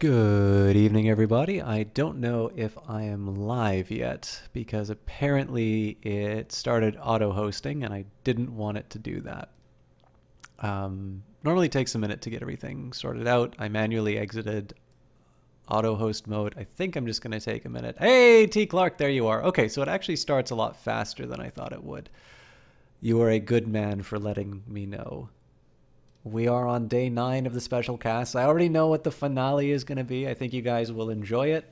Good evening, everybody. I don't know if I am live yet because apparently it started auto-hosting and I didn't want it to do that. Normally takes a minute to get everything sorted out. I manually exited auto-host mode. I think I'm just going to take a minute. Hey, T. Clark, there you are. Okay, so it actually starts a lot faster than I thought it would. You are a good man for letting me know. We are on day 9 of the special cast. I already know what the finale is going to be. I think you guys will enjoy it.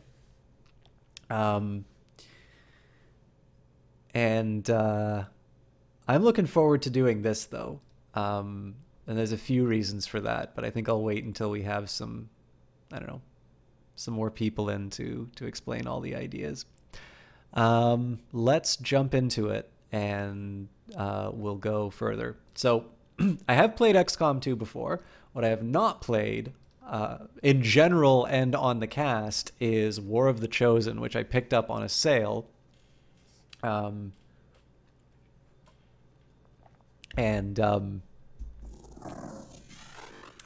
I'm looking forward to doing this, though. And there's a few reasons for that, but I think I'll wait until we have some, I don't know, some more people in to explain all the ideas. Let's jump into it, and we'll go further. So I have played XCOM 2 before. What I have not played, in general and on the cast, is War of the Chosen, which I picked up on a sale. I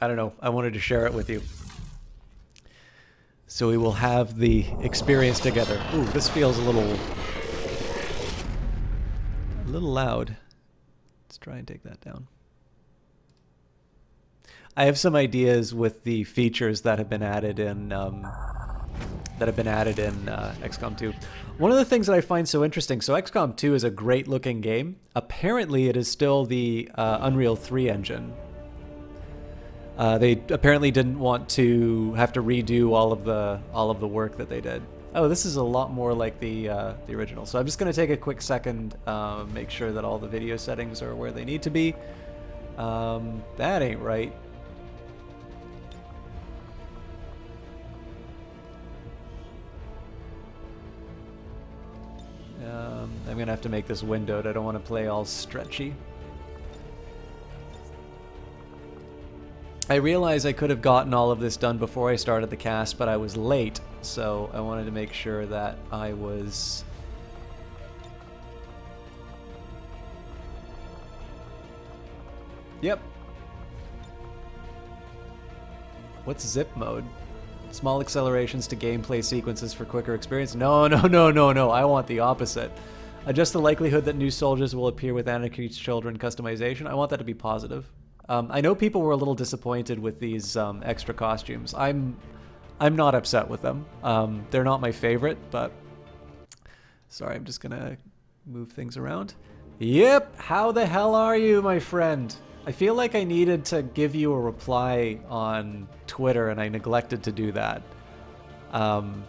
don't know, I wanted to share it with you. So we will have the experience together. Ooh, this feels a little loud. Let's try and take that down. I have some ideas with the features that have been added in XCOM 2. One of the things that I find so interesting, so XCOM 2 is a great looking game. Apparently it is still the Unreal 3 engine. They apparently didn't want to have to redo all of the work that they did. Oh, this is a lot more like the original. So I'm just going to take a quick second, make sure that all the video settings are where they need to be. That ain't right. I'm going to have to make this windowed. I don't want to play all stretchy. I realize I could have gotten all of this done before I started the cast, but I was late, so I wanted to make sure that I was... Yep. What's zip mode? Small accelerations to gameplay sequences for quicker experience. No. I want the opposite. Adjust the likelihood that new soldiers will appear with Anarchy's Children customization. I want that to be positive. I know people were a little disappointed with these extra costumes. I'm not upset with them. They're not my favorite, but... Sorry, I'm just gonna move things around. Yep, how the hell are you, my friend? I feel like I needed to give you a reply on Twitter, and I neglected to do that. I'm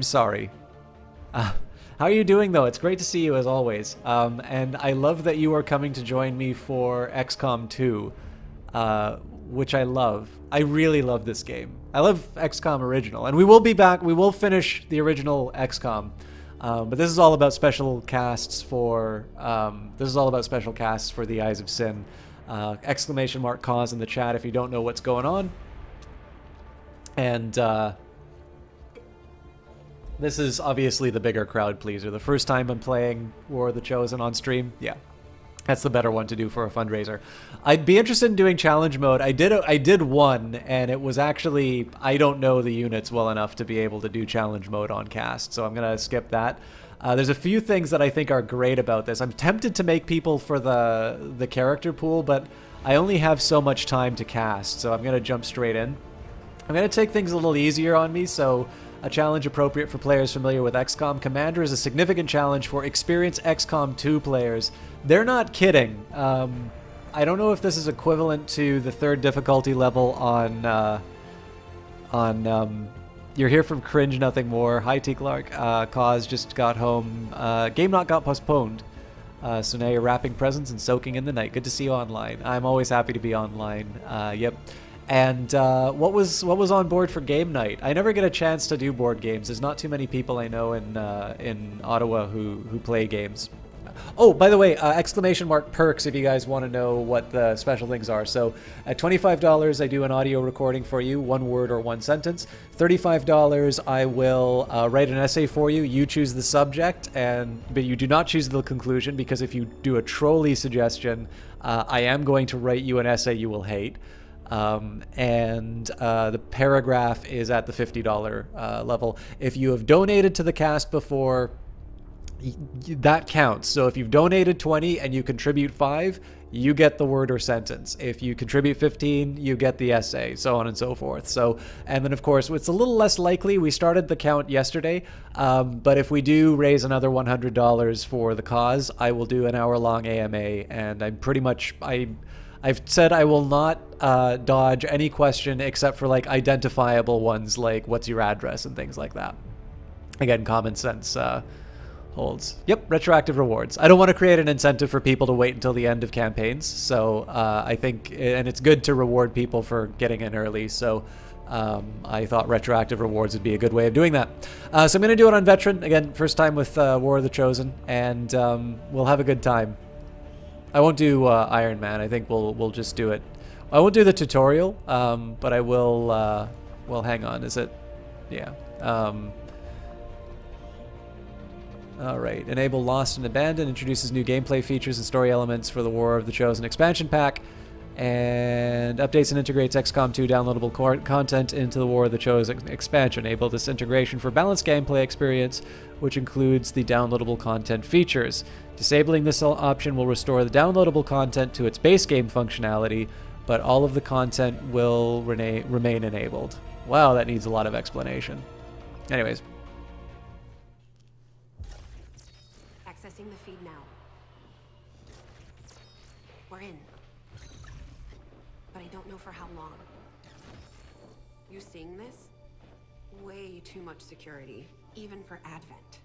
sorry. How are you doing, though? It's great to see you, as always. And I love that you are coming to join me for XCOM 2, which I love. I really love this game. I love XCOM original, and we will be back. We will finish the original XCOM. But this is all about special casts for the Eyes of Sin. Exclamation mark cause in the chat if you don't know what's going on. And this is obviously the bigger crowd pleaser. The first time I'm playing War of the Chosen on stream, yeah, that's the better one to do for a fundraiser. I'd be interested in doing challenge mode. I did one, and it was actually, I don't know the units well enough to be able to do challenge mode on cast, so I'm gonna skip that. There's a few things that I think are great about this. I'm tempted to make people for the character pool, but I only have so much time to cast, so I'm gonna jump straight in. I'm gonna take things a little easier on me, so a challenge appropriate for players familiar with XCOM. Commander is a significant challenge for experienced XCOM 2 players. They're not kidding. I don't know if this is equivalent to the 3rd difficulty level on You're Here from Cringe Nothing More. Hi, T. Clark. Cause just got home. Game not got postponed. So now you're wrapping presents and soaking in the night. Good to see you online. I'm always happy to be online. Yep. And what was on board for game night? I never get a chance to do board games. There's not too many people I know in Ottawa who play games. Oh, by the way, exclamation mark perks if you guys want to know what the special things are. So at $25, I do an audio recording for you, 1 word or 1 sentence. $35, I will write an essay for you. You choose the subject, but you do not choose the conclusion, because if you do a trolley suggestion, I am going to write you an essay you will hate. and the paragraph is at the $50 level. If you have donated to the cast before, that counts. So if you've donated 20 and you contribute 5, you get the word or sentence. If you contribute 15, you get the essay, so on and so forth. So, and then of course, it's a little less likely. We started the count yesterday, but if we do raise another $100 for the cause, I will do an hour-long AMA, and I'm pretty much, I've said I will not dodge any question except for like identifiable ones like what's your address and things like that. Again, common sense holds. Yep, retroactive rewards. I don't want to create an incentive for people to wait until the end of campaigns, so I think, and it's good to reward people for getting in early, so I thought retroactive rewards would be a good way of doing that. So I'm going to do it on Veteran, again, first time with War of the Chosen, and we'll have a good time. I won't do Iron Man, I think we'll just do it. I won't do the tutorial, but I will, well, hang on, is it? Yeah. Alright, enable Lost and Abandoned, introduces new gameplay features and story elements for the War of the Chosen expansion pack, and updates and integrates XCOM 2 downloadable content into the War of the Chosen expansion. Enable this integration for balanced gameplay experience, which includes the downloadable content features. Disabling this option will restore the downloadable content to its base game functionality, but all of the content will remain enabled. Wow, that needs a lot of explanation. Anyways. Accessing the feed now. We're in. But I don't know for how long. You seeing this? Way too much security, even for Advent.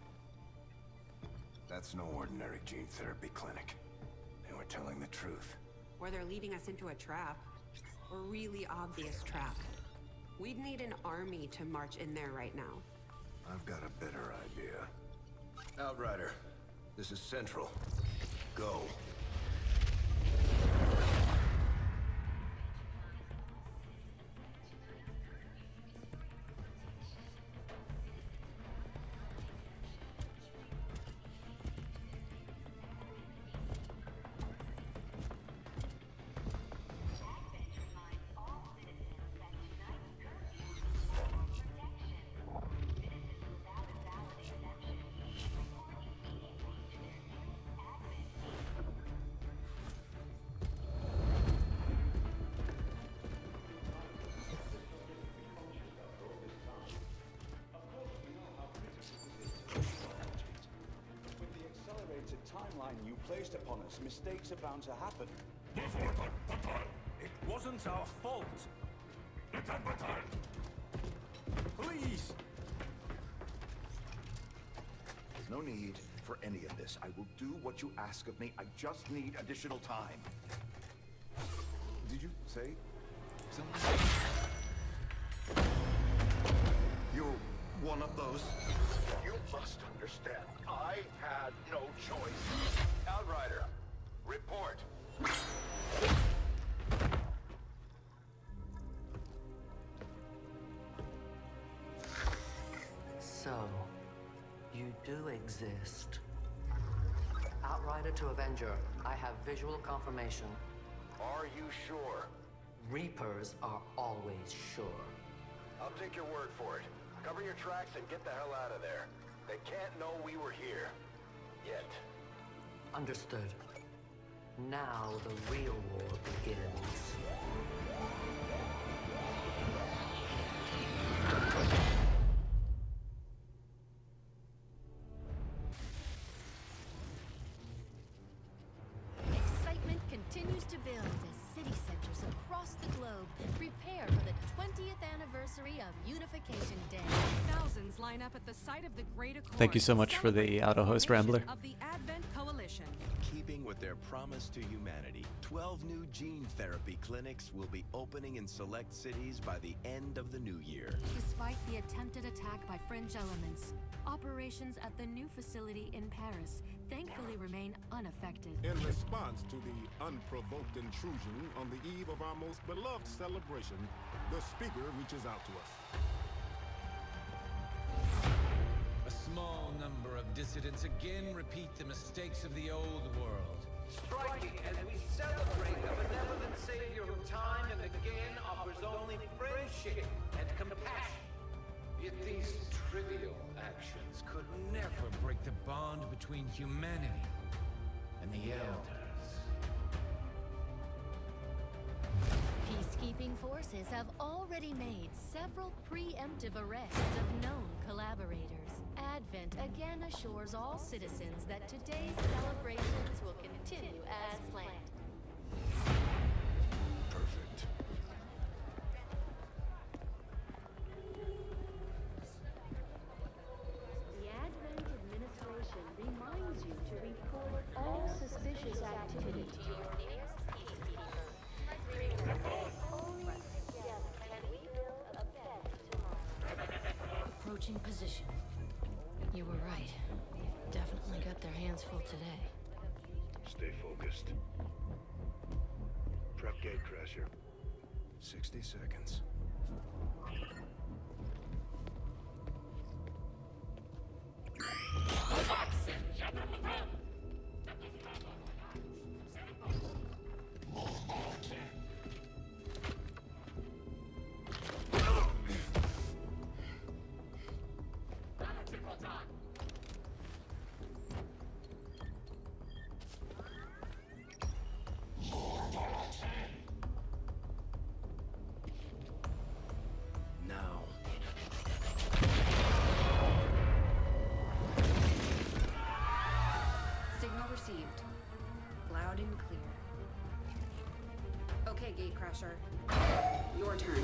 That's no ordinary gene therapy clinic. And we're telling the truth. Or they're leading us into a trap. A really obvious trap. We'd need an army to march in there right now. I've got a better idea. Outrider, this is Central. Go. You placed upon us, mistakes are bound to happen. It wasn't our fault. Please. There's no need for any of this. I will do what you ask of me. I just need additional time. Did you say something? You're one of those? You must understand. I had no choice. Outrider, report. So, you do exist. Outrider to Avenger, I have visual confirmation. Are you sure? Reapers are always sure. I'll take your word for it. Cover your tracks and get the hell out of there. They can't know we were here. Yet. Understood. Now the real war begins. Excitement continues to build as city centers across the globe prepare for the 20th anniversary of Unification Day. Thousands line up at the site of the Great Accord. Thank you so much for the auto-host, Rambler. Of the Advent Coalition. Keeping with their promise to humanity, 12 new gene therapy clinics will be opening in select cities by the end of the new year. Despite the attempted attack by fringe elements, operations at the new facility in Paris thankfully remain unaffected. In response to the unprovoked intrusion on the eve of our most beloved celebration, the speaker reaches out to us. A small number of dissidents again repeat the mistakes of the old world. striking as we celebrate the benevolent savior who time and again offers only friendship and compassion. Yet these trivial actions could never break the bond between humanity and the Elders. Peacekeeping forces have already made several preemptive arrests of known collaborators. Advent again assures all citizens that today's celebrations will continue as planned. Perfect. The Advent administration reminds you to report all suspicious activity to your nearest peacekeeper. Only together can we build a better tomorrow. Approaching position. You were right. They've definitely got their hands full today. Stay focused. Prep Gatecrasher. 60 seconds. Now. Signal received. Loud and clear. Okay, Gatecrasher. Your turn.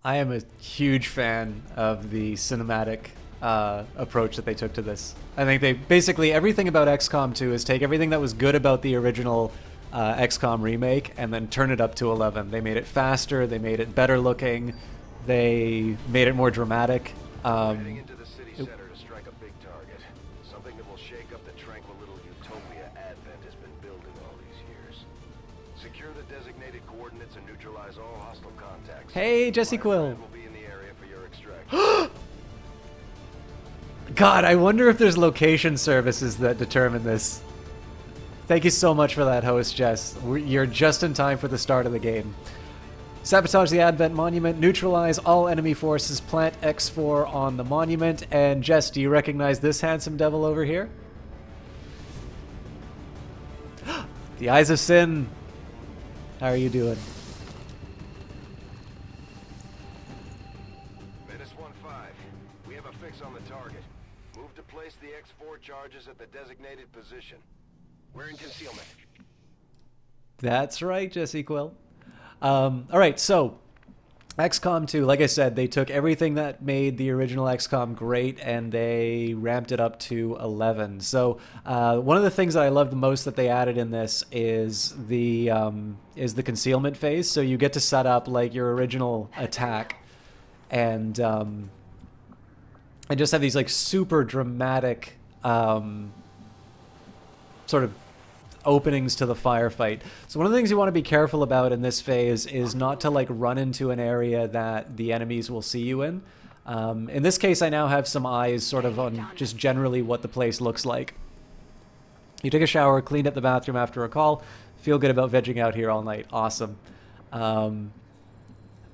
I am a huge fan of the cinematic approach that they took to this. I think they basically everything about XCOM 2 is take everything that was good about the original XCOM remake and then turn it up to 11. They made it faster, they made it better looking, they made it more dramatic. Heading into the city center to strike a big target. Something that will shake up the tranquil little utopia Advent has been building all these years. Secure the designated coordinates and neutralize all hostile contacts. Hey, Jesse Quill. Will be in the area for your extraction. God, I wonder if there's location services that determine this. Thank you so much for that, host Jess. You're just in time for the start of the game. Sabotage the Advent Monument, neutralize all enemy forces, plant X4 on the monument. And Jess, do you recognize this handsome devil over here? The Eyes of Sin. How are you doing? Menace 1-5. We have a fix on the target. Move to place the X4 charges at the designated position. We're in concealment. That's right, Jesse Quill. All right, so XCOM 2, like I said, they took everything that made the original XCOM great and they ramped it up to 11. So one of the things that I love the most that they added in this is the concealment phase. So you get to set up like your original attack and just have these like super dramatic sort of openings to the firefight. So one of the things you want to be careful about in this phase is not to like run into an area that the enemies will see you in. In this case, I now have some eyes sort of on just generally what the place looks like. You took a shower, cleaned up the bathroom after a call, feel good about vegging out here all night. Awesome. By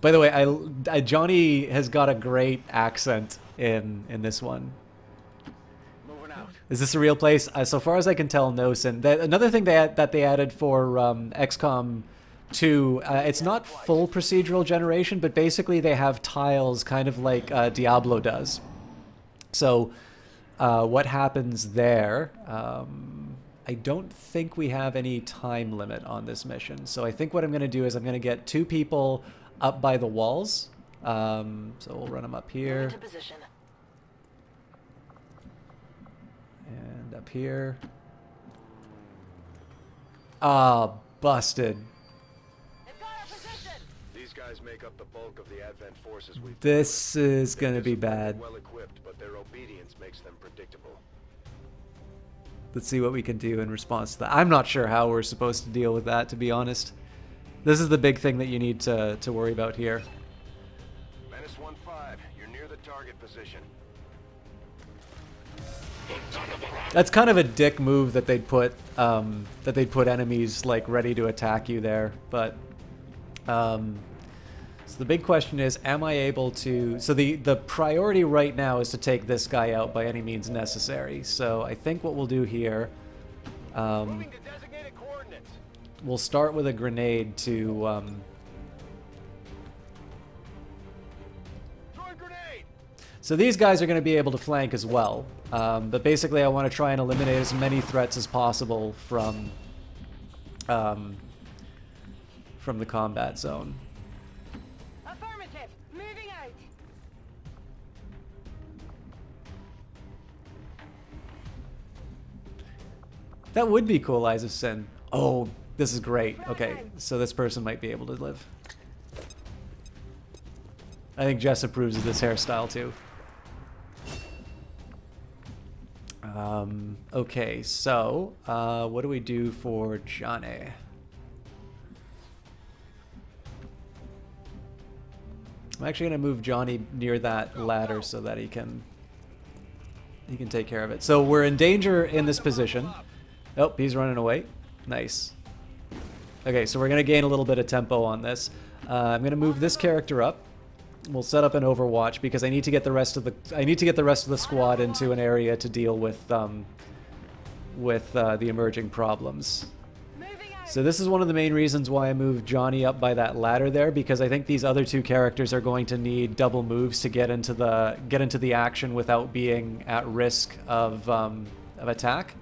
the way, Johnny has got a great accent in this one. Is this a real place? So far as I can tell, no. Another thing that they added for XCOM 2, it's not full procedural generation, but basically they have tiles kind of like Diablo does. So what happens there, I don't think we have any time limit on this mission. So I think what I'm going to do is I'm going to get 2 people up by the walls. So we'll run them up here. And up here. Ah, busted. These guys make up the bulk of the Advent forces we've This is going to be bad. well equipped, but their obedience makes them predictable. Let's see what we can do in response to that. I'm not sure how we're supposed to deal with that, to be honest. This is the big thing that you need to worry about here. Menace 1-5, you're near the target position. That's kind of a dick move that they'd put enemies like ready to attack you there, but so the big question is, am I able to... So the priority right now is to take this guy out by any means necessary. So I think what we'll do here, we'll start with a grenade to... So these guys are going to be able to flank as well. But basically I want to try and eliminate as many threats as possible from the combat zone. Affirmative. Moving out. That would be cool, Eyes of Sin. Oh, this is great. Okay, so this person might be able to live. I think Jess approves of this hairstyle too. Okay, so what do we do for Johnny? I'm actually going to move Johnny near that ladder so that he can take care of it. So we're in danger in this position. Oh, he's running away. Nice. Okay, so we're going to gain a little bit of tempo on this. I'm going to move this character up. We'll set up an Overwatch because I need to get the rest of the squad into an area to deal with the emerging problems. So this is one of the main reasons why I moved Johnny up by that ladder there, because I think these other two characters are going to need double moves to get into the action without being at risk of attack.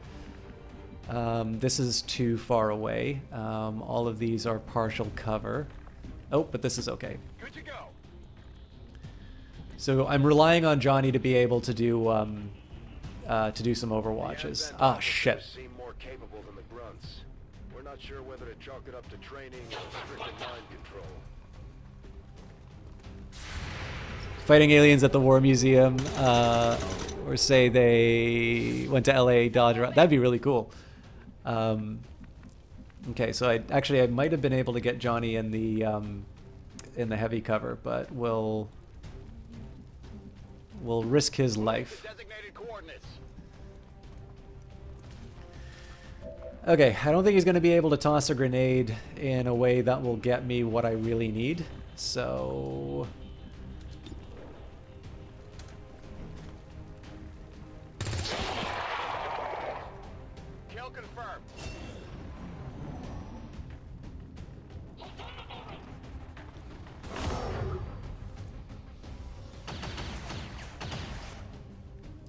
This is too far away. All of these are partial cover. Oh, but this is okay. Good to go. So I'm relying on Johnny to be able to do some Overwatches. Ah, shit. Seem more capable than the grunts. We're not sure whether to chalk it up to training or strict mind control. Fighting aliens at the War Museum, or say they went to LA, dodge around. That'd be really cool. Okay, so I might have been able to get Johnny in the heavy cover, but we'll risk his life. Okay, I don't think he's going to be able to toss a grenade in a way that will get me what I really need. So... Kill confirmed.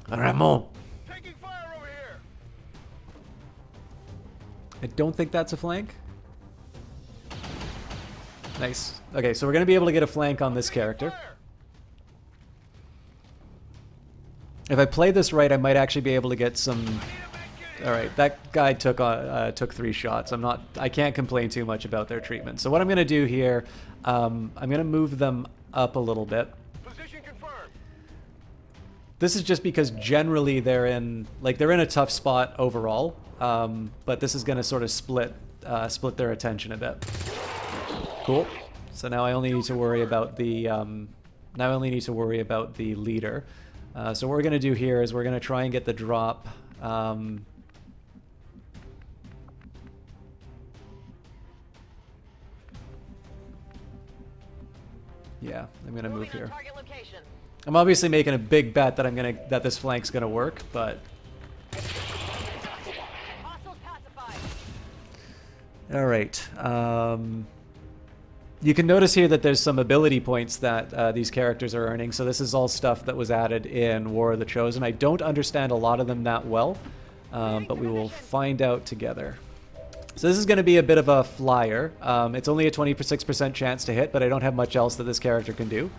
Ramon. I don't think that's a flank. Nice. Okay, so we're going to be able to get a flank on this character. If I play this right, I might actually be able to get some... Alright, that guy took 3 shots. I can't complain too much about their treatment. So what I'm going to do here, I'm going to move them up a little bit. This is just because generally they're in a tough spot overall, but this is going to sort of split their attention a bit. Cool. So now I only need to worry about the leader. So what we're going to do here is we're going to try and get the drop. Yeah, I'm going to move here. I'm obviously making a big bet that this flank's gonna work, but all right. You can notice here that there's some ability points that these characters are earning. So this is all stuff that was added in War of the Chosen. I don't understand a lot of them that well, but we will find out together. So this is going to be a bit of a flyer. It's only a 26% chance to hit, but I don't have much else that this character can do.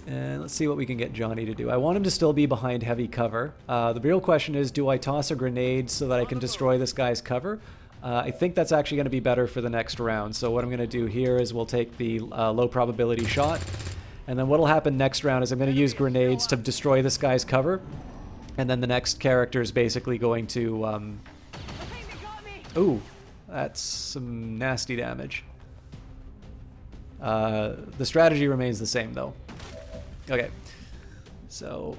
And let's see what we can get Johnny to do. I want him to still be behind heavy cover. The real question is, do I toss a grenade so that I can destroy this guy's cover? I think that's actually going to be better for the next round. So what I'm going to do here is we'll take the low probability shot. And then what'll happen next round is I'm going to use grenades to destroy this guy's cover. And then the next character is basically going to... Ooh, that's some nasty damage. The strategy remains the same, though. Okay. So...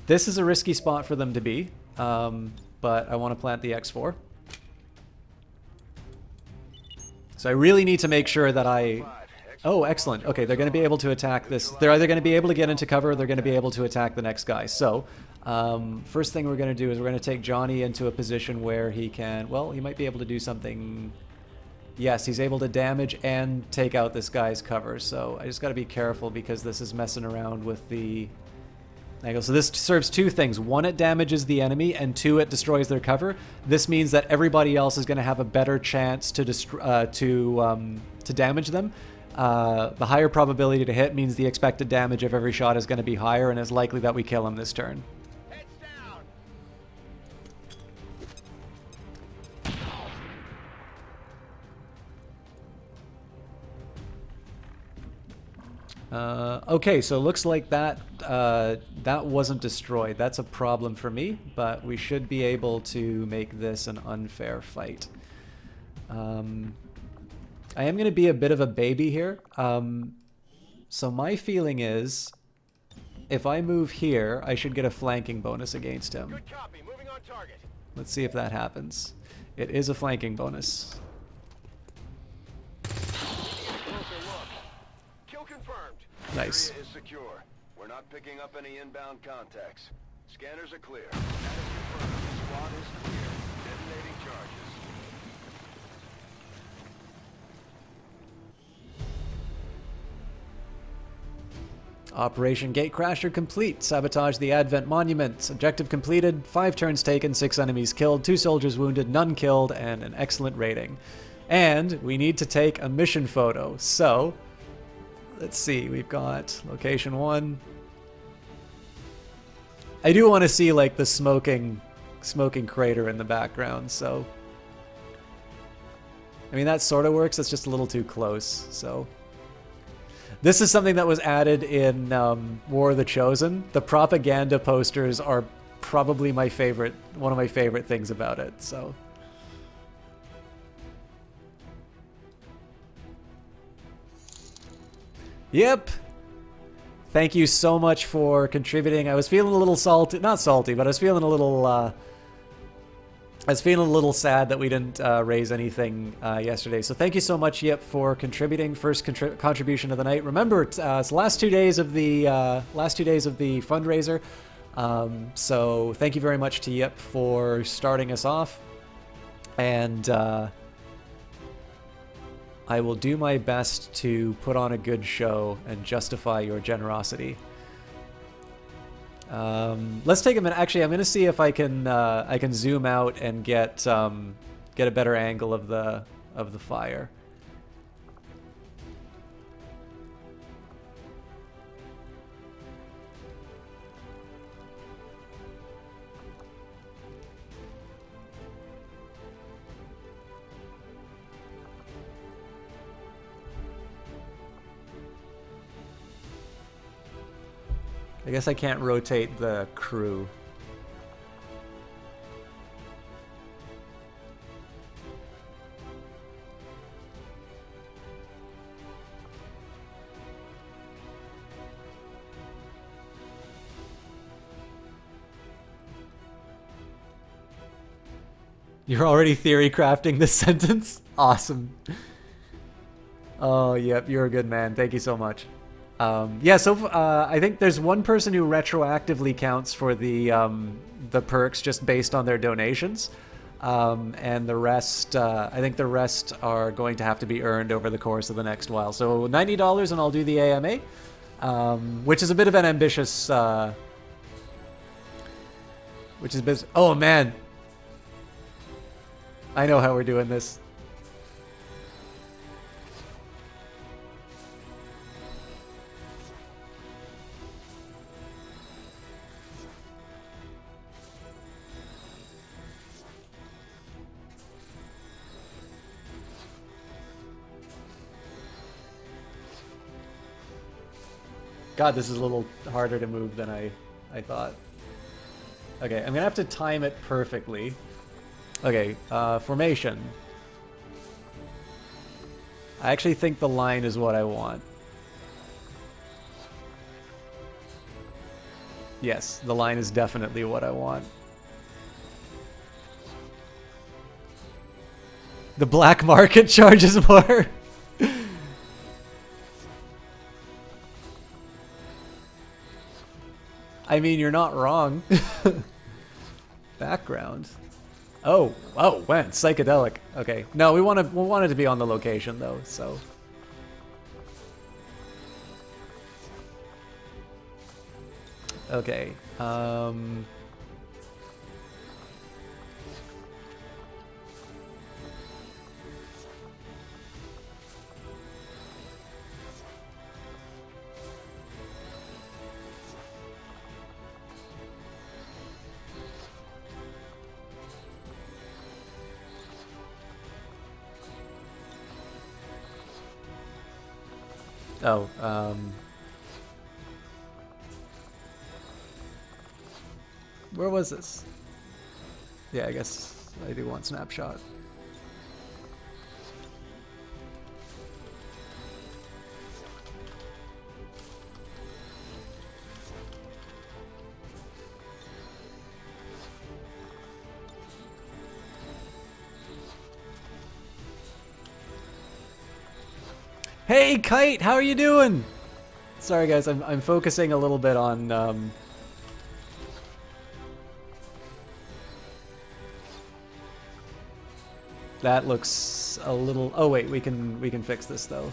This is a risky spot for them to be. But I want to plant the X4. So I really need to make sure that I... Oh, excellent. Okay, they're going to be able to attack this. They're either going to be able to get into cover or they're going to be able to attack the next guy. So, first thing we're going to do is we're going to take Johnny into a position where he can... Well, he might be able to do something... Yes, he's able to damage and take out this guy's cover. So I just got to be careful because this is messing around with the... angle. So this serves two things. One, it damages the enemy, and two, it destroys their cover. This means that everybody else is going to have a better chance to damage them. The higher probability to hit means the expected damage of every shot is going to be higher, and it's likely that we kill him this turn. Okay, so it looks like that that wasn't destroyed. That's a problem for me, but we should be able to make this an unfair fight. I am going to be a bit of a baby here. So my feeling is, if I move here, I should get a flanking bonus against him. Good copy. Moving on target. Let's see if that happens. It is a flanking bonus. Kill confirmed. Nice. Area is secure. We're not picking up any inbound contacts. Scanners are clear. That is confirmed. Squad is clear. Detonating charges. Operation Gatecrasher complete. Sabotage the Advent Monument. Objective completed. 5 turns taken, 6 enemies killed, 2 soldiers wounded, none killed, and an excellent rating. And we need to take a mission photo. So, let's see. We've got location 1. I do want to see like the smoking crater in the background. So, I mean that sort of works. It's just a little too close. So. This is something that was added in War of the Chosen. The propaganda posters are probably my favorite, one of my favorite things about it, so. Yep. Thank you so much for contributing. I was feeling a little salty, not salty, but I was feeling a little, sad that we didn't raise anything yesterday. So thank you so much, Yip, for contributing. First contribution of the night. Remember, it's the last 2 days of the fundraiser. So thank you very much to Yip for starting us off. And I will do my best to put on a good show and justify your generosity. Let's take a minute. Actually, I'm going to see if I can zoom out and get a better angle of the fire. I guess I can't rotate the crew. You're already theory crafting this sentence? Awesome. Oh, yep, you're a good man. Thank you so much. Yeah, so I think there's one person who retroactively counts for the perks just based on their donations, and the rest, I think the rest are going to have to be earned over the course of the next while. So $90 and I'll do the AMA, which is a bit of an ambitious, oh man, I know how we're doing this. God, this is a little harder to move than I thought. Okay, I'm gonna have to time it perfectly. Okay, formation. I actually think the line is what I want. Yes, the line is definitely what I want. The black market charges more. I mean, you're not wrong. Background. Oh, when psychedelic. Okay, no, we want it to be on the location though. So. Okay. Oh, where was this? Yeah, I guess I do want snapshot. Hey, Kite, how are you doing? Sorry, guys, I'm focusing a little bit on that looks a little. Oh wait, we can fix this though.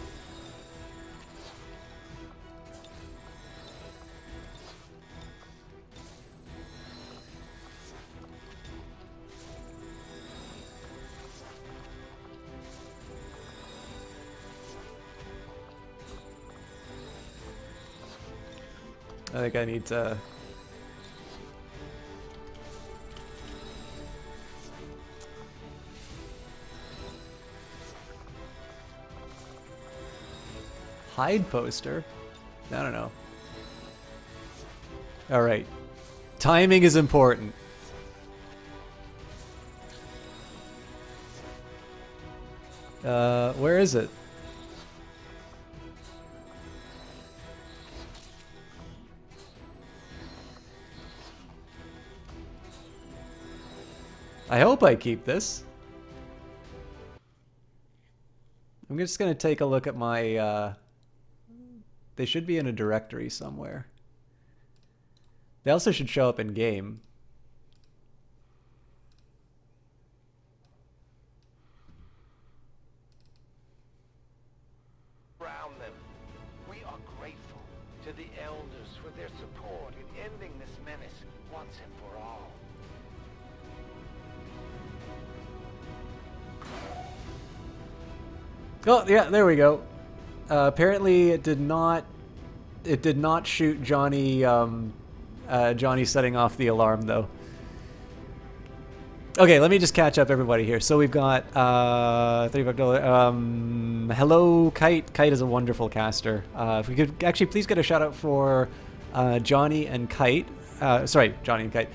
I think I need to. Hide poster? I don't know. Alright. Timing is important. Where is it? I hope I keep this. I'm just gonna take a look at my, they should be in a directory somewhere. They also should show up in game. Around them. We are grateful to the elders for their support in ending this menace once and for all. Oh, yeah, there we go. Apparently it did not shoot Johnny, Johnny setting off the alarm though. Okay, let me just catch up everybody here. So we've got $35. Hello, Kite. Kite is a wonderful caster. If we could actually please get a shout out for Johnny and Kite. Sorry, Johnny and Kite.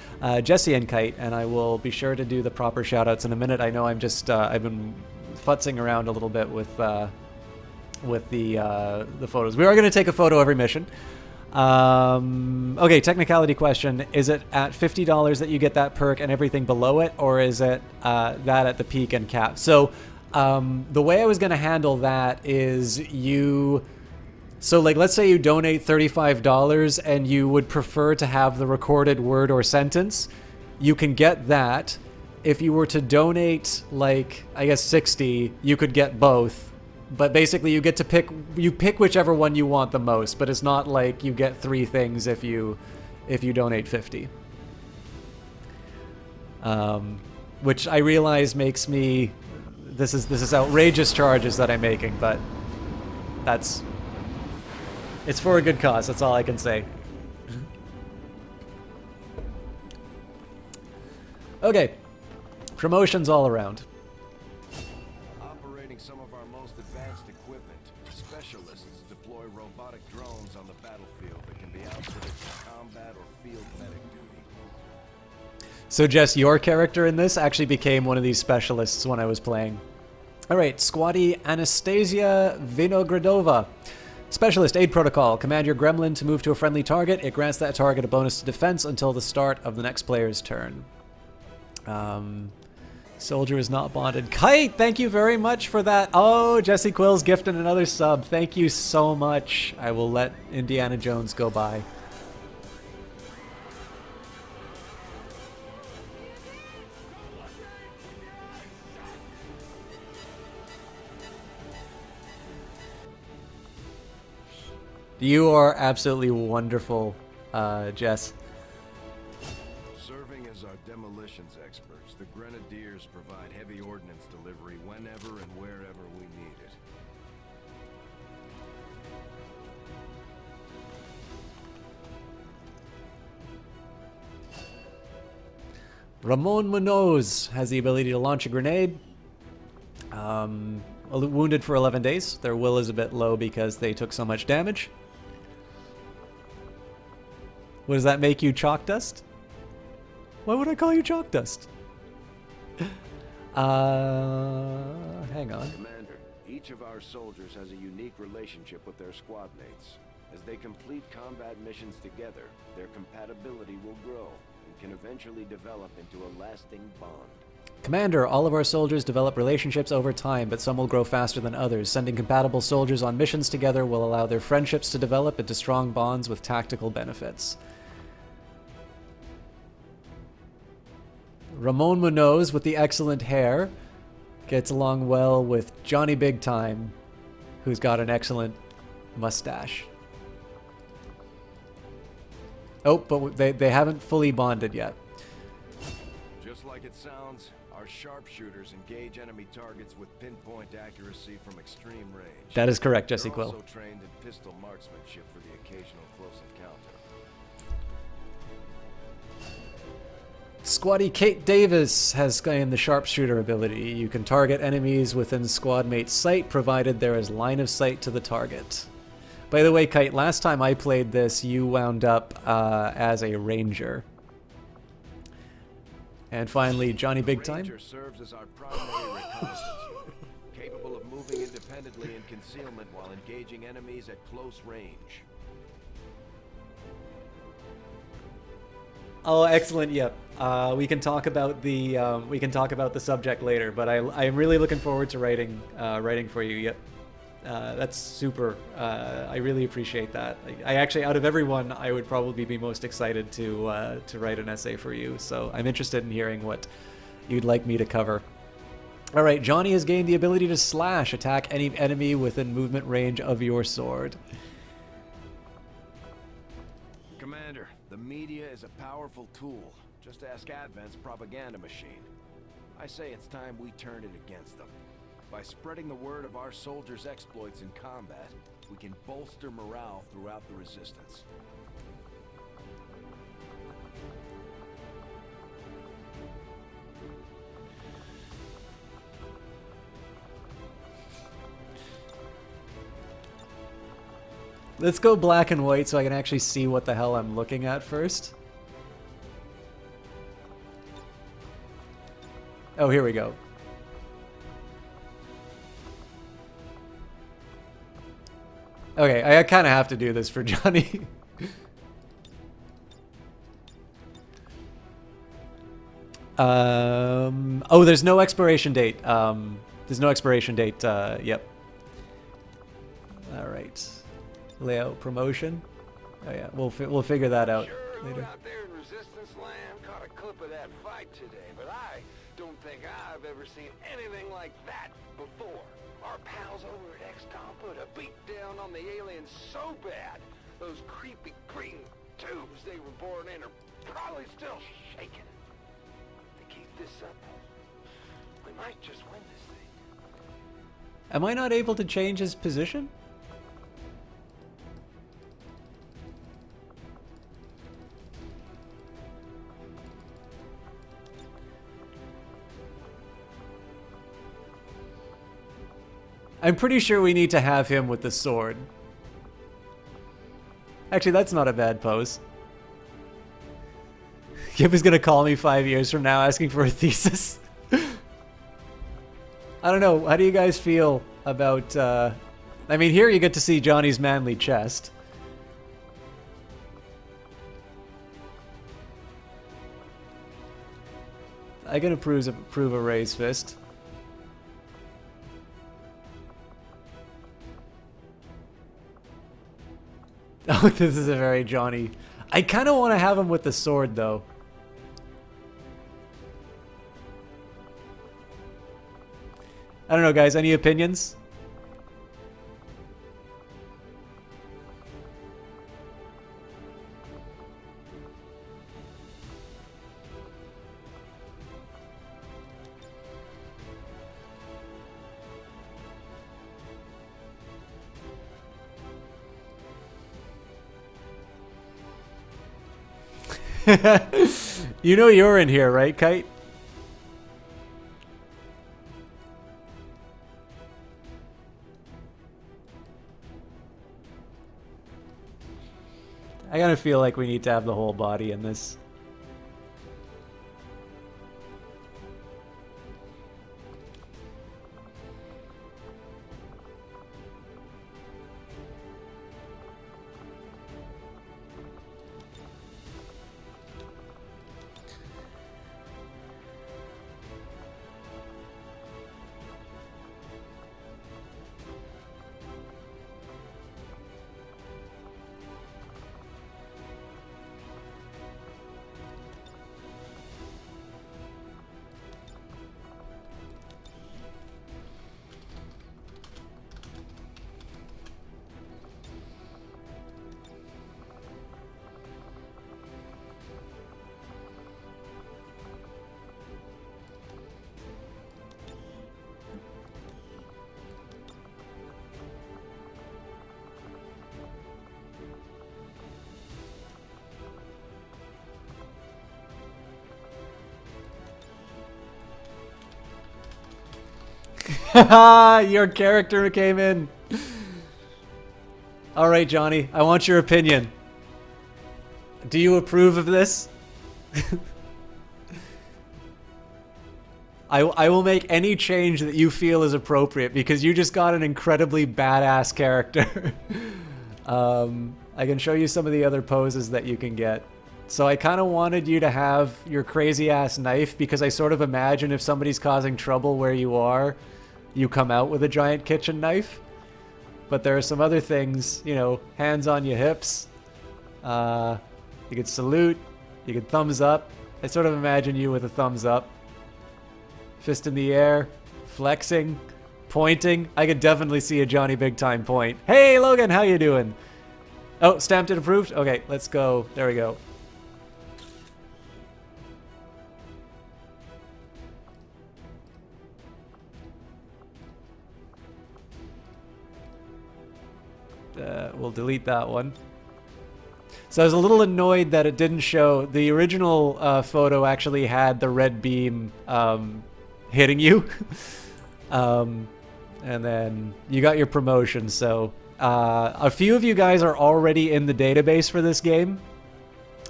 Jesse and Kite, and I will be sure to do the proper shout outs in a minute. I know I'm just I've been futzing around a little bit with the photos. We are going to take a photo every mission. Okay, technicality question. Is it at $50 that you get that perk and everything below it, or is it that at the peak and cap? So the way I was going to handle that is so like let's say you donate $35 and you would prefer to have the recorded word or sentence. You can get that. If you were to donate like I guess 60, you could get both. But basically you get to pick whichever one you want the most, but it's not like you get 3 things if you donate 50. Which I realize makes me this is outrageous charges that I'm making, but it's for a good cause, that's all I can say. Okay. Promotions all around. Operating some of our most advanced equipment, specialists deploy robotic drones on the battlefield that can be outfitted for combat or field medic duty. So Jess, your character in this actually became one of these specialists when I was playing. Alright, Squatty Anastasia Vinogradova. Specialist Aid Protocol. Command your gremlin to move to a friendly target. It grants that target a bonus to defense until the start of the next player's turn. Soldier is not bonded. Kite, thank you very much for that. Oh, Jesse Quills gifted another sub. Thank you so much. I will let Indiana Jones go by. You are absolutely wonderful, Jess. Serving as our demolitions experts, the Grenadiers provide heavy ordnance delivery whenever and wherever we need it. Ramon Munoz has the ability to launch a grenade. Wounded for 11 days. Their will is a bit low because they took so much damage. What does that make you, Chalk Dust? Why would I call you Chalk Dust? Hang on. Commander, each of our soldiers has a unique relationship with their squad mates. As they complete combat missions together, their compatibility will grow and can eventually develop into a lasting bond. Commander, all of our soldiers develop relationships over time, but some will grow faster than others. Sending compatible soldiers on missions together will allow their friendships to develop into strong bonds with tactical benefits. Ramon Munoz, with the excellent hair, gets along well with Johnny Big Time, who's got an excellent mustache. Oh, but they haven't fully bonded yet. Just like it sounds, our sharpshooters engage enemy targets with pinpoint accuracy from extreme range. That is correct, Jesse They're Quill. also trained in pistol marksmanship for the occasional close encounter. Squatty Kate Davis has gained the sharpshooter ability. You can target enemies within squad mate's sight, provided there is line of sight to the target. By the way, Kite, last time I played this, you wound up as a ranger. And finally, Johnny Big Time. Ranger serves as our primary reconnaissance unit, capable of moving independently in concealment while engaging enemies at close range. Oh, excellent! Yep. We can talk about the subject later, but I'm really looking forward to writing for you. Yep. That's super. I really appreciate that. I actually, out of everyone, I would probably be most excited to write an essay for you. So I'm interested in hearing what you'd like me to cover. All right, Johnny has gained the ability to slash, attack any enemy within movement range of your sword. Commander, the media is a powerful tool. Just ask Advent's propaganda machine. I say it's time we turn it against them. By spreading the word of our soldiers' exploits in combat, we can bolster morale throughout the Resistance. Let's go black and white so I can actually see what the hell I'm looking at first. Oh, here we go. Okay, I kind of have to do this for Johnny. Oh, there's no expiration date. There's no expiration date. Yep. All right. Layout promotion. Oh yeah, we'll figure that out later. Out there in Resistance Land caught a clip of that fight today, but I don't think I've ever seen anything like that before. Our pals over at XCOM put a beat down on the aliens so bad, those creepy green tubes they were born in are probably still shaking. To keep this up, we might just win this thing. Am I not able to change his position? I'm pretty sure we need to have him with the sword. Actually, that's not a bad pose. Yip is gonna call me 5 years from now asking for a thesis. I don't know. How do you guys feel about... I mean, here you get to see Johnny's manly chest. I can approve a raised fist. Oh, this is a very Johnny... I kind of want to have him with the sword, though. I don't know, guys. Any opinions? You know you're in here, right, Kite? I kind of feel like we need to have the whole body in this. Your character came in. All right, Johnny, I want your opinion. Do you approve of this? I will make any change that you feel is appropriate because you just got an incredibly badass character. I can show you some of the other poses that you can get. So I kind of wanted you to have your crazy ass knife because I sort of imagine if somebody's causing trouble where you are, you come out with a giant kitchen knife. But there are some other things, you know, hands on your hips. You could salute, you could thumbs up. I sort of imagine you with a thumbs up. Fist in the air, flexing, pointing. I could definitely see a Johnny Big Time point. Hey Logan, how you doing? Oh, stamped and approved? Okay, let's go. There we go. We'll delete that one. So I was a little annoyed that it didn't show. The original photo actually had the red beam hitting you. And then you got your promotion. So a few of you guys are already in the database for this game.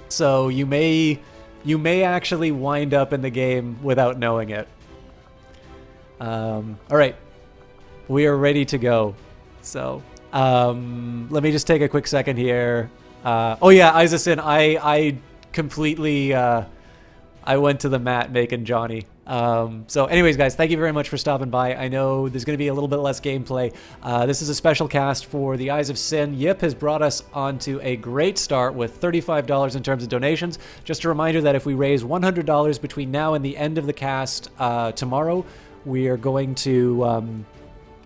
So you may actually wind up in the game without knowing it. All right. We are ready to go. So... let me just take a quick second here. Oh yeah, Isaacin, I completely, I went to the mat making Johnny. So anyways, guys, thank you very much for stopping by. I know there's going to be a little bit less gameplay. This is a special cast for the Eyes of Sin. Yip has brought us onto a great start with $35 in terms of donations. Just a reminder that if we raise $100 between now and the end of the cast tomorrow, we are going to...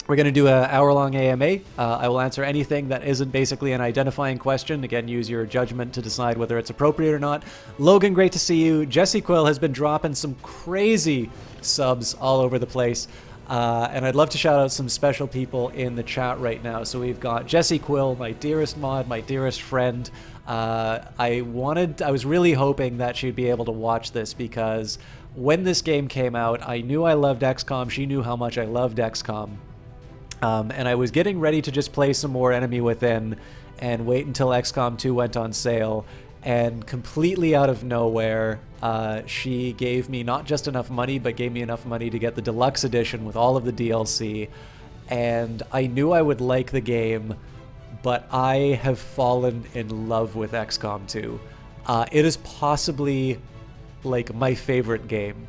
we're going to do an hour-long AMA. I will answer anything that isn't basically an identifying question. Again, use your judgment to decide whether it's appropriate or not. Logan, great to see you. Jesse Quill has been dropping some crazy subs all over the place. And I'd love to shout out some special people in the chat right now. So we've got Jesse Quill, my dearest mod, my dearest friend. I was really hoping that she'd be able to watch this because when this game came out, I knew I loved XCOM. She knew how much I loved XCOM. And I was getting ready to just play some more Enemy Within, and wait until XCOM 2 went on sale. And completely out of nowhere, she gave me not just enough money, but gave me enough money to get the deluxe edition with all of the DLC. And I knew I would like the game, but I have fallen in love with XCOM 2. It is possibly like my favorite game.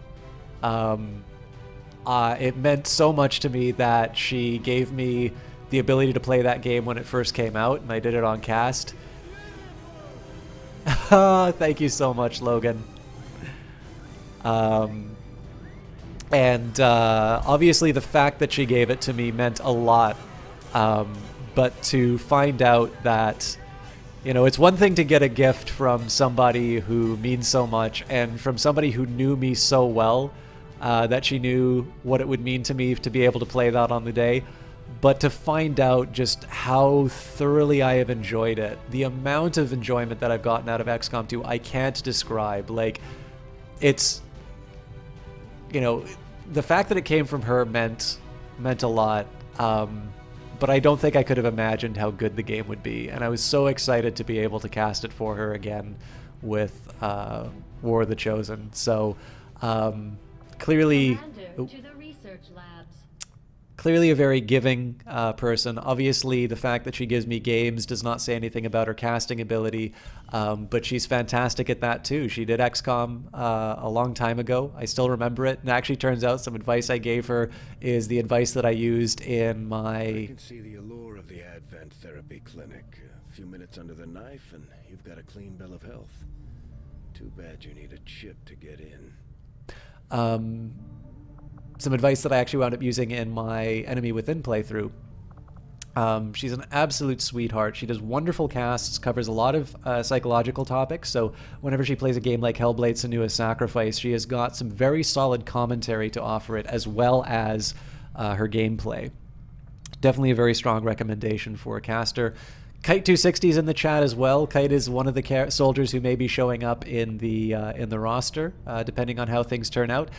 It meant so much to me that she gave me the ability to play that game when it first came out, and I did it on cast. Thank you so much, Logan. Obviously the fact that she gave it to me meant a lot. But to find out that, you know, it's one thing to get a gift from somebody who means so much, and from somebody who knew me so well, that she knew what it would mean to me to be able to play that on the day. But to find out just how thoroughly I have enjoyed it, the amount of enjoyment that I've gotten out of XCOM 2, I can't describe. Like, it's, you know, the fact that it came from her meant a lot. But I don't think I could have imagined how good the game would be. And I was so excited to be able to cast it for her again with War of the Chosen. So clearly... To the research labs. Clearly a very giving person. Obviously, the fact that she gives me games does not say anything about her casting ability, but she's fantastic at that too. She did XCOM a long time ago. I still remember it, and it actually turns out some advice I gave her is the advice that I used in my... I can see the allure of the Advent Therapy Clinic. A few minutes under the knife, and you've got a clean bill of health. Too bad you need a chip to get in. Some advice that I actually wound up using in my Enemy Within playthrough. She's an absolute sweetheart. She does wonderful casts, covers a lot of psychological topics, so whenever she plays a game like Hellblade: Senua's Sacrifice, she has got some very solid commentary to offer it, as well as her gameplay. Definitely a very strong recommendation for a caster. Kite260 is in the chat as well. Kite is one of the soldiers who may be showing up in the roster, depending on how things turn out.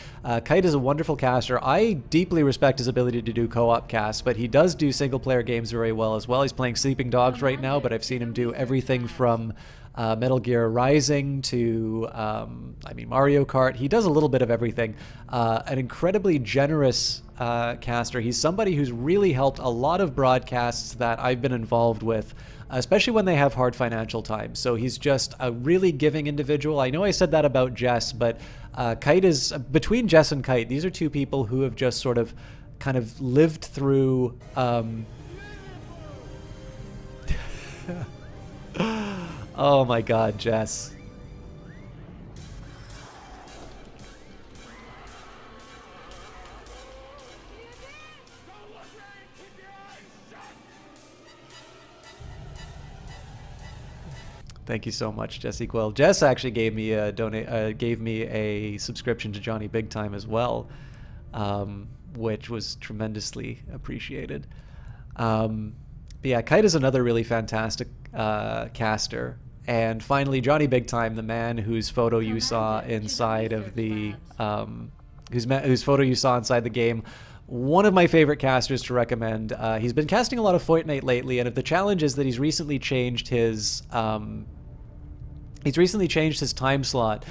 Kite is a wonderful caster. I deeply respect his ability to do co-op casts, but he does do single-player games very well as well. He's playing Sleeping Dogs right now, but I've seen him do everything from Metal Gear Rising to, I mean, Mario Kart. He does a little bit of everything. An incredibly generous caster. He's somebody who's really helped a lot of broadcasts that I've been involved with, especially when they have hard financial times. So he's just a really giving individual. I know I said that about Jess, but Kite is, between Jess and Kite, these are two people who have just sort of kind of lived through oh my god, Jess. Thank you so much, Jesse Quill. Jess actually gave me a subscription to Johnny Big Time as well, which was tremendously appreciated. But yeah, Kite is another really fantastic caster. And finally, Johnny Big Time, the man whose photo you saw inside of the whose photo you saw inside the game. One of my favorite casters to recommend. He's been casting a lot of Fortnite lately, and if the challenge is that he's recently changed his time slot,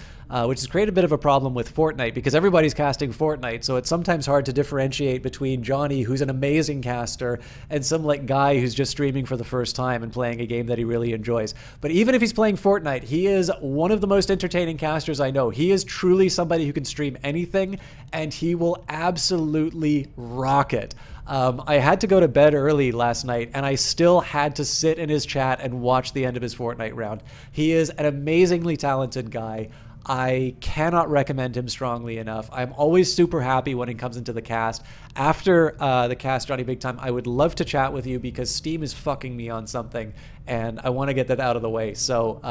which has created a bit of a problem with Fortnite because everybody's casting Fortnite, so it's sometimes hard to differentiate between Johnny, who's an amazing caster, and some like guy who's just streaming for the first time and playing a game that he really enjoys. But even if he's playing Fortnite, he is one of the most entertaining casters I know. He is truly somebody who can stream anything, and he will absolutely rock it. I had to go to bed early last night, and I still had to sit in his chat and watch the end of his Fortnite round. He is an amazingly talented guy. I cannot recommend him strongly enough. I'm always super happy when he comes into the cast. After the cast, Johnny Big Time, I would love to chat with you because Steam is fucking me on something, and I want to get that out of the way. So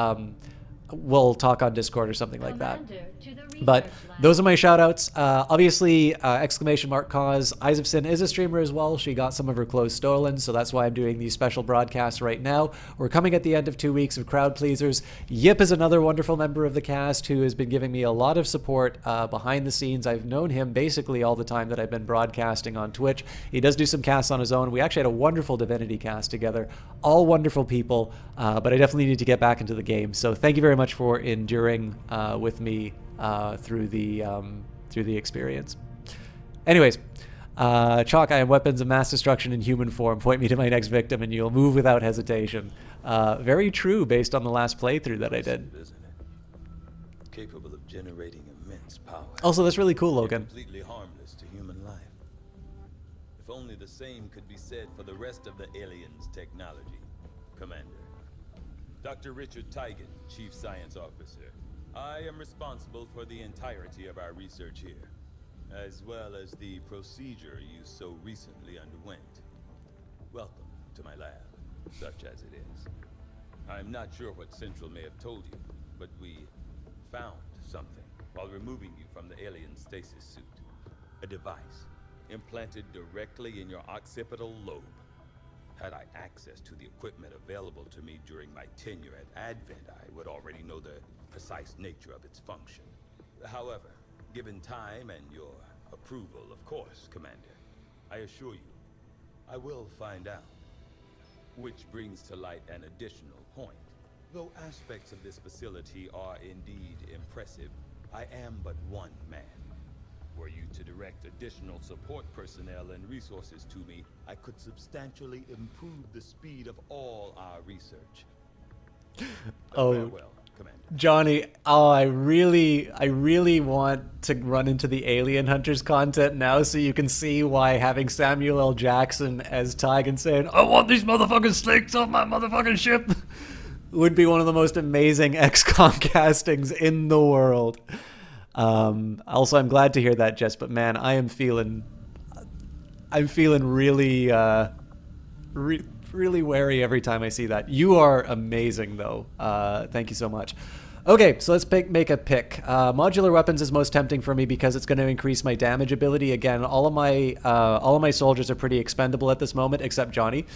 we'll talk on Discord or something like that. Commander, to the But research lab. those are my shout outs. Obviously, exclamation mark cause. Eyes of Sin is a streamer as well. She got some of her clothes stolen, so that's why I'm doing these special broadcasts right now. We're coming at the end of 2 weeks of crowd pleasers. Yip is another wonderful member of the cast who has been giving me a lot of support behind the scenes. I've known him basically all the time that I've been broadcasting on Twitch. He does do some casts on his own. We actually had a wonderful Divinity cast together. All wonderful people, but I definitely need to get back into the game. So thank you very much for enduring with me through the experience. Anyways, Chalk, I am weapons of mass destruction in human form. Point me to my next victim and you'll move without hesitation. Very true based on the last playthrough that I did. Capable of generating immense power. Also, that's really cool, Logan. Completely harmless to human life. If only the same could be said for the rest of the aliens' technology. Commander. Dr. Richard Teigen, Chief Science Officer. I am responsible for the entirety of our research here, as well as the procedure you so recently underwent. Welcome to my lab, such as it is. I'm not sure what Central may have told you, but we found something while removing you from the alien stasis suit. A device implanted directly in your occipital lobe. Had I access to the equipment available to me during my tenure at Advent, I would already know the precise nature of its function. However, given time and your approval, of course, Commander, I assure you, I will find out. Which brings to light an additional point. Though aspects of this facility are indeed impressive, I am but one man. Were you to direct additional support personnel and resources to me, I could substantially improve the speed of all our research. Oh, farewell, Commander. Johnny, oh, I really want to run into the Alien Hunters content now so you can see why having Samuel L. Jackson as Teigen saying, I want these motherfucking snakes off my motherfucking ship, would be one of the most amazing XCOM castings in the world. Also, I'm glad to hear that, Jess, but man, I'm feeling really, really wary every time I see that. You are amazing, though. Thank you so much. Okay, so let's make a pick. Modular weapons is most tempting for me because it's going to increase my damage ability. Again, all of my soldiers are pretty expendable at this moment, except Johnny.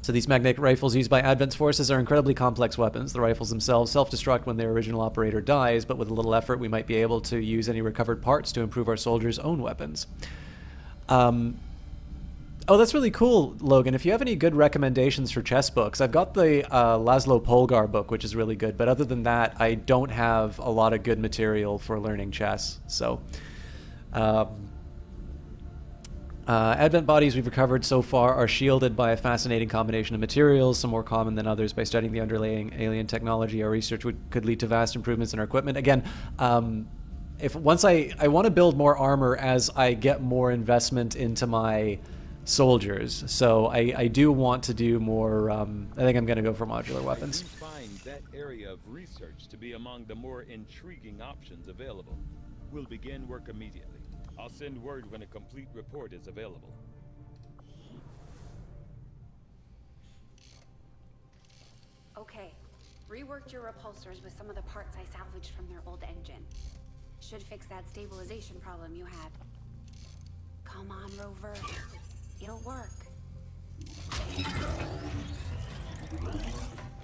So these magnetic rifles used by Advent's forces are incredibly complex weapons. The rifles themselves self-destruct when their original operator dies, but with a little effort we might be able to use any recovered parts to improve our soldiers' own weapons. Oh, that's really cool, Logan. If you have any good recommendations for chess books, I've got the Laszlo Polgar book, which is really good, but other than that, I don't have a lot of good material for learning chess. So, Advent bodies we've recovered so far are shielded by a fascinating combination of materials, some more common than others. By studying the underlying alien technology, our research could lead to vast improvements in our equipment. Again, once I want to build more armor as I get more investment into my soldiers, so I do want to do more. I think I'm going to go for modular weapons. I find that area of research to be among the more intriguing options available. We'll begin work immediately. I'll send word when a complete report is available. Okay, reworked your repulsors with some of the parts I salvaged from their old engine. Should fix that stabilization problem you had. Come on, Rover. It'll work.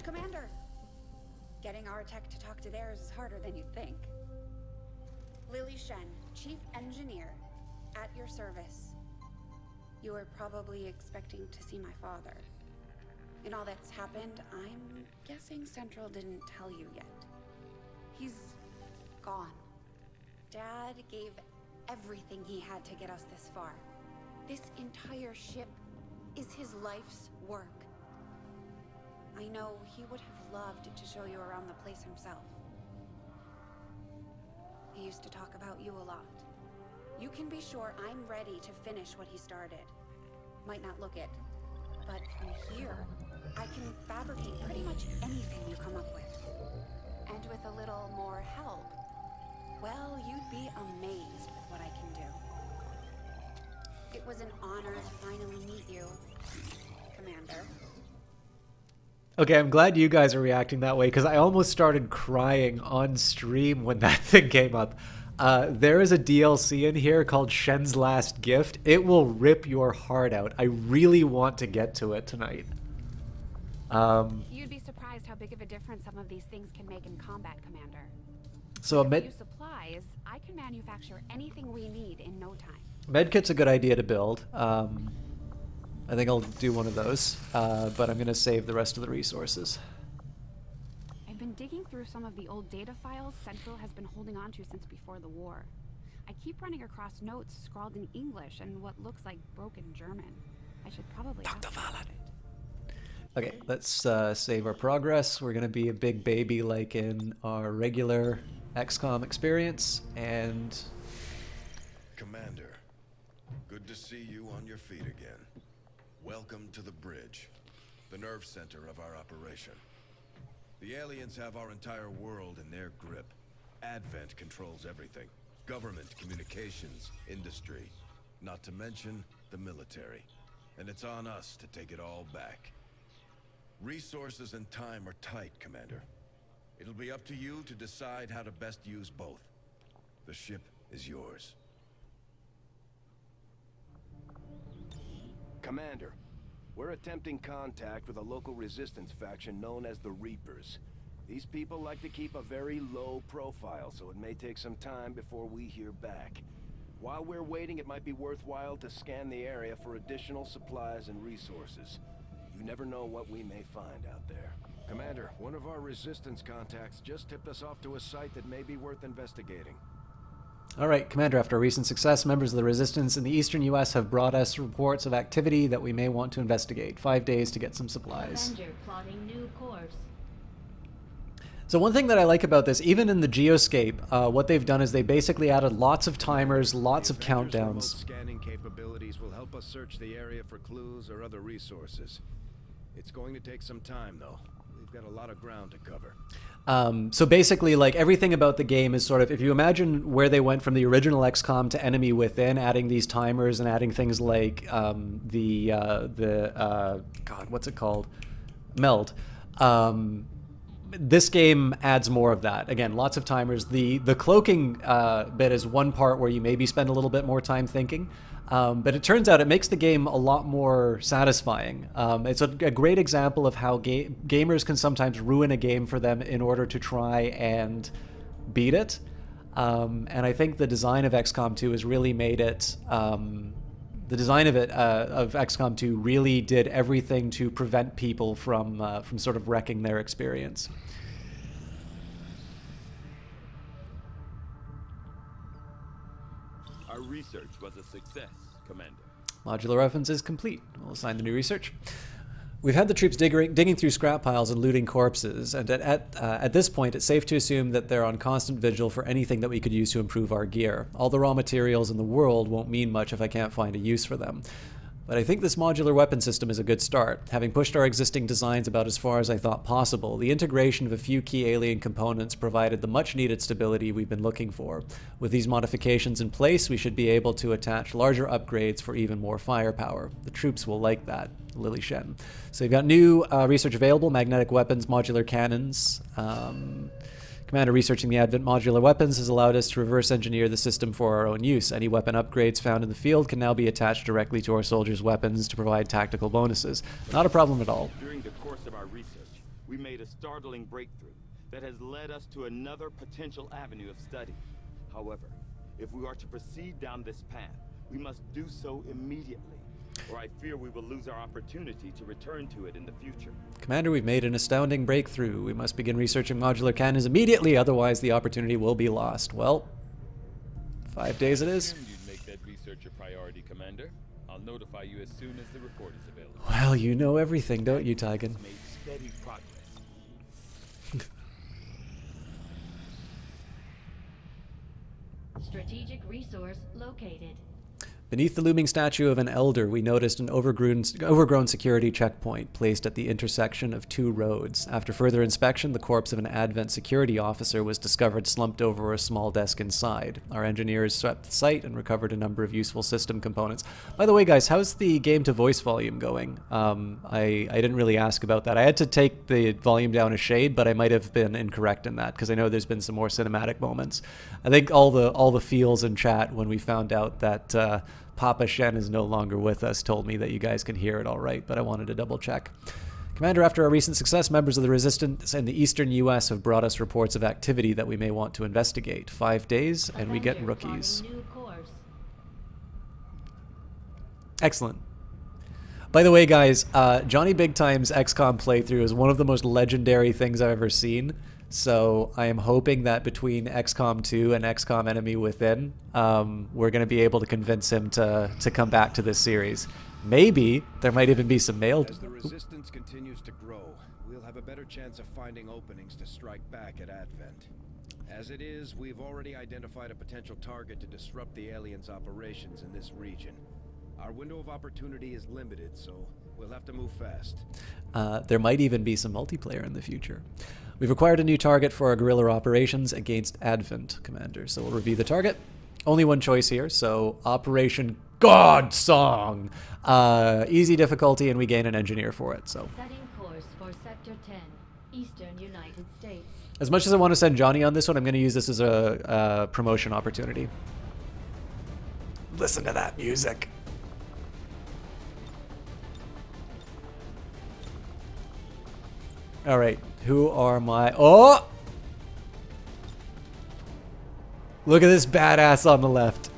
Commander! Getting our tech to talk to theirs is harder than you'd think. Lily Shen, Chief Engineer, at your service. You were probably expecting to see my father. In all that's happened, I'm guessing Central didn't tell you yet. He's gone. Dad gave everything he had to get us this far. This entire ship is his life's work. I know he would have loved to show you around the place himself. He used to talk about you a lot. You can be sure I'm ready to finish what he started. Might not look it, but from here, I can fabricate pretty much anything you come up with. And with a little more help, well, you'd be amazed with what I can do. It was an honor to finally meet you, Commander. Okay, I'm glad you guys are reacting that way because I almost started crying on stream when that thing came up. There is a DLC in here called Shen's Last Gift. It will rip your heart out. I really want to get to it tonight. You'd be surprised how big of a difference some of these things can make in combat, Commander. So a With a few supplies, I can manufacture anything we need in no time. medkit's a good idea to build. I think I'll do one of those, but I'm going to save the rest of the resources. I've been digging through some of the old data files Central has been holding on to since before the war. I keep running across notes scrawled in English and what looks like broken German. I should probably ask about it. Okay, let's save our progress. We're going to be a big baby like in our regular XCOM experience, and... Commander, good to see you on your feet again. Welcome to the bridge, the nerve center of our operation. The aliens have our entire world in their grip. Advent controls everything. Government, communications, industry, not to mention the military. And it's on us to take it all back. Resources and time are tight, Commander. It'll be up to you to decide how to best use both. The ship is yours. Commander, we're attempting contact with a local resistance faction known as the Reapers. These people like to keep a very low profile, so it may take some time before we hear back. While we're waiting, it might be worthwhile to scan the area for additional supplies and resources. You never know what we may find out there. Commander, one of our resistance contacts just tipped us off to a site that may be worth investigating. All right, Commander, after a recent success, members of the Resistance in the eastern U.S. have brought us reports of activity that we may want to investigate. 5 days to get some supplies. Commander plotting new course. So one thing that I like about this, even in the Geoscape, what they've done is they basically added lots of timers, lots of countdowns. Scanning capabilities will help us search the area for clues or other resources. It's going to take some time, though. We've got a lot of ground to cover. So basically, like, everything about the game is sort of, if you imagine where they went from the original XCOM to Enemy Within, adding these timers and adding things like God, what's it called? Meld. This game adds more of that. Again, lots of timers. The cloaking bit is one part where you maybe spend a little bit more time thinking. But it turns out it makes the game a lot more satisfying. It's a great example of how gamers can sometimes ruin a game for them in order to try and beat it. And I think the design of XCOM 2 has really made it... the design of XCOM 2 really did everything to prevent people from sort of wrecking their experience. Our research was a success, Commander. Modular weapons is complete. We'll assign the new research. We've had the troops digging through scrap piles and looting corpses, and at this point it's safe to assume that they're on constant vigil for anything that we could use to improve our gear. All the raw materials in the world won't mean much if I can't find a use for them. But I think this modular weapon system is a good start. Having pushed our existing designs about as far as I thought possible, the integration of a few key alien components provided the much-needed stability we've been looking for. With these modifications in place, we should be able to attach larger upgrades for even more firepower. The troops will like that. Lily Shen. So you've got new research available, magnetic weapons, modular cannons. Commander, researching the Advent modular weapons has allowed us to reverse engineer the system for our own use. Any weapon upgrades found in the field can now be attached directly to our soldiers' weapons to provide tactical bonuses. Not a problem at all. During the course of our research, we made a startling breakthrough that has led us to another potential avenue of study. However, if we are to proceed down this path, we must do so immediately, or I fear we will lose our opportunity to return to it in the future. Commander, we've made an astounding breakthrough. We must begin researching modular cannons immediately, otherwise the opportunity will be lost. Well, 5 days it is. You'd make that research a priority, Commander. I'll notify you as soon as the report is available. Well, you know everything, don't you, Tygan? Made steady progress. Strategic resource located. Beneath the looming statue of an elder, we noticed an overgrown security checkpoint placed at the intersection of two roads. After further inspection, the corpse of an Advent security officer was discovered slumped over a small desk inside. Our engineers swept the site and recovered a number of useful system components. By the way, guys, how's the game-to-voice volume going? I didn't really ask about that. I had to take the volume down a shade, but I might have been incorrect in that, because I know there's been some more cinematic moments. I think all the feels in chat when we found out that Papa Shen is no longer with us told me that you guys can hear it all right, but I wanted to double check. Commander, after our recent success, members of the Resistance in the eastern U.S. have brought us reports of activity that we may want to investigate. 5 days, and we get rookies. Excellent. By the way, guys, Johnny Big Time's XCOM playthrough is one of the most legendary things I've ever seen. So I am hoping that between XCOM 2 and XCOM Enemy Within, we're going to be able to convince him to come back to this series. Maybe there might even be some mail. As the resistance continues to grow, we'll have a better chance of finding openings to strike back at Advent. As it is, we've already identified a potential target to disrupt the aliens' operations in this region. Our window of opportunity is limited, so we'll have to move fast. There might even be some multiplayer in the future. We've acquired a new target for our guerrilla operations against Advent, Commander. So we'll review the target. Only one choice here, so Operation God Song. Easy difficulty, and we gain an engineer for it. So. Setting course for Sector 10, Eastern United States. As much as I want to send Johnny on this one, I'm going to use this as a promotion opportunity. Listen to that music. All right, who are my... Oh! Look at this badass on the left.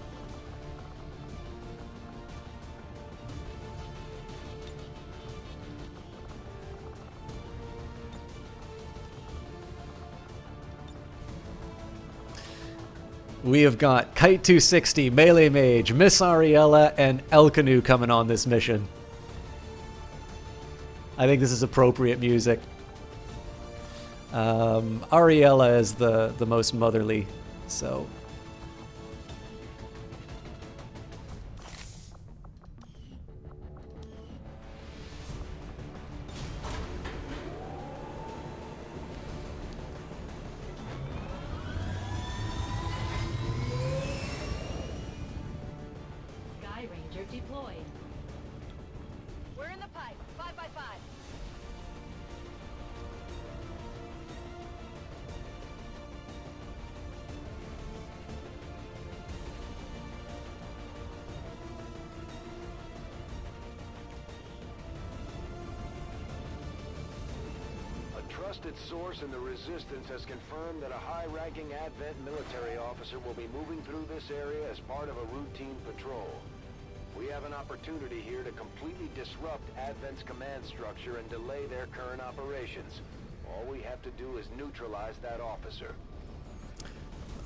We have got Kite 260, Melee Mage, Miss Ariella, and Elkanu coming on this mission. I think this is appropriate music. Ariella is the most motherly, so... Sky Ranger deployed. We're in the pipe. 5x5. Trusted source in the Resistance has confirmed that a high-ranking Advent military officer will be moving through this area as part of a routine patrol. We have an opportunity here to completely disrupt Advent's command structure and delay their current operations. All we have to do is neutralize that officer.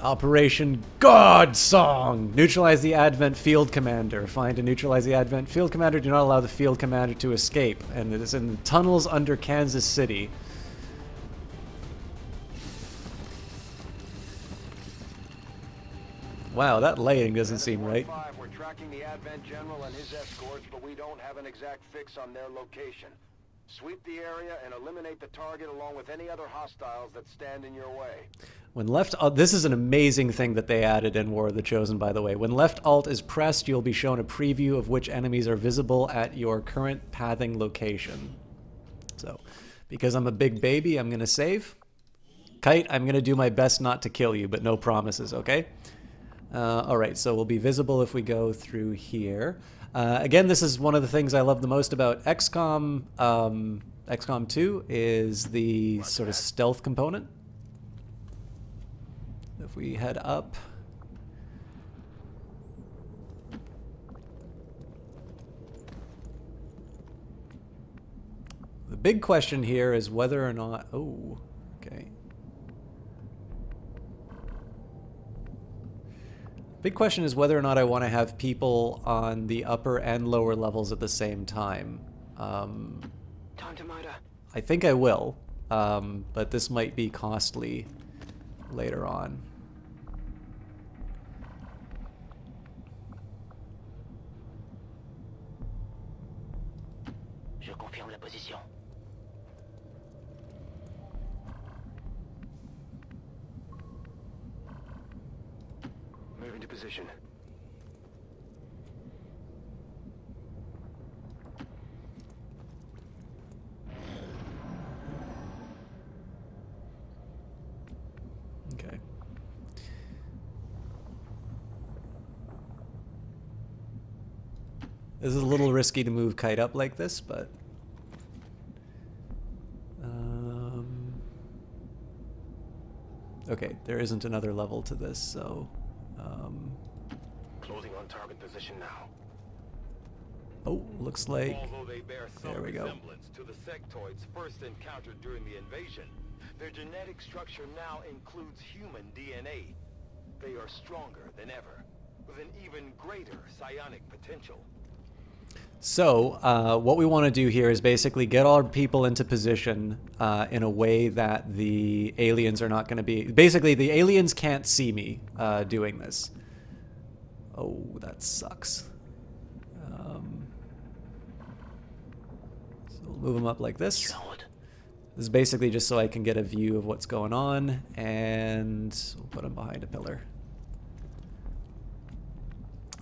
Operation God Song! Neutralize the Advent Field Commander. Find and neutralize the Advent Field Commander. Do not allow the Field Commander to escape. And it is in the tunnels under Kansas City. Wow, that lighting doesn't seem right. We're tracking the Advent General and his escorts, but we don't have an exact fix on their location. Sweep the area and eliminate the target along with any other hostiles that stand in your way. When left alt, this is an amazing thing that they added in War of the Chosen, by the way. When left alt is pressed, you'll be shown a preview of which enemies are visible at your current pathing location. So, because I'm a big baby, I'm going to save. Kite, I'm going to do my best not to kill you, but no promises, okay? Alright, so we'll be visible if we go through here. Again, this is one of the things I love the most about XCOM. XCOM 2 is the sort of stealth component. If we head up... The big question here is whether or not... Oh, okay. Big question is whether or not I want to have people on the upper and lower levels at the same time. I think I will, but this might be costly later on. into position. Okay. This is a little risky to move Kite up like this, but... okay, there isn't another level to this, so... Closing on target position now. oh, looks like... Although they bear some there we go. resemblance to the sectoids first encountered during the invasion, their genetic structure now includes human DNA. They are stronger than ever, with an even greater psionic potential. So, what we want to do here is basically get our people into position in a way that the aliens are not going to be... basically, the aliens can't see me doing this. Oh, that sucks. So we'll move them up like this. This is basically just so I can get a view of what's going on, and we'll put them behind a pillar.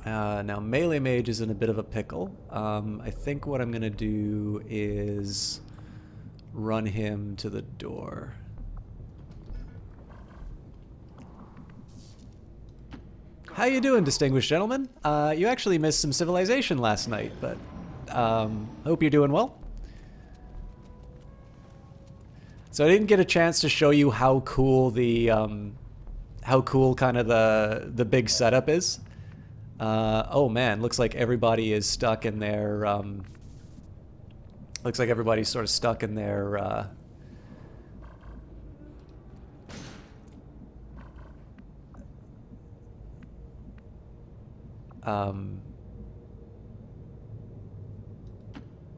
Now, Melee Mage is in a bit of a pickle. I think what I'm going to do is run him to the door. How you doing, distinguished gentlemen? You actually missed some Civilization last night, but hope you're doing well. So I didn't get a chance to show you how cool the kind of the big setup is. Oh man, looks like everybody is stuck in their, looks like everybody's sort of stuck in their,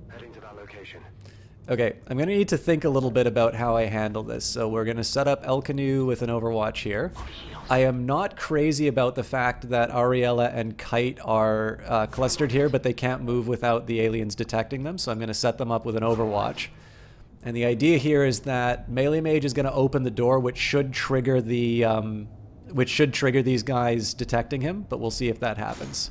Heading to that location. okay, I'm going to need to think a little bit about how I handle this. So we're going to set up El Canoe with an Overwatch here. I am not crazy about the fact that Ariella and Kite are clustered here, but they can't move without the aliens detecting them, so I'm going to set them up with an Overwatch. And the idea here is that Melee Mage is going to open the door, which should trigger the, these guys detecting him, but we'll see if that happens.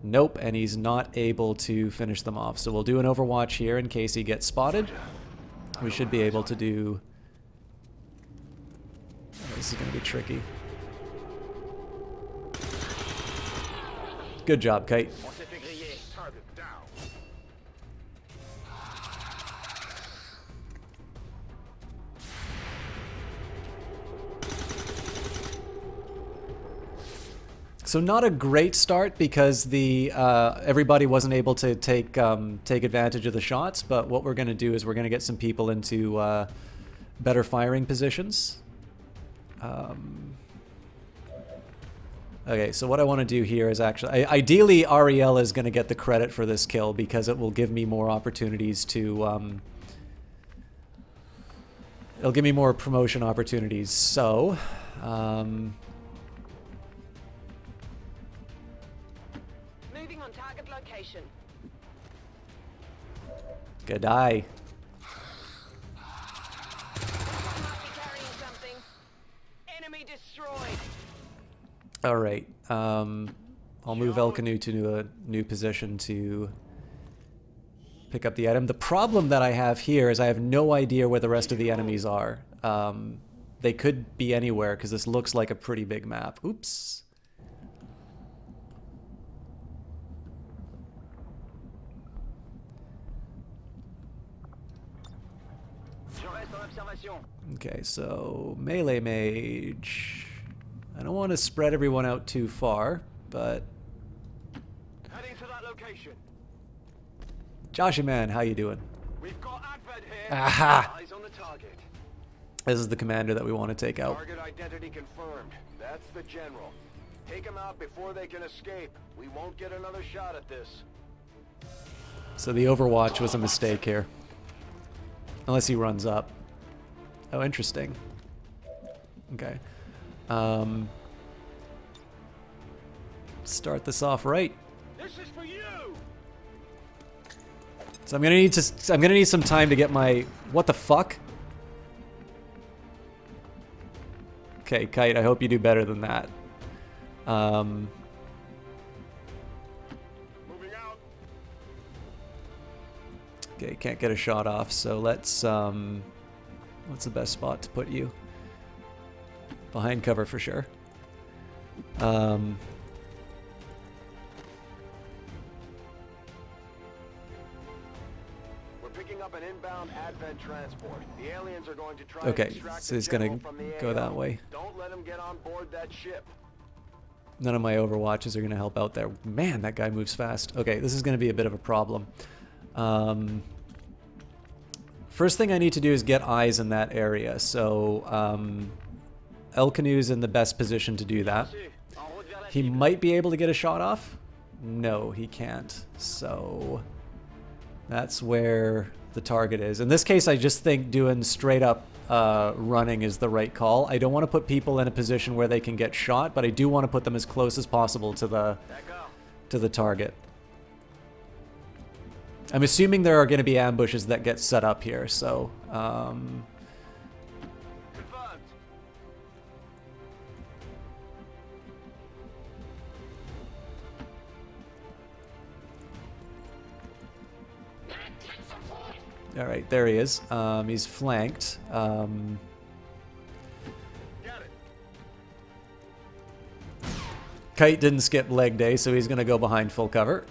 Nope, and he's not able to finish them off. So we'll do an Overwatch here in case he gets spotted. We should be able to do... oh, this is going to be tricky. Good job, Kite. Target down. So not a great start because the everybody wasn't able to take advantage of the shots, but what we're going to do is we're going to get some people into better firing positions. Okay, so what I want to do here is actually... ideally, Ariella is going to get the credit for this kill because it will give me more opportunities to... it'll give me more promotion opportunities, so... Moving on target location. good eye. Enemy destroyed. All right. I'll move El Canoe to a new position to pick up the item. The problem that I have here is I have no idea where the rest of the enemies are. They could be anywhere because this looks like a pretty big map. Oops. Okay, so Melee Mage. I don't want to spread everyone out too far, but... Heading to that location. Joshy man, how you doing? We've got Advent here. Aha! Eyes on the target. This is the commander that we want to take out. Target identity confirmed. That's the general. Take him out before they can escape. We won't get another shot at this. So the Overwatch was a mistake here. Unless he runs up. Oh, interesting. Okay. Start this off right. This is for you. So I'm gonna need some time to get my... What the fuck? Okay, Kite, I hope you do better than that. Okay, can't get a shot off, so let's, what's the best spot to put you? Behind cover for sure. We're picking up an inbound Advent transport. The aliens are going to try to extract so he's gonna go that way. Don't let him get on board that ship. None of my Overwatches are gonna help out there. Man, that guy moves fast. Okay, this is gonna be a bit of a problem. First thing I need to do is get eyes in that area, so El Canoe's in the best position to do that. He might be able to get a shot off. No, he can't. So that's where the target is. In this case, I just think doing straight up running is the right call. I don't want to put people in a position where they can get shot, but I do want to put them as close as possible to the target. I'm assuming there are going to be ambushes that get set up here, so all right, there he is. He's flanked. Kite didn't skip leg day, so he's going to go behind full cover.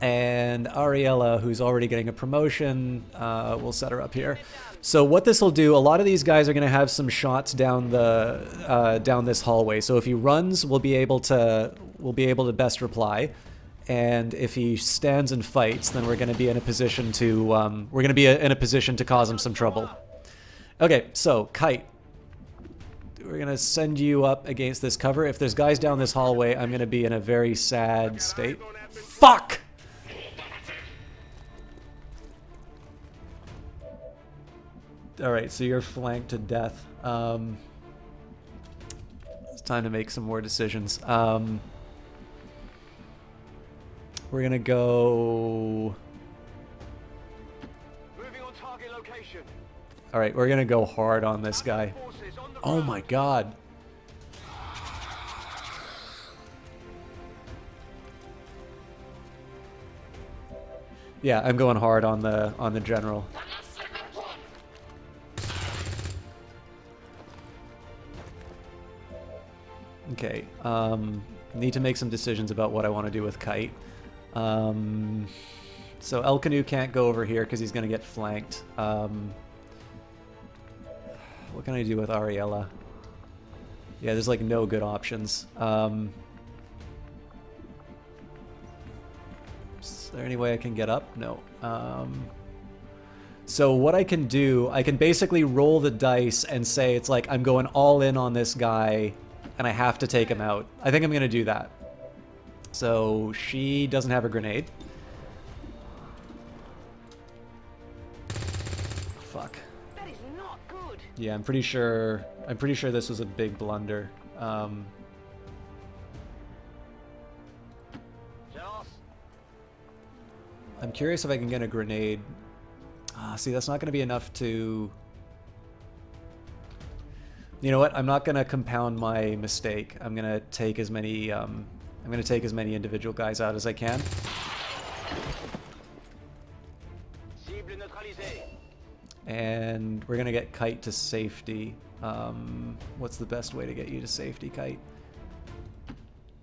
And Ariella, who's already getting a promotion, we'll set her up here. So what this will do, a lot of these guys are going to have some shots down the down this hallway. So if he runs, we'll be able to best reply. And if he stands and fights, then we're going to be in a position to cause him some trouble. Okay, so Kite, we're going to send you up against this cover. If there's guys down this hallway, I'm going to be in a very sad state. Fuck! Alright, so you're flanked to death. It's time to make some more decisions. We're gonna go... Alright, we're gonna go hard on this guy. Oh my god. Yeah, I'm going hard on the general. Okay, need to make some decisions about what I want to do with Kite. So El Canoe can't go over here because he's going to get flanked. What can I do with Ariella? Yeah, there's like no good options. Is there any way I can get up? No. So what I can do, I can basically roll the dice and say it's like I'm going all in on this guy and I have to take him out. I think I'm going to do that. So she doesn't have a grenade. Fuck. That is not good. Yeah, I'm pretty sure this was a big blunder. I'm curious if I can get a grenade. See, that's not going to be enough to... You know what? I'm not going to compound my mistake. I'm going to take as many individual guys out as I can. And we're going to get Kite to safety. What's the best way to get you to safety, Kite?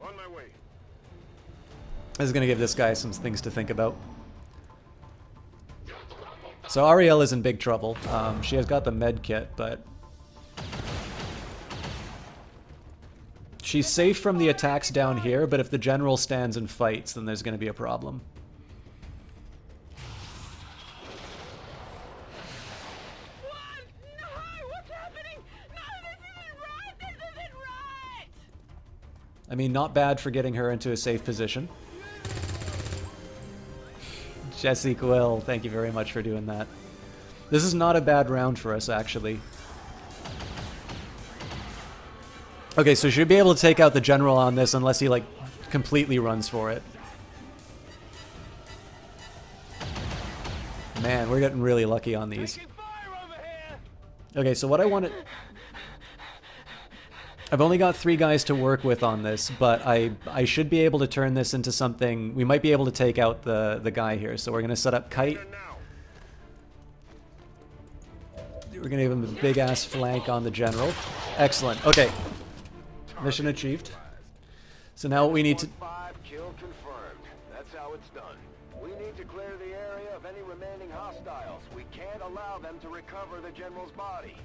On my way. This is going to give this guy some things to think about. So Ariel is in big trouble. She has got the med kit, but she's safe from the attacks down here, but if the general stands and fights, then there's going to be a problem. I mean, not bad for getting her into a safe position. Jesse Quill, thank you very much for doing that. This is not a bad round for us, actually. Okay, so should be able to take out the general on this unless he, like, completely runs for it. Man, we're getting really lucky on these. Okay, so what I wanted... I've only got 3 guys to work with on this, but I should be able to turn this into something. We might be able to take out the guy here. So we're going to set up Kite. We're going to give him a big-ass flank on the general. Excellent. Okay. Mission achieved. So now what we need to... Kill confirmed. That's how it's done. We need to clear the area of any remaining hostiles. We can't allow them to recover the general's body.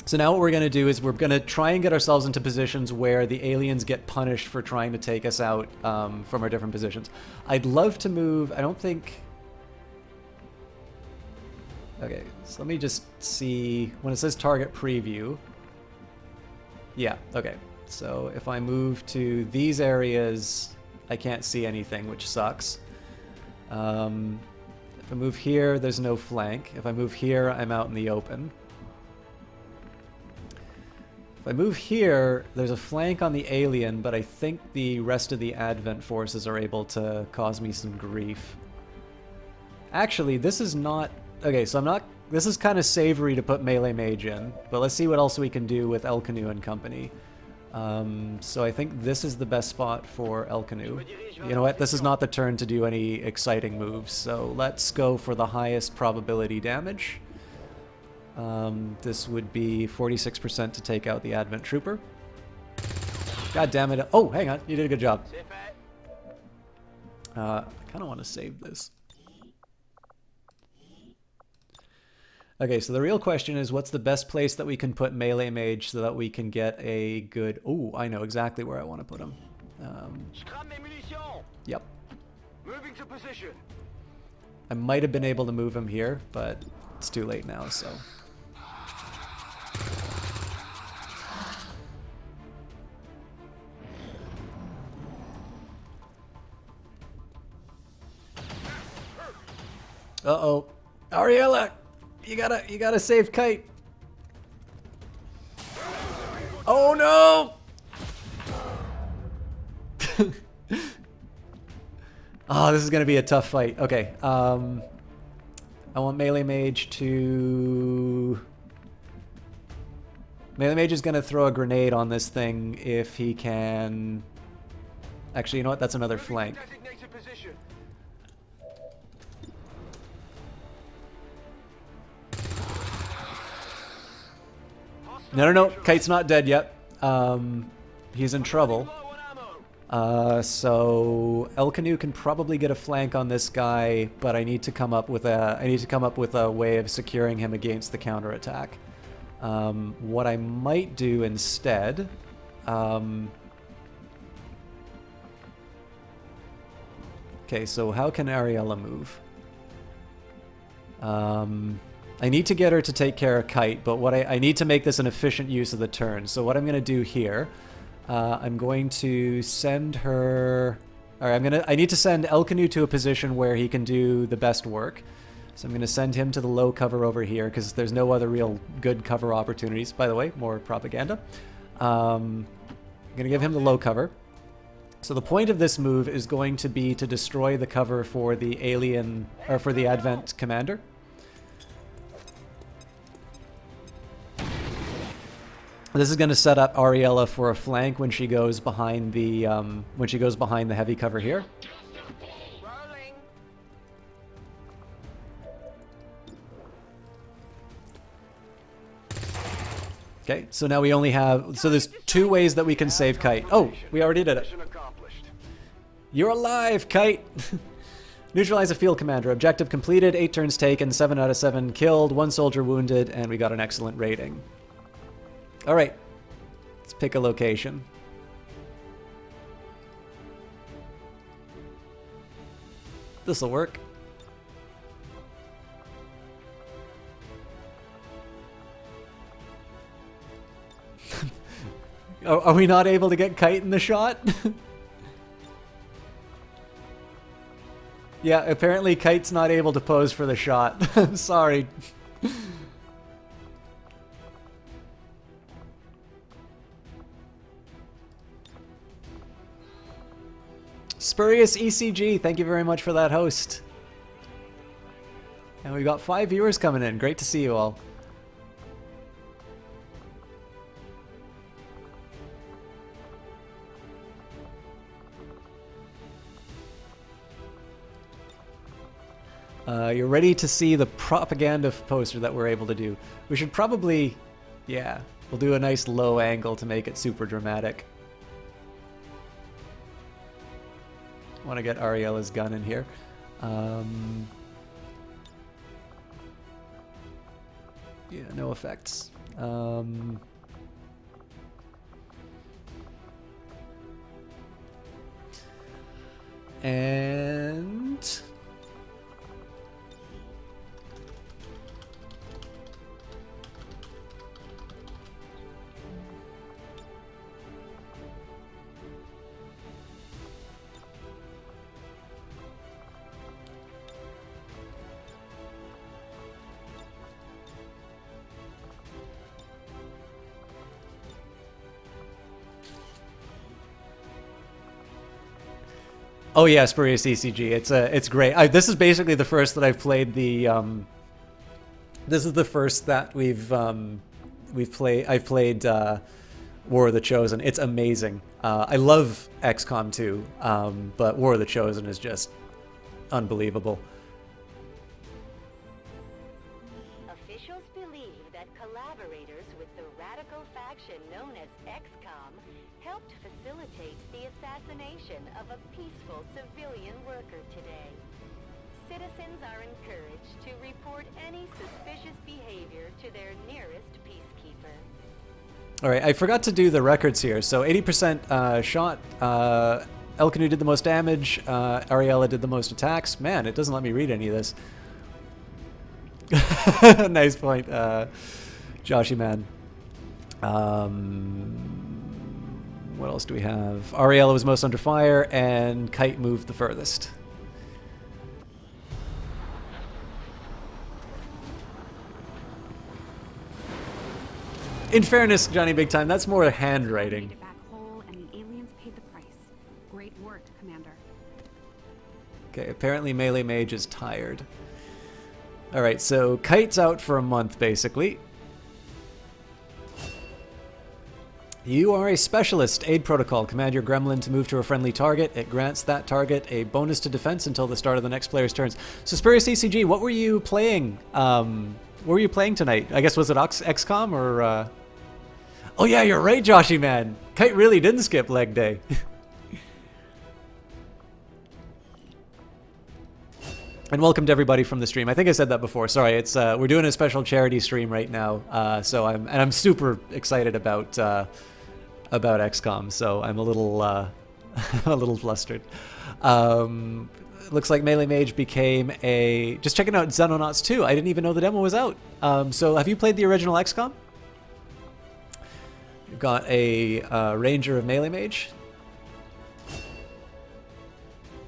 So now what we're going to do is we're going to try and get ourselves into positions where the aliens get punished for trying to take us out from our different positions. I'd love to move... I don't think... Okay, so let me just see... When it says target preview... Yeah, okay. So if I move to these areas, I can't see anything, which sucks. If I move here, there's no flank. If I move here, I'm out in the open. If I move here, there's a flank on the alien, but I think the rest of the Advent forces are able to cause me some grief. Actually, this is not... Okay, so I'm not... This is kind of savory to put Melee Mage in, but let's see what else we can do with Elkanu and company. So I think this is the best spot for Elkanu. You know what? This is not the turn to do any exciting moves, so let's go for the highest probability damage. This would be 46% to take out the Advent Trooper. God damn it. Oh, hang on. You did a good job. I kind of want to save this. Okay, so the real question is, what's the best place that we can put Melee Mage so that we can get a good... Oh, I know exactly where I want to put him. Yep. Moving to position. I might have been able to move him here, but it's too late now, so... Uh-oh. Ariella! You gotta save Kite. Oh no! Oh, this is gonna be a tough fight. Okay, I want Melee Mage to... Melee Mage is gonna throw a grenade on this thing if he can... Actually, you know what? That's another flank. No, Kite's not dead yet. He's in trouble. So Elkanu can probably get a flank on this guy, but I need to come up with a way of securing him against the counterattack. What I might do instead, okay, so how can Ariella move? I need to get her to take care of Kite, but what I need to make this an efficient use of the turn. So what I'm going to do here, I'm going to send her... Alright, I need to send Elkanu to a position where he can do the best work. So I'm going to send him to the low cover over here, because there's no other real good cover opportunities. By the way, more propaganda. I'm going to give him the low cover. So the point of this move is going to be to destroy the cover for the alien, or for the Advent commander. This is going to set up Ariella for a flank when she goes behind the heavy cover here. Okay, so now we only have... So there's 2 ways that we can save Kite. Oh, we already did it. You're alive, Kite! Neutralize a field commander. Objective completed, 8 turns taken, 7 out of 7 killed, 1 soldier wounded, and we got an excellent rating. Alright, let's pick a location. This'll work. Are we not able to get Kite in the shot? Yeah, apparently Kite's not able to pose for the shot. I'm sorry. Spurious ECG, thank you very much for that host. And we got 5 viewers coming in. Great to see you all. You're ready to see the propaganda poster that we're able to do. We should probably, yeah, we'll do a nice low angle to make it super dramatic. I want to get Ariella's gun in here. Yeah, no effects. And oh yeah, Spurious ECG. It's great. This is basically the first that I've played the. This is the first that I've played War of the Chosen. It's amazing. I love XCOM 2, but War of the Chosen is just unbelievable. Officials believe that collaborators with the radical faction known as XCOM helped facilitate the assassination of a peaceful civilian worker today. Citizens are encouraged to report any suspicious behavior to their nearest peacekeeper. All right, I forgot to do the records here. So 80% shot. Elkanu did the most damage. Ariella did the most attacks. Man, it doesn't let me read any of this. Nice point, Joshy man. What else do we have? Ariella was most under fire, and Kite moved the furthest. In fairness, Johnny Big Time, that's more handwriting. Back whole, and the aliens paid the price. Great work, Commander. Okay, apparently Melee Mage is tired. Alright, so Kite's out for a month, basically. You are a specialist. Aid protocol. Command your gremlin to move to a friendly target. It grants that target a bonus to defense until the start of the next player's turns. So Spurious ECG, what were you playing? What were you playing tonight? I guess was it XCOM or... Oh yeah, you're right, Joshy man. Kite really didn't skip leg day. And welcome to everybody from the stream. I think I said that before. Sorry, it's we're doing a special charity stream right now. So I'm super excited about XCOM. So I'm a little a little flustered. Looks like Melee Mage became a... Just checking out Xenonauts 2. I didn't even know the demo was out. So have you played the original XCOM? You've got a Ranger of Melee Mage.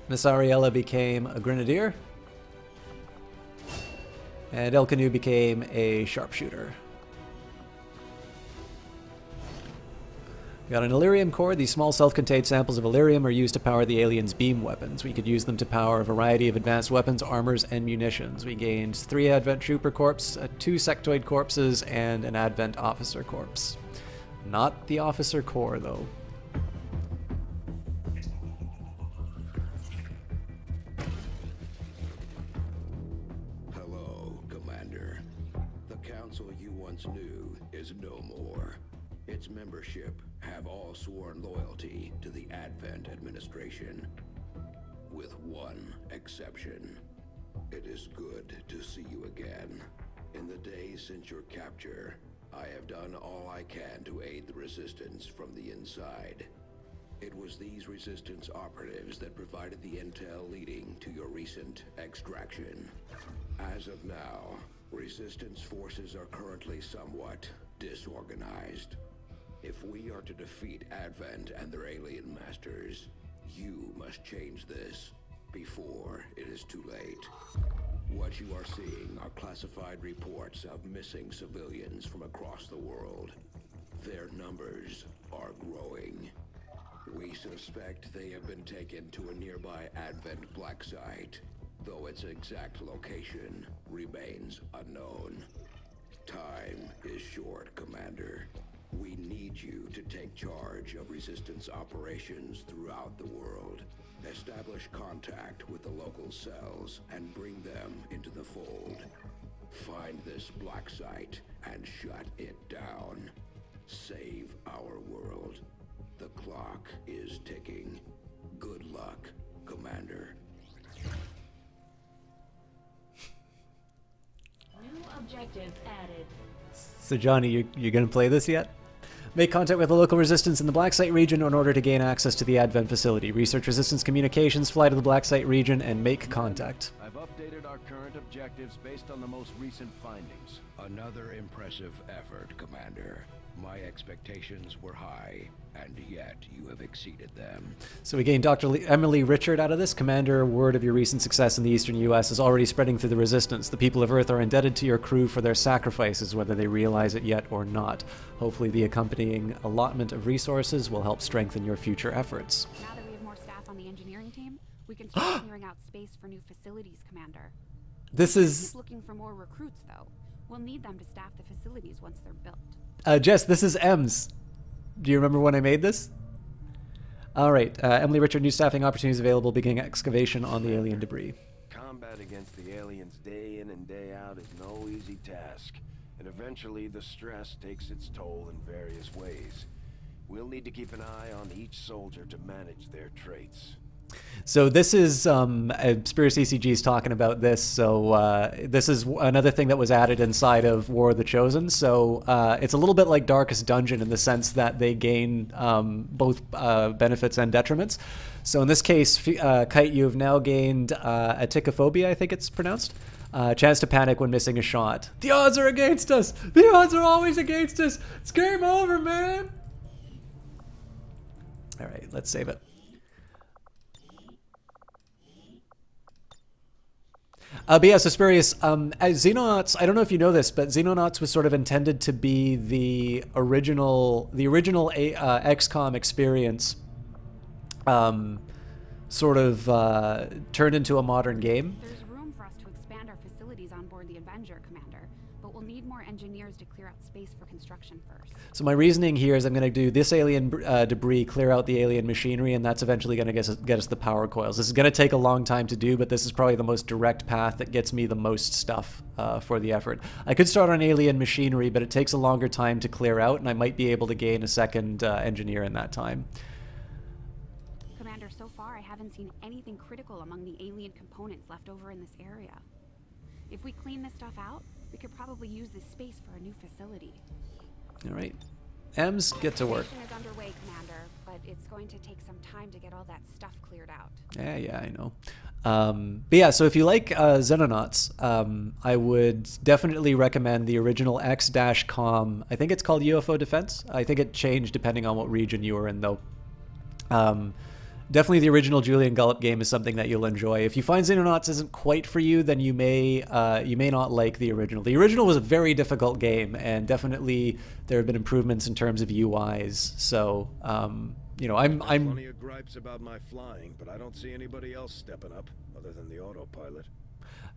Miss Ariella became a Grenadier. And Elkanu became a Sharpshooter. We got an Ellyrium core. These small self-contained samples of Ellyrium are used to power the aliens' beam weapons. We could use them to power a variety of advanced weapons, armors, and munitions. We gained 3 Advent Trooper Corps, 2 Sectoid Corpses, and an Advent Officer Corps. Not the Officer Corps, though. Hello, Commander. The Council you once knew is no more. Its membership have all sworn loyalty to the Advent administration, with one exception. It is good to see you again. In the days since your capture, I have done all I can to aid the Resistance from the inside. It was these Resistance operatives that provided the intel leading to your recent extraction. As of now, Resistance forces are currently somewhat disorganized. If we are to defeat Advent and their alien masters, you must change this before it is too late. What you are seeing are classified reports of missing civilians from across the world. Their numbers are growing. We suspect they have been taken to a nearby Advent black site, though its exact location remains unknown. Time is short, Commander. We need need you to take charge of Resistance operations throughout the world. Establish contact with the local cells and bring them into the fold. Find this black site and shut it down. Save our world. The clock is ticking. Good luck, Commander. New objective added. So Johnny, you gonna play this yet? Make contact with the local Resistance in the Black Site region in order to gain access to the Advent facility. Research Resistance communications, fly to the Black Site region, and make contact. I've updated our current objectives based on the most recent findings. Another impressive effort, Commander. My expectations were high, and yet you have exceeded them. So we gained Dr. Emily Richard out of this. Commander, word of your recent success in the eastern U.S. is already spreading through the Resistance. The people of Earth are indebted to your crew for their sacrifices, whether they realize it yet or not. Hopefully the accompanying allotment of resources will help strengthen your future efforts. Now that we have more staff on the engineering team, we can start clearing out space for new facilities, Commander. This is... Keep looking for more recruits, though. We'll need them to staff the facilities once they're built. Jess, this is Ems. Do you remember when I made this? All right, Emily Richard, new staffing opportunities available, beginning excavation on the alien debris. Combat against the aliens day in and day out is no easy task, and eventually the stress takes its toll in various ways. We'll need to keep an eye on each soldier to manage their traits. So this is, Spears CCG is talking about this, so this is another thing that was added inside of War of the Chosen. So it's a little bit like Darkest Dungeon in the sense that they gain both benefits and detriments. So in this case, Kite, you've now gained Aticophobia, I think it's pronounced. Chance to panic when missing a shot. The odds are against us! The odds are always against us! It's game over, man! Alright, let's save it. But yeah, so Spurious, Xenonauts, I don't know if you know this, but Xenonauts was sort of intended to be the original XCOM experience, sort of turned into a modern game. There's room for us to expand our facilities on board the Avenger, Commander, but we'll need more engineers to clear out space for construction first. So my reasoning here is I'm going to do this alien debris, clear out the alien machinery, and that's eventually going to get us the power coils. This is going to take a long time to do, but this is probably the most direct path that gets me the most stuff for the effort. I could start on alien machinery, but it takes a longer time to clear out, and I might be able to gain a second engineer in that time. Commander, so far I haven't seen anything critical among the alien components left over in this area. If we clean this stuff out, we could probably use this space for a new facility. All right. Ems, get to work. Construction is underway, Commander, but it's going to take some time to get all that stuff cleared out. Yeah, I know. But yeah, so if you like Xenonauts, I would definitely recommend the original X-Com. I think it's called UFO Defense. I think it changed depending on what region you were in, though. Definitely the original Julian Gullop game is something that you'll enjoy. If you find Xenonauts isn't quite for you, then you may not like the original. The original was a very difficult game, and definitely there have been improvements in terms of UIs. So, you know, I'm plenty of gripes about my flying, but I don't see anybody else stepping up other than the autopilot.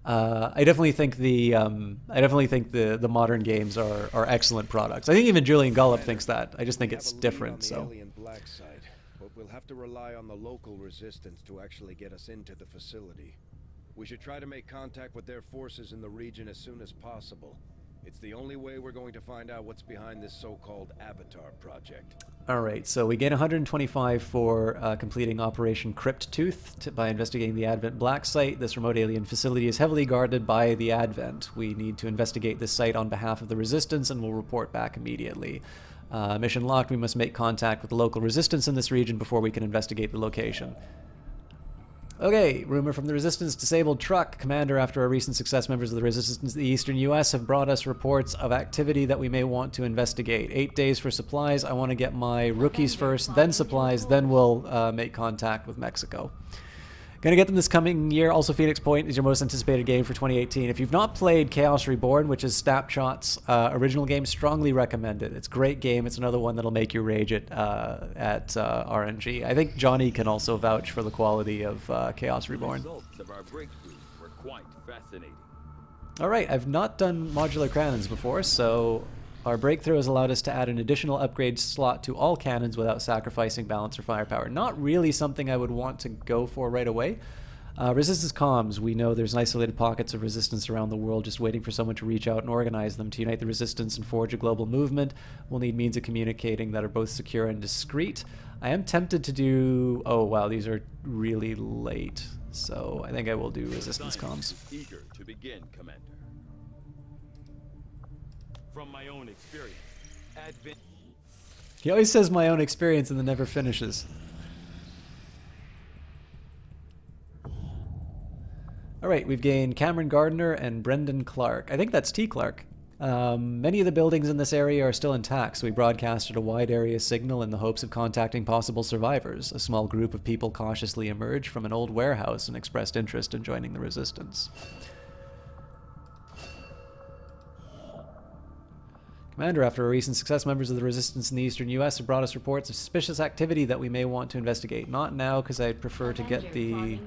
I definitely think the modern games are excellent products. I think even Julian Gullop thinks that. I just think it's different. So. We'll have to rely on the local resistance to actually get us into the facility. We should try to make contact with their forces in the region as soon as possible. It's the only way we're going to find out what's behind this so-called Avatar project. All right, so we gain 125 for completing Operation Crypt Tooth by investigating the Advent Black Site. This remote alien facility is heavily guarded by the Advent. We need to investigate this site on behalf of the Resistance, and we'll report back immediately. Mission locked. We must make contact with the local resistance in this region before we can investigate the location. Okay, rumor from the Resistance. Disabled truck. Commander, after our recent success, members of the Resistance in the eastern U.S. have brought us reports of activity that we may want to investigate. 8 days for supplies. I want to get my rookies first, then supplies, then we'll make contact with Mexico. Gonna get them this coming year. Also, Phoenix Point is your most anticipated game for 2018. If you've not played Chaos Reborn, which is Snapshot's original game, strongly recommend it. It's a great game. It's another one that'll make you rage at RNG. I think Johnny can also vouch for the quality of Chaos Reborn. The results of our breakthrough were quite fascinating. All right, I've not done modular cannons before, so Our breakthrough has allowed us to add an additional upgrade slot to all cannons without sacrificing balance or firepower. Not really something I would want to go for right away. Resistance comms. We know there's isolated pockets of resistance around the world just waiting for someone to reach out and organize them. To unite the resistance and forge a global movement, we'll need means of communicating that are both secure and discreet. I am tempted to do... Oh, wow, these are really late. So I think I will do resistance comms. Eager to begin, Commander. From my own experience, Advent... He always says my own experience and then never finishes. Alright, we've gained Cameron Gardner and Brendan Clark. I think that's T. Clark. Many of the buildings in this area are still intact, so we broadcasted a wide area signal in the hopes of contacting possible survivors. A small group of people cautiously emerged from an old warehouse and expressed interest in joining the resistance. Commander, after a recent success, members of the resistance in the eastern U.S. have brought us reports of suspicious activity that we may want to investigate. Not now, because I'd prefer to get the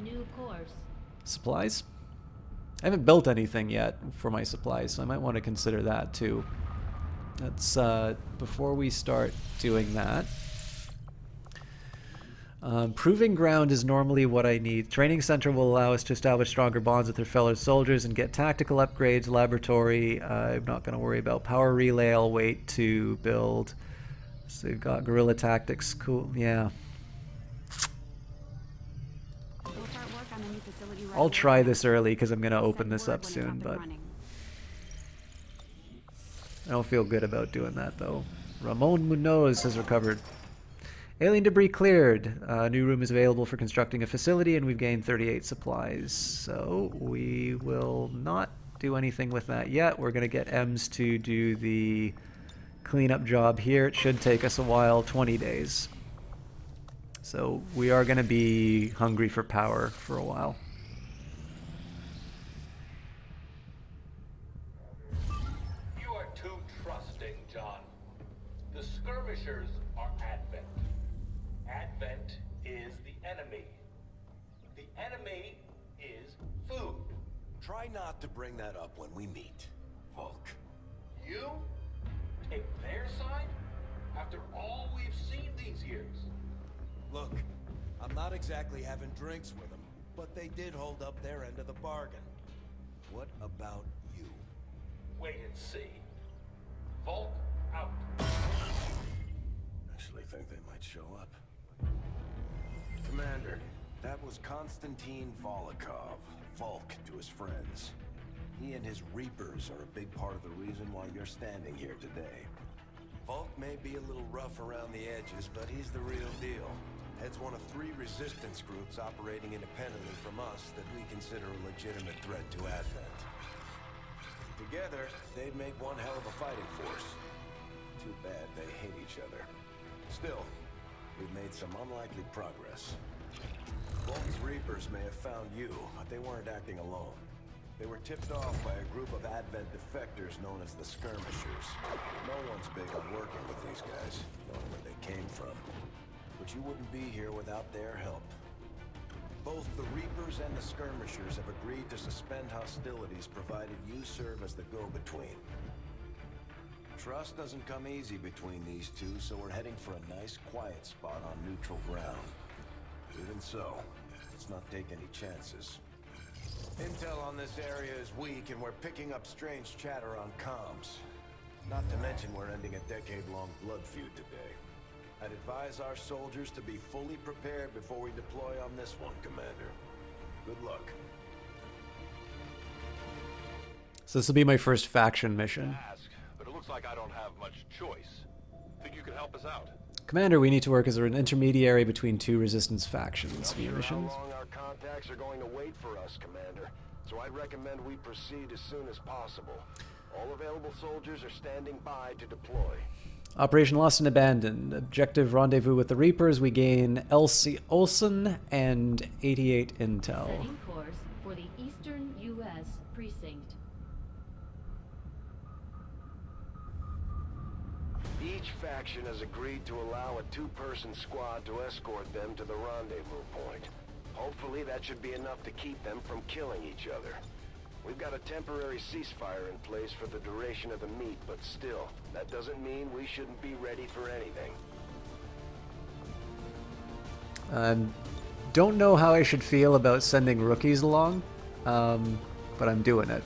supplies. I haven't built anything yet for my supplies, so I might want to consider that too. That's before we start doing that. Proving ground is normally what I need. Training center will allow us to establish stronger bonds with their fellow soldiers and get tactical upgrades. Laboratory, I'm not going to worry about. Power relay, I'll wait to build. So we've got guerrilla tactics, cool, yeah. I'll try this early because I'm going to open this up soon, but I don't feel good about doing that though. Ramon Munoz has recovered. Alien debris cleared. A new room is available for constructing a facility, and we've gained 38 supplies. So we will not do anything with that yet. We're going to get EMS to do the cleanup job here. It should take us a while, 20 days. So we are going to be hungry for power for a while. You are too trusting, John. The skirmishers are Advent. Advent is the enemy. The enemy is food. Try not to bring that up when we meet, Volk. You take their side after all we've seen these years. Look, I'm not exactly having drinks with them, but they did hold up their end of the bargain. What about you? Wait and see. Volk out. Actually think they might show up. Commander, that was Konstantin Volokov, Volk to his friends. He and his Reapers are a big part of the reason why you're standing here today. Volk may be a little rough around the edges, but he's the real deal. Heads one of 3 resistance groups operating independently from us that we consider a legitimate threat to Advent. Together, they'd make one hell of a fighting force. Too bad they hate each other. Still, we've made some unlikely progress. Volk's Reapers may have found you, but they weren't acting alone. They were tipped off by a group of Advent defectors known as the Skirmishers. No one's big on working with these guys, knowing where they came from. But you wouldn't be here without their help. Both the Reapers and the Skirmishers have agreed to suspend hostilities provided you serve as the go-between. Trust doesn't come easy between these two, so we're heading for a nice, quiet spot on neutral ground. Even so, let's not take any chances. Intel on this area is weak, and we're picking up strange chatter on comms. Not to mention we're ending a decade-long blood feud today. I'd advise our soldiers to be fully prepared before we deploy on this one, Commander. Good luck. So this will be my first faction mission. But it looks like I don't have much choice. Think you could help us out? Commander, we need to work as an intermediary between 2 resistance factions. Not sure missions. how long our contacts are going to wait for us, Commander. So I'd recommend we proceed as soon as possible. All available soldiers are standing by to deploy. Operation Lost and Abandoned. Objective rendezvous with the Reapers. We gain Elsie Olsen and 88 intel. Setting course for the Eastern U.S. precinct. Each faction has agreed to allow a 2-person squad to escort them to the rendezvous point. Hopefully that should be enough to keep them from killing each other. We've got a temporary ceasefire in place for the duration of the meet, but still, that doesn't mean we shouldn't be ready for anything. Don't know how I should feel about sending rookies along, but I'm doing it.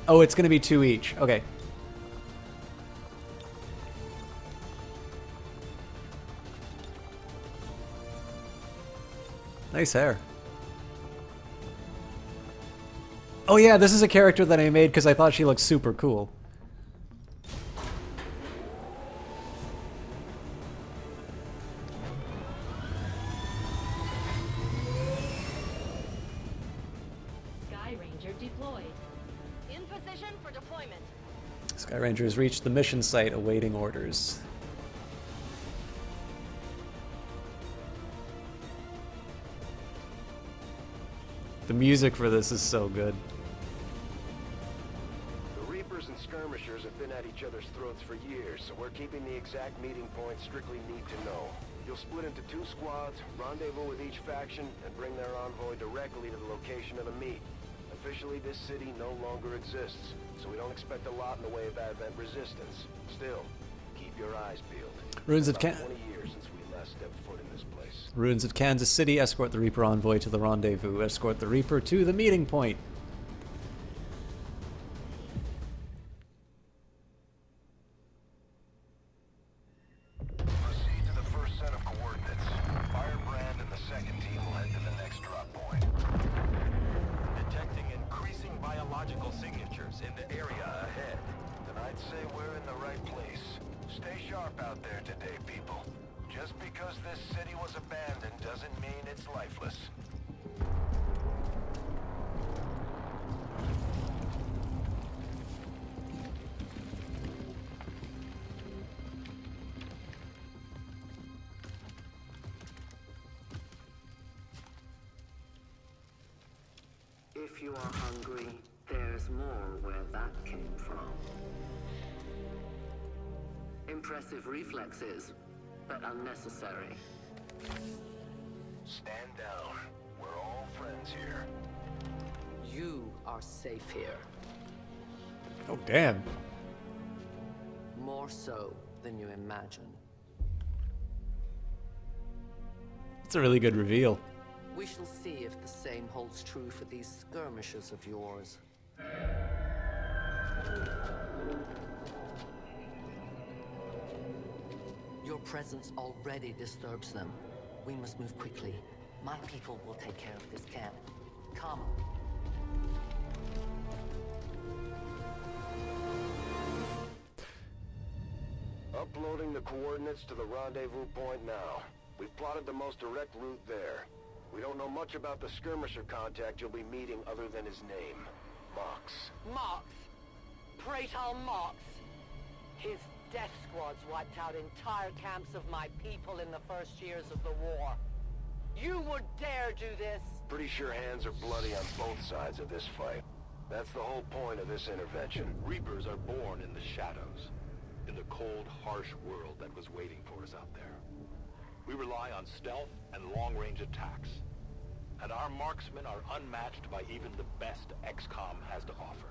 Oh, it's gonna be 2 each. Okay. Nice hair. Oh yeah, this is a character that I made because I thought she looked super cool. Sky Ranger deployed. In position for deployment. Sky Ranger has reached the mission site awaiting orders. The music for this is so good. The Reapers and Skirmishers have been at each other's throats for years, so we're keeping the exact meeting point strictly need to know. You'll split into 2 squads, rendezvous with each faction, and bring their envoy directly to the location of the meet. Officially, this city no longer exists, so we don't expect a lot in the way of Advent resistance. Still, keep your eyes peeled. Ruins of About 20 years since we last stepped foot in this place. Ruins of Kansas City, escort the Reaper envoy to the rendezvous. Escort the Reaper to the meeting point. Proceed to the first set of coordinates. Firebrand and the second team will head to the next drop point. Detecting increasing biological signatures in the area ahead. Then I'd say we're in the right place. Stay sharp out there today, people. Just because this city was abandoned doesn't mean it's lifeless. If you are hungry, there's more where that came from. Impressive reflexes, but unnecessary. Stand down. We're all friends here. You are safe here. Oh, damn. More so than you imagine. That's a really good reveal. We shall see if the same holds true for these skirmishes of yours. Your presence already disturbs them. We must move quickly. My people will take care of this camp. Come. Uploading the coordinates to the rendezvous point now. We've plotted the most direct route there. We don't know much about the skirmisher contact you'll be meeting other than his name. Mox. Mox. Praetor Mox. His death squads wiped out entire camps of my people in the first years of the war. You would dare do this? Pretty sure hands are bloody on both sides of this fight. That's the whole point of this intervention. Reapers are born in the shadows, in the cold, harsh world that was waiting for us out there. We rely on stealth and long-range attacks, and our marksmen are unmatched by even the best XCOM has to offer.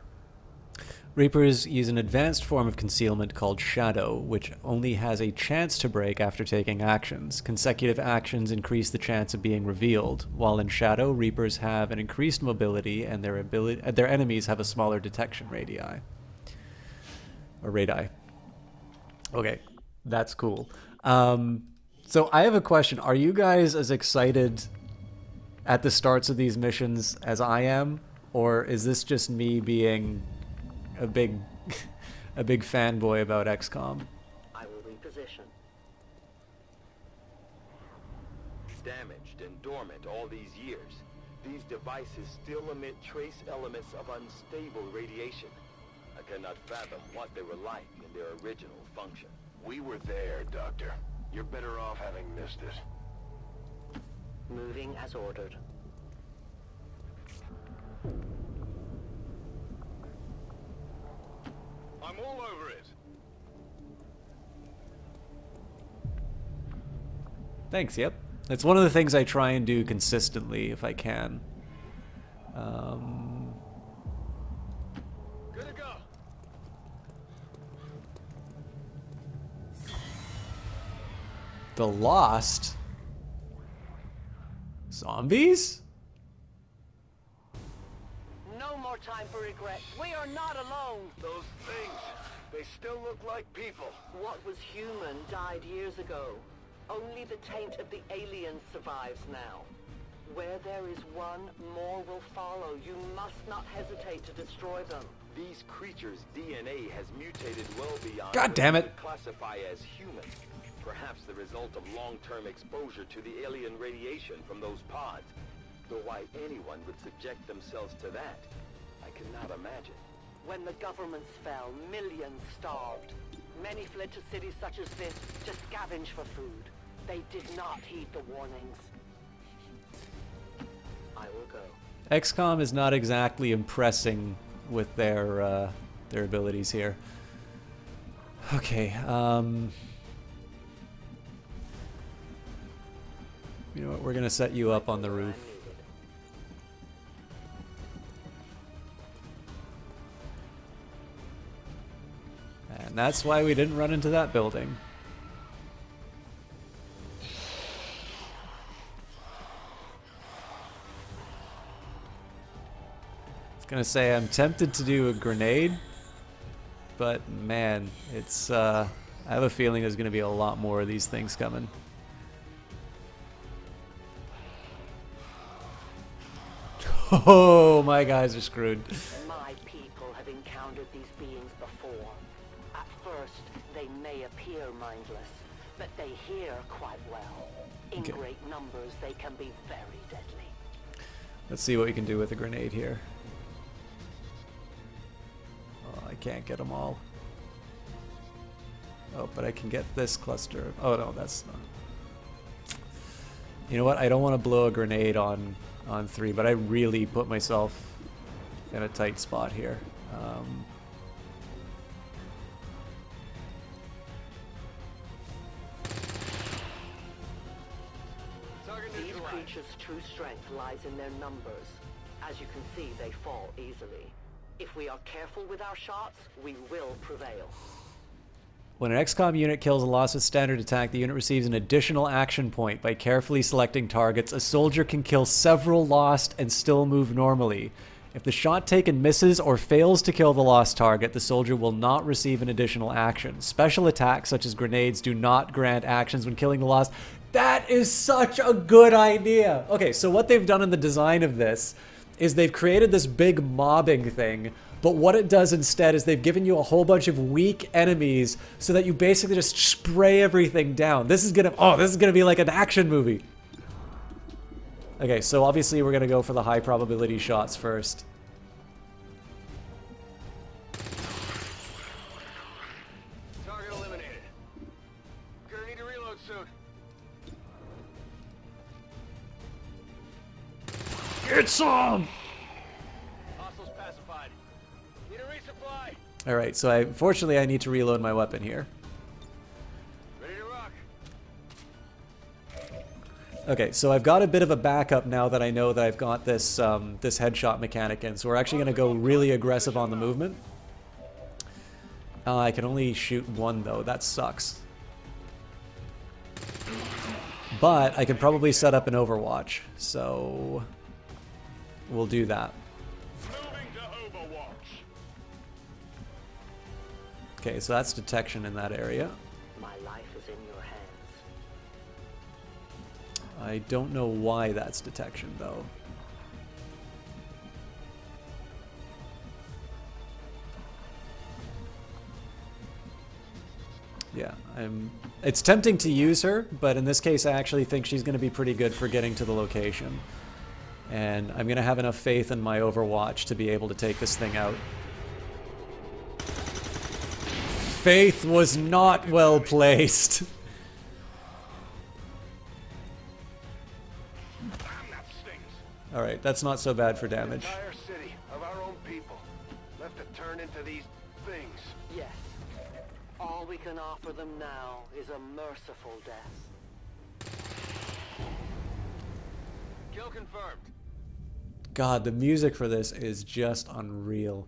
Reapers use an advanced form of concealment called Shadow, which only has a chance to break after taking actions. Consecutive actions increase the chance of being revealed. While in Shadow, Reapers have an increased mobility, and their enemies have a smaller detection radii. Or radii. Okay, that's cool. So I have a question. Are you guys as excited at the starts of these missions as I am? Or is this just me being a big fanboy about XCOM? I will reposition. Damaged and dormant all these years, these devices still emit trace elements of unstable radiation. I cannot fathom what they were like in their original function. We were there, Doctor. You're better off having missed it. Moving as ordered. I'm all over it. Thanks, yep. It's one of the things I try and do consistently if I can. Good to go. The Lost? Zombies? No more time for regret. We are not alone. Those things, they still look like people. What was human died years ago. Only the taint of the aliens survives now. Where there is one, more will follow. You must not hesitate to destroy them. These creatures' DNA has mutated well beyond God damn it. what we could classify as human. Perhaps the result of long-term exposure to the alien radiation from those pods. Though why anyone would subject themselves to that, I cannot imagine. When the governments fell, millions starved. Many fled to cities such as this to scavenge for food. They did not heed the warnings. I will go. XCOM is not exactly impressing with their abilities here. Okay, you know what, we're gonna set you up on the roof. And that's why we didn't run into that building. I was gonna say I'm tempted to do a grenade, but man, it's I have a feeling there's gonna be a lot more of these things coming. Oh, my guys are screwed. My people have encountered these beings before. At first, they may appear mindless, but they hear quite well. In great numbers, they can be very deadly. Let's see what we can do with a grenade here. Oh, I can't get them all. Oh, but I can get this cluster. Oh, no, that's not. You know what? I don't want to blow a grenade on 3, but I really put myself in a tight spot here. These creatures' true strength lies in their numbers. As you can see, they fall easily. If we are careful with our shots, we will prevail. When an XCOM unit kills a Lost with standard attack, the unit receives an additional action point. By carefully selecting targets, a soldier can kill several Lost and still move normally. If the shot taken misses or fails to kill the Lost target, the soldier will not receive an additional action. Special attacks, such as grenades, do not grant actions when killing the Lost. That is such a good idea! Okay, so what they've done in the design of this is they've created this big mobbing thing, but what it does instead is they've given you a whole bunch of weak enemies so that you basically just spray everything down. This is gonna be like an action movie. Okay, so obviously we're gonna go for the high probability shots first. Target eliminated. Gonna need to reload soon. Get some! Hostiles pacified. Need a resupply. Alright, so unfortunately I need to reload my weapon here. Ready to rock. Okay, so I've got a bit of a backup now that I know that I've got this this headshot mechanic in, so we're actually going to go really aggressive on the movement. I can only shoot one though, that sucks. But I can probably set up an Overwatch, so we'll do that. Okay, so that's detection in that area. My life is in your hands. I don't know why that's detection, though. Yeah, it's tempting to use her, but in this case I actually think she's going to be pretty good for getting to the location. And I'm going to have enough faith in my Overwatch to be able to take this thing out. Faith was not well placed. Alright, that's not so bad for damage. Entire city of our own people left to turn into these things. Yes. All we can offer them now is a merciful death. Kill confirmed. God, the music for this is just unreal.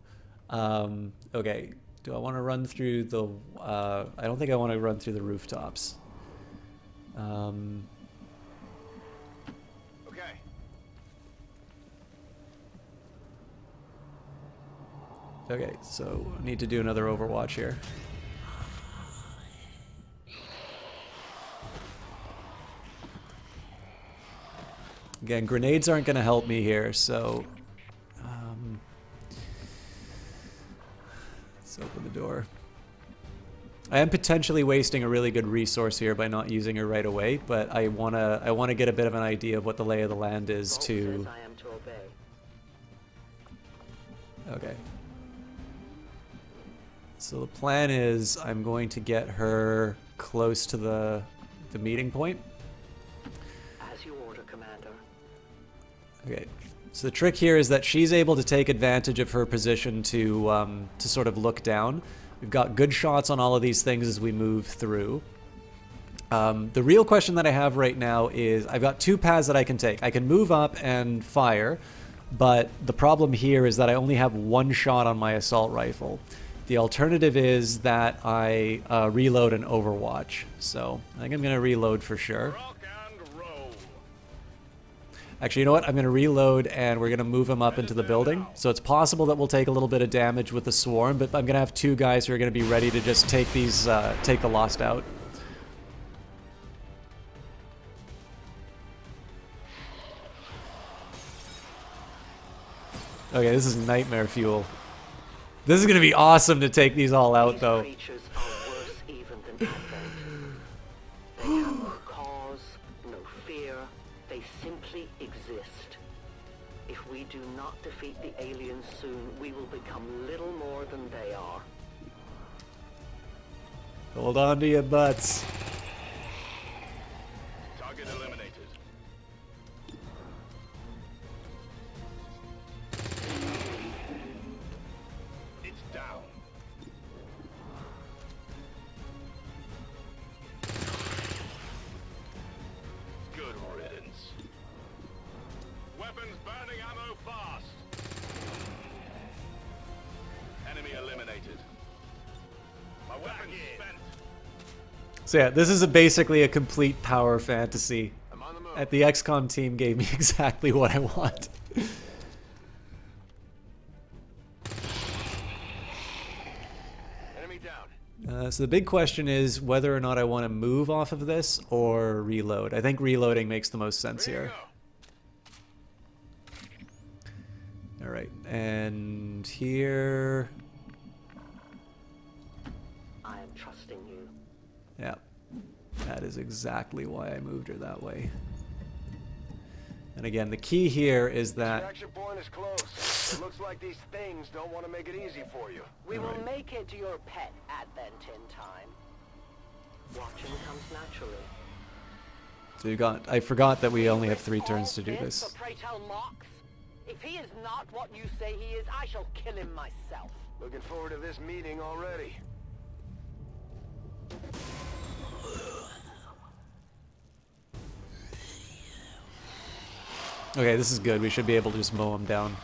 Okay, do I want to run through the... I don't think I want to run through the rooftops. Okay. Okay, so I need to do another Overwatch here. Again, grenades aren't going to help me here, so let's open the door. I am potentially wasting a really good resource here by not using her right away, but I wanna get a bit of an idea of what the lay of the land is to. I am to obey. Okay. So the plan is I'm going to get her close to the meeting point. As you order, Commander. Okay, so the trick here is that she's able to take advantage of her position to sort of look down. We've got good shots on all of these things as we move through. The real question that I have right now is I've got two paths that I can take. I can move up and fire, but the problem here is that I only have one shot on my assault rifle. The alternative is that I reload an Overwatch. So I think I'm going to reload for sure. Actually, you know what? I'm going to reload and we're going to move him up into the building. So it's possible that we'll take a little bit of damage with the swarm, but I'm going to have two guys who are going to be ready to just take these, take the Lost out. Okay, this is nightmare fuel. This is going to be awesome to take these all out, though. Creatures are worse even than Advent. They have no cause, no fear. They simply exist. If we do not defeat the aliens soon, we will become little more than they are. Hold on to your butts. Target eliminated. It's down. Good riddance. Weapons burning ammo fast. Enemy eliminated. My weapon's spent. So yeah, this is basically a complete power fantasy. The XCOM team gave me exactly what I want. Enemy down. So the big question is whether or not I want to move off of this or reload. I think reloading makes the most sense here. Alright, and here... I am trusting you. Yeah, that is exactly why I moved her that way. And again, the key here is that... Extraction point is close. It looks like these things don't want to make it easy for you. We will make it to your pet Advent in time. Watching comes naturally. So you got... I forgot that we only have 3 turns to do this. For pray tell Mox? If he is not what you say he is, I shall kill him myself. Looking forward to this meeting already. Okay, this is good. We should be able to just mow him down.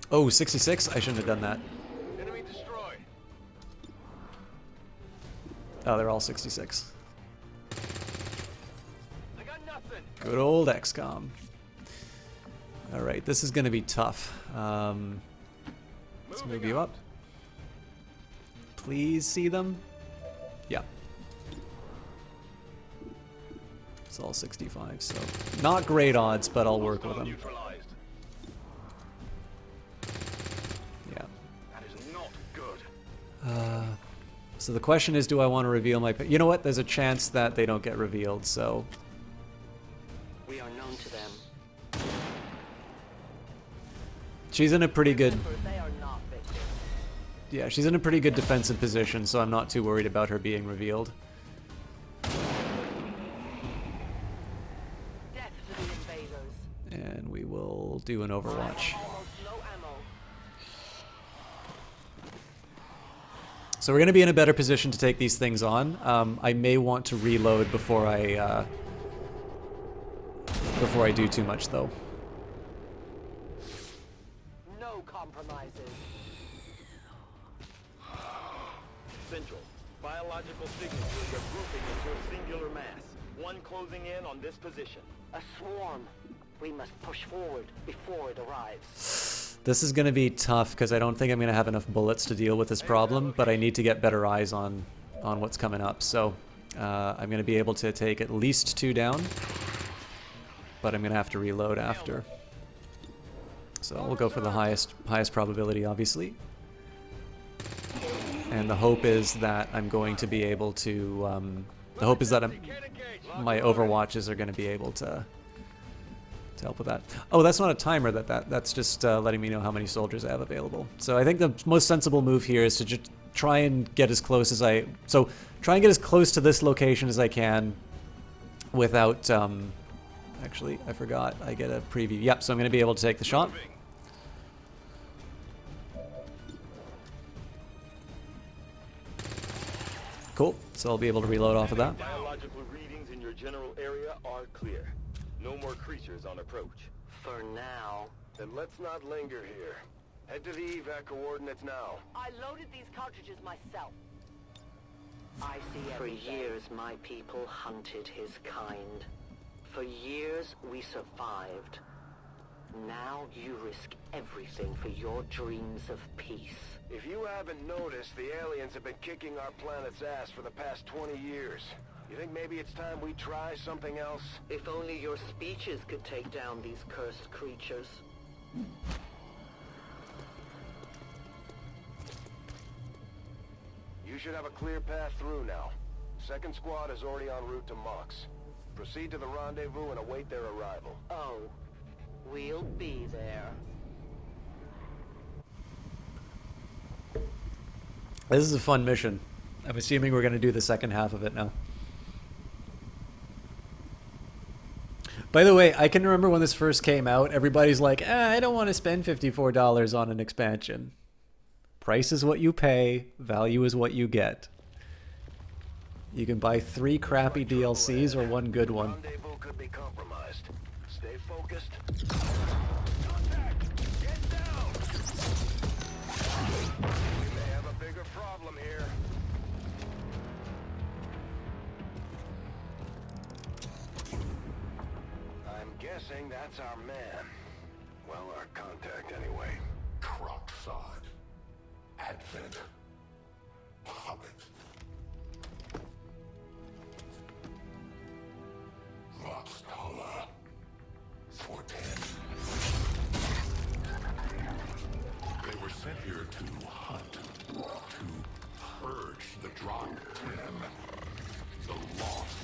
Oh, 66? I shouldn't have done that. Enemy destroyed. Oh, they're all 66. I got nothing. Good old XCOM. Alright, this is going to be tough. Let's move you up. Please see them. Yeah. It's all 65, so not great odds, but I'll work with them. Yeah. That is not good. So the question is, do I want to reveal my... You know what? There's a chance that they don't get revealed, so... We are known to them. She's in a pretty good... They are not victims. Yeah, she's in a pretty good defensive position, so I'm not too worried about her being revealed. Death to the invaders. And we will do an Overwatch. Almost no ammo. So we're going to be in a better position to take these things on. I may want to reload before I do too much, though. No compromises. Central. Biological signatures are grouping into a singular mass. One closing in on this position. A swarm. We must push forward before it arrives. This is going to be tough because I don't think I'm going to have enough bullets to deal with this problem, but I need to get better eyes on what's coming up. So I'm going to be able to take at least 2 down, but I'm going to have to reload after. So we'll go for the highest probability, obviously. And the hope is that I'm going to be able to... the hope is that my Overwatches are going to be able to help with that. Oh, that's not a timer. That's just letting me know how many soldiers I have available. So I think the most sensible move here is to just try and get as close as try and get as close to this location as I can without... actually, I forgot. I get a preview. Yep, so I'm going to be able to take the shot. Cool. So I'll be able to reload off of that. Biological readings in your general area are clear. No more creatures on approach. For now. Then let's not linger here. Head to the evac coordinates now. I loaded these cartridges myself. I see For everything. years, my people hunted his kind. For years, we survived. Now you risk everything for your dreams of peace. If you haven't noticed, the aliens have been kicking our planet's ass for the past 20 years. You think maybe it's time we try something else? If only your speeches could take down these cursed creatures. You should have a clear path through now. Second squad is already en route to Mox. Proceed to the rendezvous and await their arrival. Oh, we'll be there. This is a fun mission. I'm assuming we're going to do the second half of it now. By the way, I can remember when this first came out, everybody's like, I don't want to spend $54 on an expansion. Price is what you pay, value is what you get. You can buy 3 crappy DLCs or 1 good one. Rendezvous could be compromised. Stay focused. We may have a bigger problem here. I'm guessing that's our man. Well, our contact anyway. Crocksod. Advent. Hobbit. Moxtala. 410. They were sent here to hunt. To purge the Drop 10. The Lost.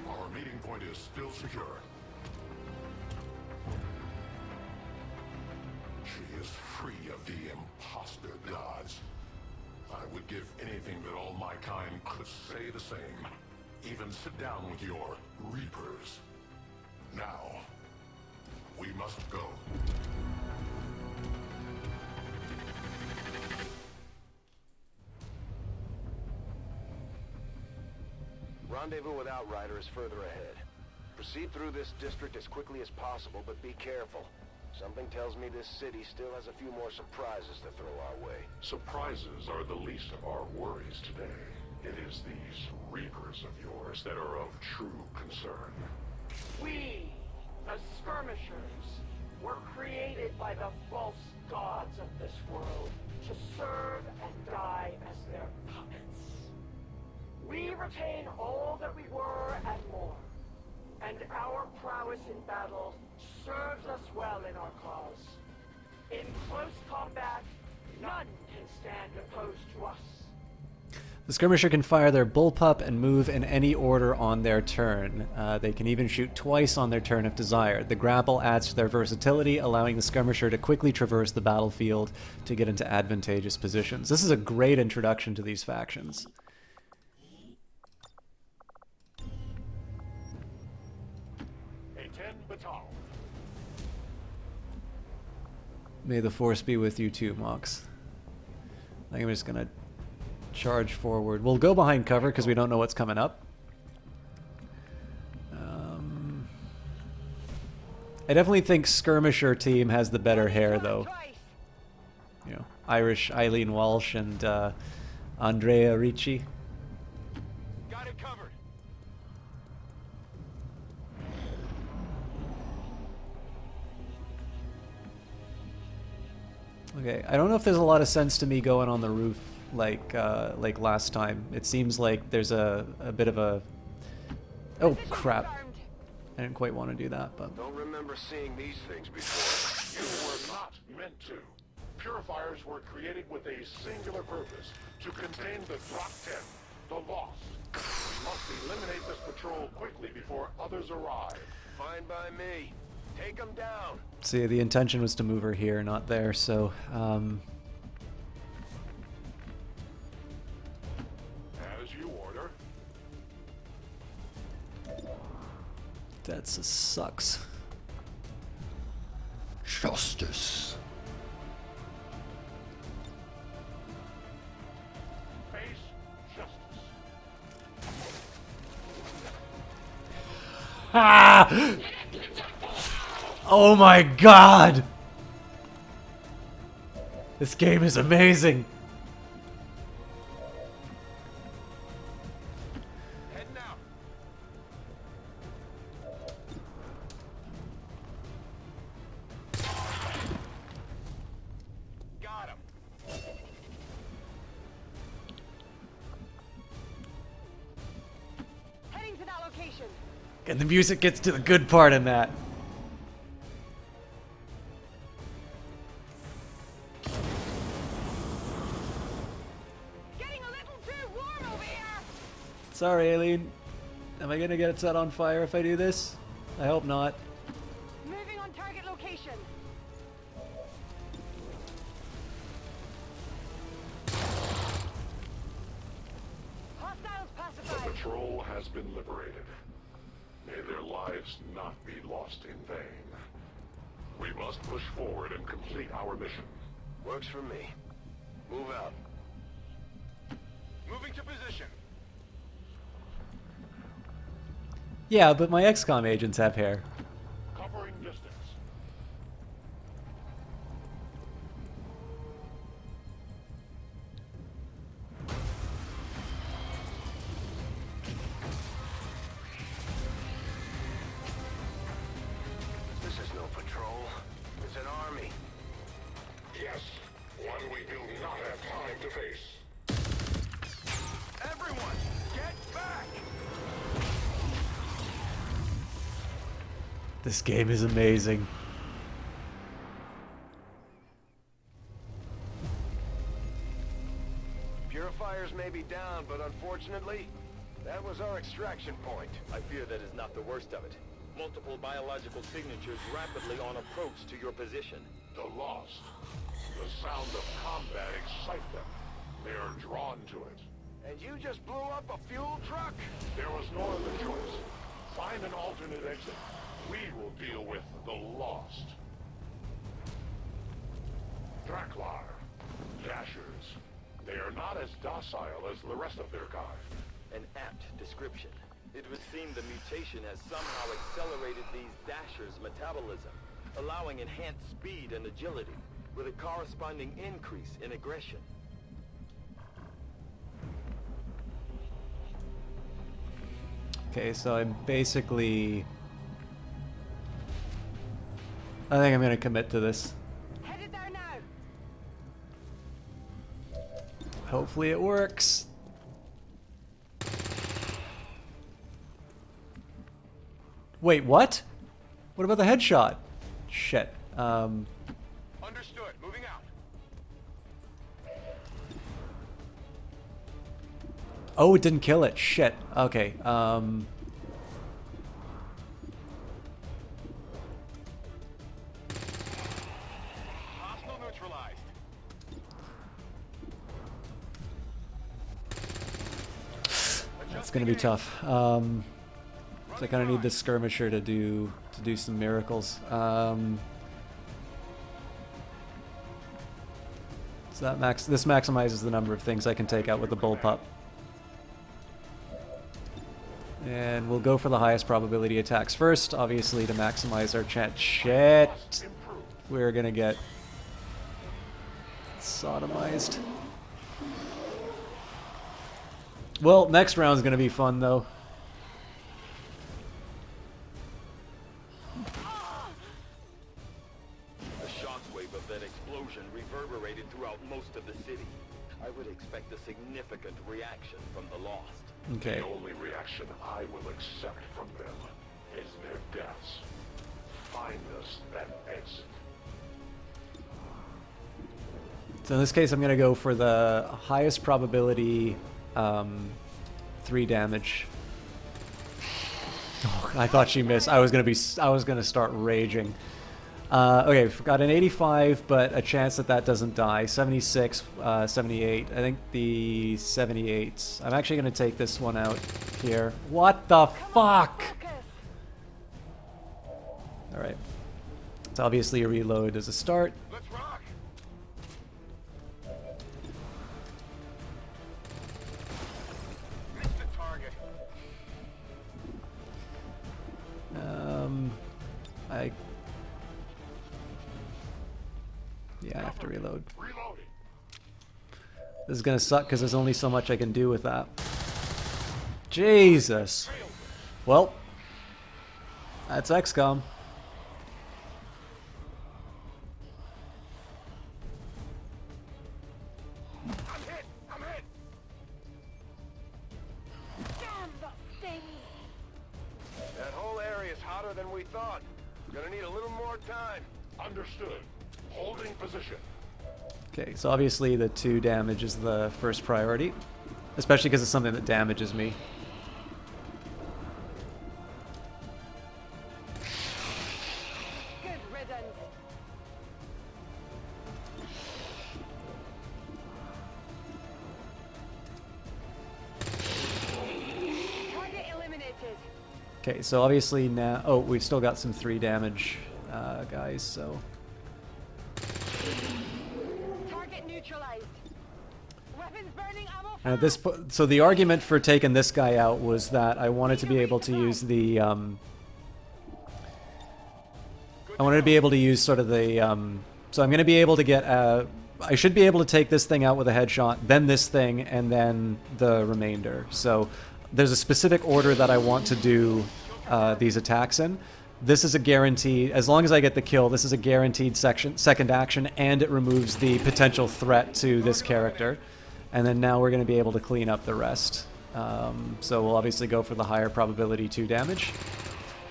Our meeting point is still secure. She is free of the imposter gods. I would give anything that all my kind could say the same. Even sit down with your Reapers. Now, we must go. Rendezvous with Outrider is further ahead. Proceed through this district as quickly as possible, but be careful. Something tells me this city still has a few more surprises to throw our way. Surprises are the least of our worries today. It is these Reapers of yours that are of true concern. We, the skirmishers, were created by the false gods of this world to serve and die as their puppets. We retain all that we were and more, and our prowess in battle serves us well in our cause. In close combat, none can stand opposed to us. The skirmisher can fire their bullpup and move in any order on their turn. They can even shoot twice on their turn if desired. The grapple adds to their versatility, allowing the skirmisher to quickly traverse the battlefield to get into advantageous positions. This is a great introduction to these factions. May the force be with you too, Mox. I think I'm just gonna charge forward. We'll go behind cover because we don't know what's coming up. I definitely think Skirmisher team has the better hair, though. You know, Irish Eileen Walsh and Andrea Ricci. Got it covered. Okay, I don't know if there's a lot of sense to me going on the roof like last time. It seems like there's a bit of a... Oh, crap. I didn't quite want to do that, but... Don't remember seeing these things before. You were not meant to. Purifiers were created with a singular purpose, to contain the Drop 10, the Lost. We must eliminate this patrol quickly before others arrive. Fine by me. Take them down. See, the intention was to move her here, not there, so... As you order. That sucks. Justice. Face justice. Ah! Oh my god! This game is amazing. And the music gets to the good part in that. Getting a little too warm over here. Sorry, Aileen. Am I gonna get set on fire if I do this? I hope not. Moving on target location. Hostiles pacified. The patrol has been liberated. May their lives not be lost in vain. We must push forward and complete our mission. Works for me. Move out. Moving to position. Yeah, but my XCOM agents have hair. Covering distance. This is no patrol. It's an army. Yes, one we do not have time to face. Everyone, get back! This game is amazing. Purifiers may be down, but unfortunately, that was our extraction point. I fear that is not the worst of it. Multiple biological signatures rapidly on approach to your position. The Lost. The sound of combat excites them. They are drawn to it. And you just blew up a fuel truck? There was no other choice. Find an alternate exit. We will deal with the Lost. Draklar. Dashers. They are not as docile as the rest of their kind. An apt description. It would seem the mutation has somehow accelerated these Dashers' metabolism, allowing enhanced speed and agility, with a corresponding increase in aggression. Okay, so I'm basically... I think I'm gonna commit to this. Headed there now. Hopefully it works. Wait, what? What about the headshot? Shit. Understood. Moving out. Oh, it didn't kill it. Shit. Okay. Hostile neutralized. That's gonna be tough. So I kind of need this skirmisher to do some miracles. So this maximizes the number of things I can take out with the bullpup. And we'll go for the highest probability attacks first, obviously to maximize our chance. Shit! We're gonna get sodomized. Well, next round's gonna be fun though. The shockwave of that explosion reverberated throughout most of the city. I would expect a significant reaction from the Lost. Okay. The only reaction I will accept from them is their deaths. Find us that exit. So in this case, I'm gonna go for the highest probability 3 damage. Oh, I thought she missed. I was gonna start raging. Okay, we've got an 85, but a chance that that doesn't die. 76, 78. I think the 78. I'm actually gonna take this one out here. What the fuck? All right. It's obviously a reload as a start. Yeah, I have to reload. This is gonna suck because there's only so much I can do with that. Jesus. Well, that's XCOM. That whole area is hotter than we thought. Gonna need a little more time. Understood. Holding position. Okay, so obviously the 2 damage is the first priority, especially because it's something that damages me. Good riddance. Target eliminated. Okay, so obviously now... Oh, we've still got some 3 damage guys, so... Target neutralized. Weapons burning ammo. And at this point, so the argument for taking this guy out was that I wanted to be able to use the, I wanted to be able to use sort of the, so I'm going to be able to get, I should be able to take this thing out with a headshot, then this thing, and then the remainder. So there's a specific order that I want to do these attacks in. This is a guaranteed, as long as I get the kill, this is a guaranteed second action, and it removes the potential threat to this character. And then now we're going to be able to clean up the rest. So we'll obviously go for the higher probability 2 damage.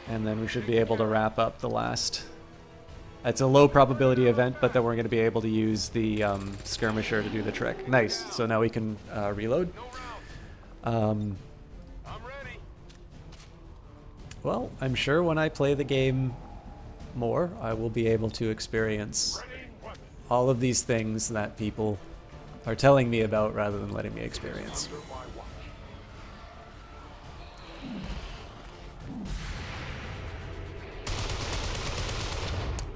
And then we should be able to wrap up the last. It's a low probability event, but then we're going to be able to use the skirmisher to do the trick. Nice. So now we can reload. Well, I'm sure when I play the game more, I will be able to experience all of these things that people are telling me about rather than letting me experience.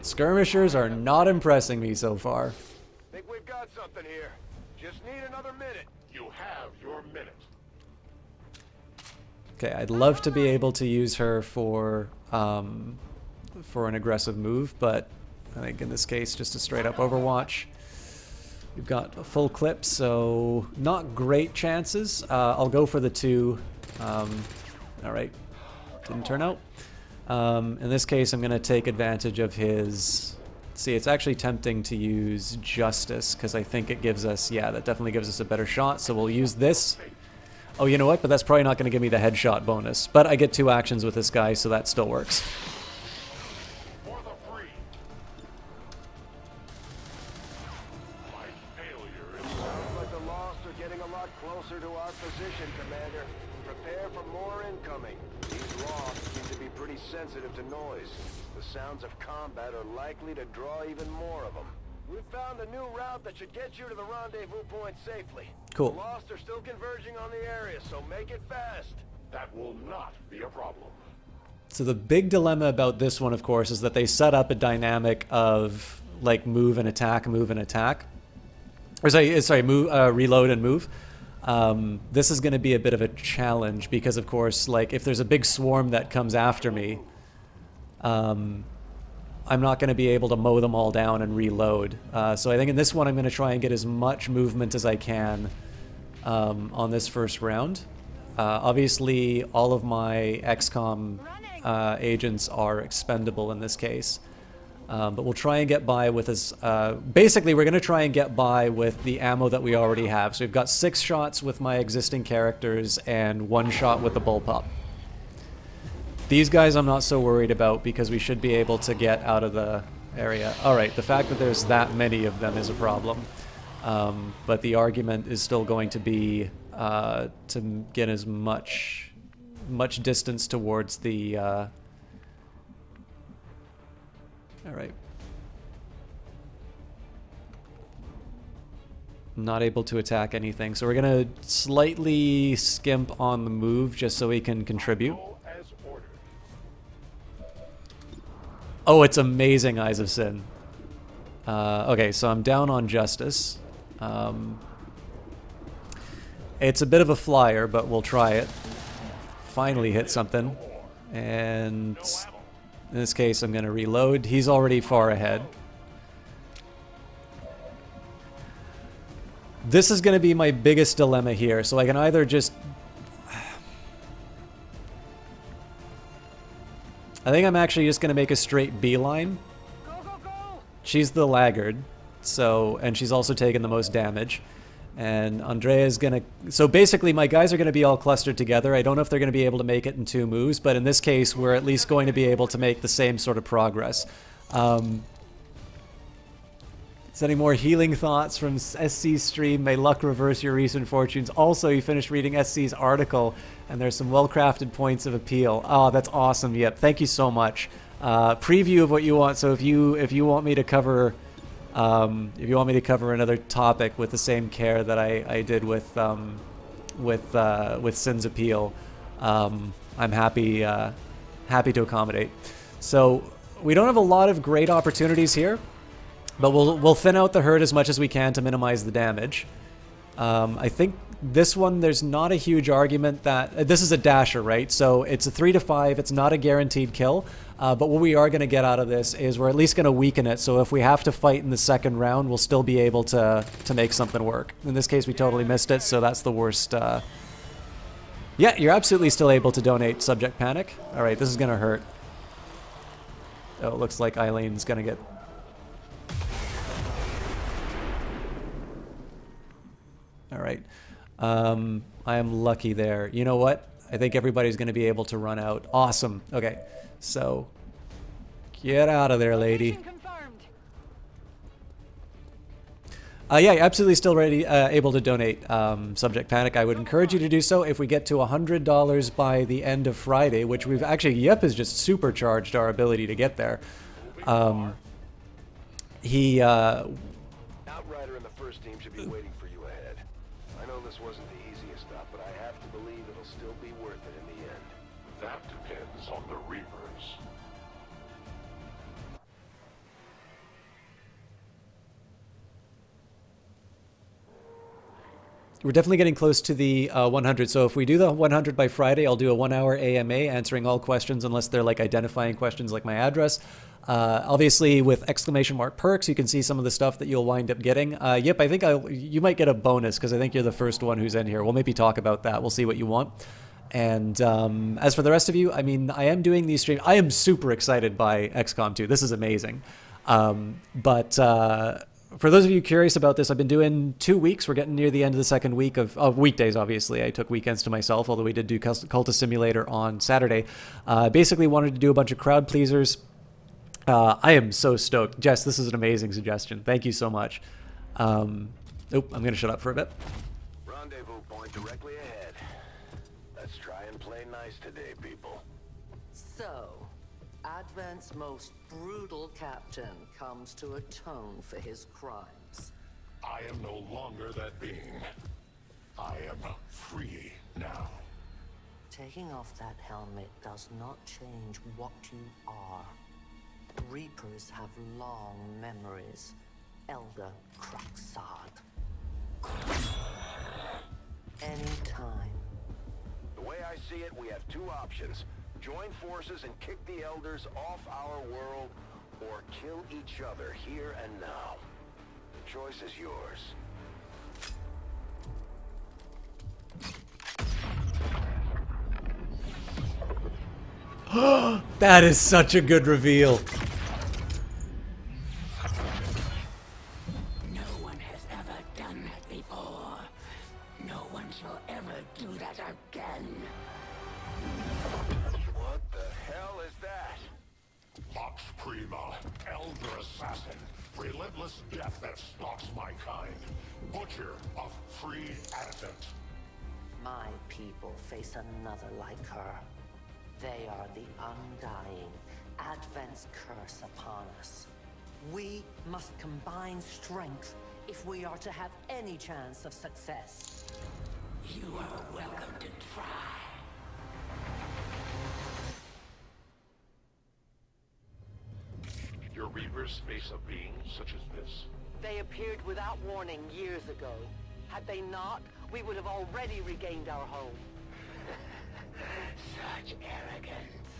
Skirmishers are not impressing me so far. Think we've got something here. Just need another minute. You have your minute. Okay, I'd love to be able to use her for an aggressive move, but I think in this case, just a straight up Overwatch. We've got a full clip, so not great chances. I'll go for the 2. All right, didn't turn out. In this case, I'm going to take advantage of his... See, it's actually tempting to use Justice, because I think it gives us... Yeah, that definitely gives us a better shot, so we'll use this. Oh, you know what? But that's probably not going to give me the headshot bonus. But I get 2 actions with this guy, so that still works. Sounds like the Lost are getting a lot closer to our position, Commander. Prepare for more incoming. These Lost seem to be pretty sensitive to noise. The sounds of combat are likely to draw even more of them. We've found a new route that should get you to the rendezvous point safely. Cool. The Lost are still converging on the area, so make it fast. That will not be a problem. So the big dilemma about this one, of course, is that they set up a dynamic of like move and attack, Or sorry, move, reload and move. This is going to be a bit of a challenge because, of course, like if there's a big swarm that comes after me, I'm not going to be able to mow them all down and reload. So I think in this one I'm going to try and get as much movement as I can on this first round. Obviously, all of my XCOM agents are expendable in this case. But we'll try and get by with this. Basically, we're going to try and get by with the ammo that we already have. So we've got 6 shots with my existing characters and 1 shot with the bullpup. These guys I'm not so worried about because we should be able to get out of the area. Alright, the fact that there's that many of them is a problem. But the argument is still going to be to get as much distance towards the... Alright. Not able to attack anything, so we're gonna slightly skimp on the move just so we can contribute. Oh, it's amazing, Eyes of Sin. Okay, so I'm down on Justice. It's a bit of a flyer, but we'll try it. Finally hit something. And in this case, I'm going to reload. He's already far ahead. This is going to be my biggest dilemma here. So I can either just... I think I'm actually just going to make a straight beeline. She's the laggard, so, and she's also taken the most damage. And Andrea's gonna... So basically my guys are gonna be all clustered together. I don't know if they're gonna be able to make it in 2 moves, but in this case we're at least going to be able to make the same sort of progress. Is any more healing thoughts from SC's stream? May luck reverse your recent fortunes. Also, you finished reading SC's article and there's some well-crafted points of appeal. Oh, that's awesome. Yep, thank you so much. Preview of what you want. So if you want me to cover... if you want me to cover another topic with the same care that I did with Sin's Appeal, I'm happy to accommodate. So we don't have a lot of great opportunities here, but we'll thin out the herd as much as we can to minimize the damage. I think this one, there's not a huge argument that... this is a dasher, right? So it's a 3 to 5. It's not a guaranteed kill. But what we are going to get out of this is we're at least going to weaken it. So if we have to fight in the second round, we'll still be able to make something work. In this case, we totally missed it, so that's the worst. Yeah, you're absolutely still able to donate Subject Panic. All right, this is going to hurt. Oh, it looks like Eileen's going to get... All right. I am lucky there. You know what? I think everybody's going to be able to run out. Awesome. Okay. So, get out of there, lady. Yeah, absolutely still ready, able to donate Subject Panic. I would encourage you to do so. If we get to $100 by the end of Friday, which we've actually, Yep has just supercharged our ability to get there. Outrider and the first team should be waiting for you ahead. I know this wasn't the easiest stop, but I have to believe it'll still be worth it in the end. That depends on the Reapers. We're definitely getting close to the 100. So if we do the 100 by Friday, I'll do a 1-hour AMA answering all questions unless they're like identifying questions like my address. Obviously with exclamation mark perks, you can see some of the stuff that you'll wind up getting. Yep, I think you might get a bonus because I think you're the first one who's in here. We'll maybe talk about that. We'll see what you want. And as for the rest of you, I mean, I am doing these streams. I am super excited by XCOM 2. This is amazing. For those of you curious about this, I've been doing 2 weeks. We're getting near the end of the second week of weekdays, obviously. I took weekends to myself, although we did do Cultist Simulator on Saturday. Basically wanted to do a bunch of crowd pleasers. I am so stoked. Jess, this is an amazing suggestion. Thank you so much. I'm going to shut up for a bit. Rendezvous point directly ahead. Let's try and play nice today, people. So, Advent's most brutal captain comes to atone for his crimes. I am no longer that being. I am free now. Taking off that helmet does not change what you are. Reapers have long memories. Elder Kraxad. Anytime. The way I see it, we have two options. Join forces and kick the Elders off our world, or kill each other here and now. The choice is yours. That is such a good reveal. No one has ever done that before. No one shall ever do that again. What the hell is that? Vox Prima, Elder Assassin, relentless death that stalks my kind. Butcher of free Advent. My people face another like her. They are the undying, Advent's curse upon us. We must combine strength if we are to have any chance of success. You are welcome to try. Your Reapers face a being such as this. They appeared without warning years ago. Had they not, we would have already regained our home. Such arrogance.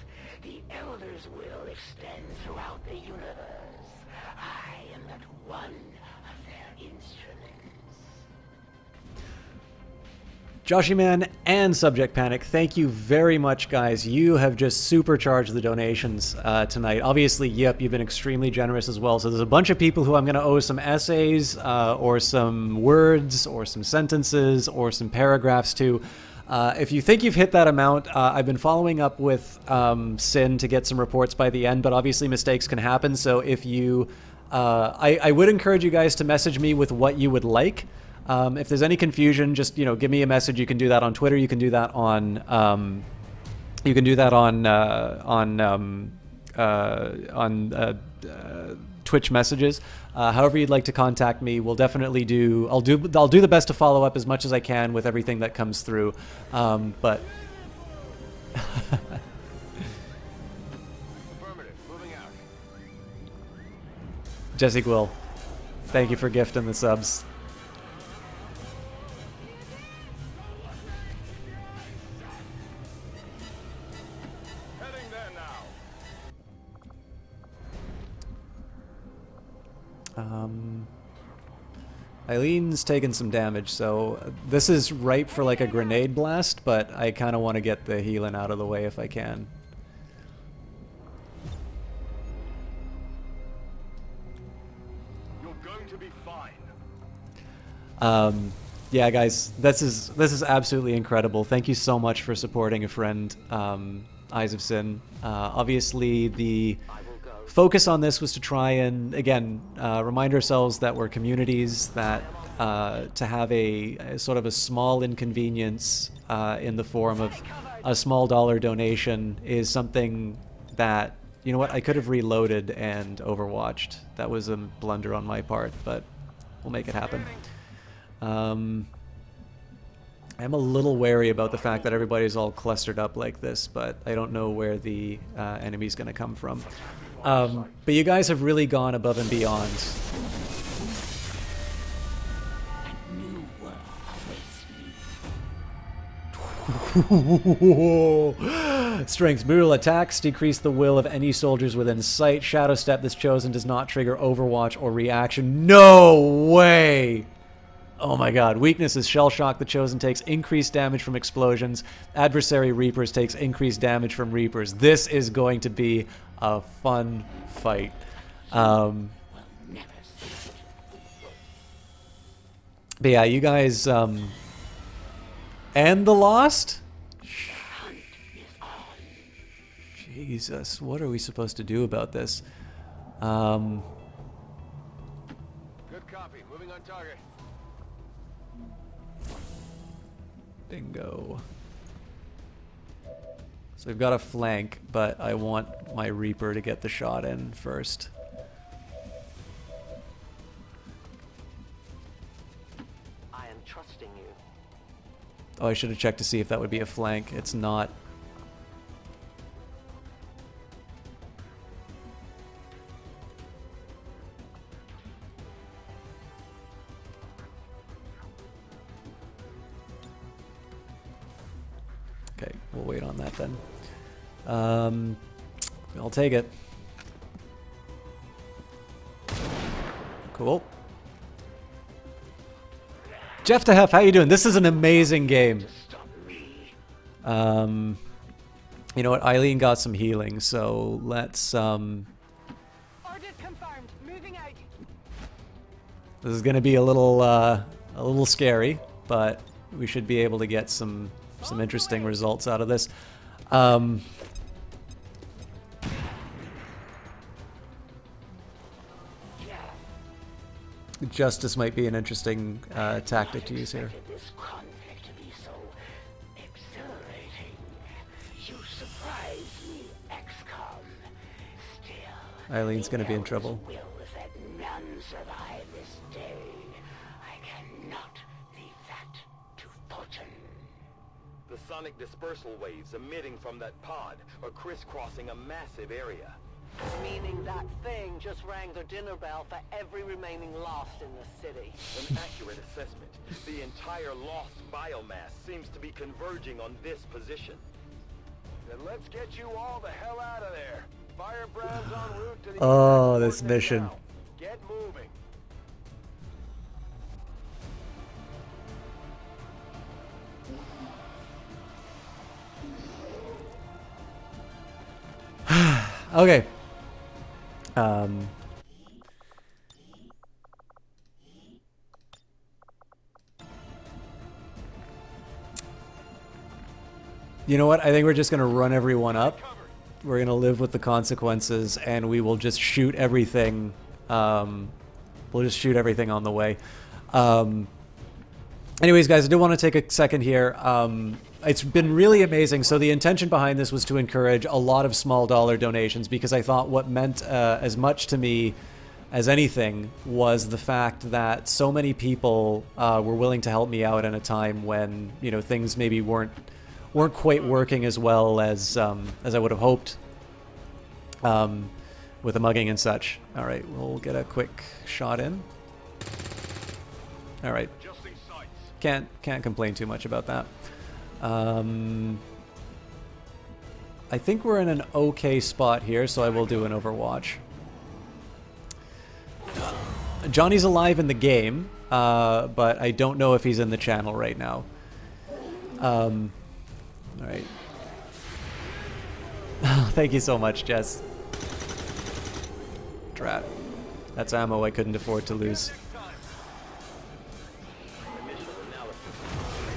The Elder's will extends throughout the universe. I am but one of their instruments. Joshy Man and Subject Panic, thank you very much, guys. You have just supercharged the donations tonight. Obviously, yep, you've been extremely generous as well. So there's a bunch of people who I'm going to owe some essays or some words or some sentences or some paragraphs to. If you think you've hit that amount, I've been following up with Sin to get some reports by the end, but obviously mistakes can happen. So if you, I would encourage you guys to message me with what you would like. If there's any confusion, just, you know, give me a message. You can do that on Twitter. You can do that on, Twitch messages. However you'd like to contact me, we'll definitely do. I'll do the best to follow up as much as I can with everything that comes through. But Jesse Quill, thank you for gifting the subs. Eileen's taken some damage, so this is ripe for like a grenade blast, but I kind of want to get the healing out of the way if I can. You're going to be fine. Yeah, guys, this is absolutely incredible. Thank you so much for supporting a friend, Eyes of Sin. Obviously, the focus on this was to try and, again, remind ourselves that we're communities, that to have a sort of a small inconvenience in the form of a small dollar donation is something that, you know what, I could have reloaded and overwatched. That was a blunder on my part, but we'll make it happen. I'm a little wary about the fact that everybody's all clustered up like this, but I don't know where the enemy's going to come from. But you guys have really gone above and beyond. Strength. Brutal attacks decrease the will of any soldiers within sight. Shadow Step that's chosen does not trigger Overwatch or reaction. No way! Oh my god. Weakness is Shell Shock. The Chosen takes increased damage from explosions. Adversary Reapers takes increased damage from Reapers. This is going to be a fun fight. But yeah, you guys, and the Lost? Jesus, what are we supposed to do about this? Good copy. Moving on target. Bingo. So we've got a flank, but I want my Reaper to get the shot in first. I am trusting you. Oh, I should have checked to see if that would be a flank. It's not. we'll wait on that then. I'll take it. Cool. Jeff to Hef, how you doing? This is an amazing game. You know what? Eileen got some healing, so let's Orders confirmed. Moving out. This is going to be a little scary, but we should be able to get some interesting results out of this. Justice might be an interesting tactic to use here. This conflict to be so exhilarating. You surprise me, XCOM. Still, Eileen's going to be in trouble. will that none survive this day. I cannot leave that to fortune. The sonic dispersal waves emitting from that pod are crisscrossing a massive area. Meaning that thing just rang the dinner bell for every remaining lost in the city. An accurate assessment. The entire lost biomass seems to be converging on this position. Then let's get you all the hell out of there. Firebrand's en route to the Oh, this mission. now. Get moving. Okay. You know what? I think we're just going to run everyone up. We're going to live with the consequences, and we will just shoot everything. We'll just shoot everything on the way. Anyways, guys, I do want to take a second here. It's been really amazing. So the intention behind this was to encourage a lot of small dollar donations, because I thought what meant as much to me as anything was the fact that so many people were willing to help me out in a time when, you know, things maybe weren't quite working as well as I would have hoped with the mugging and such. All right, we'll get a quick shot in. All right, can't complain too much about that. I think we're in an okay spot here, so I will do an Overwatch. Johnny's alive in the game, but I don't know if he's in the channel right now. All right. Thank you so much, Jess. Drat. That's ammo I couldn't afford to lose. Initial analysis movement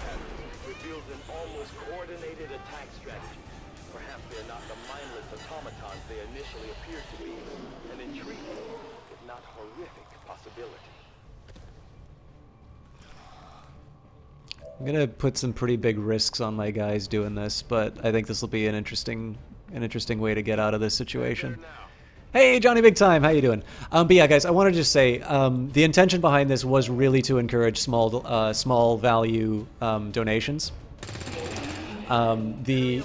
patterns reveals an almost coordinated attack strategy. Perhaps they're not the mindless automatons they initially appeared to be. An intriguing, if not horrific, possibility. I'm gonna put some pretty big risks on my guys doing this, but I think this will be an interesting way to get out of this situation. Hey, Johnny Big Time, how you doing? But yeah, guys, I wanted to just say the intention behind this was really to encourage small value donations. The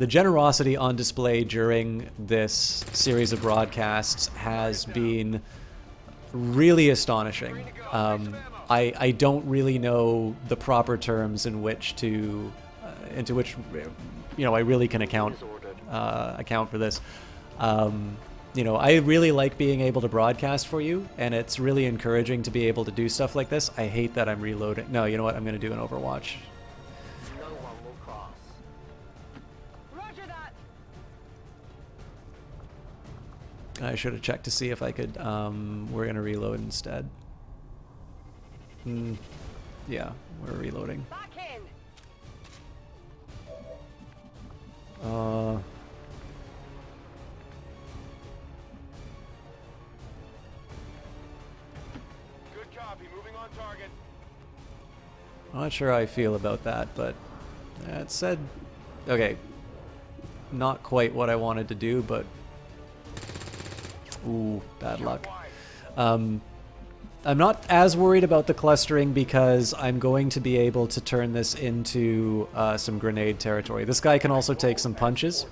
generosity on display during this series of broadcasts has been really astonishing. I don't really know the proper terms in which to, into which, you know, I really can account for this. You know, I really like being able to broadcast for you, and it's really encouraging to be able to do stuff like this. I hate that I'm reloading. No, you know what? I'm going to do an Overwatch. No one will cross. Roger that. I should have checked to see if I could. We're going to reload instead. Yeah, we're reloading. Back in. Good copy. Moving on target. I'm not sure how I feel about that, but it said, okay, not quite what I wanted to do, but ooh, bad luck. I'm not as worried about the clustering because I'm going to be able to turn this into some grenade territory. This guy can also take some punches,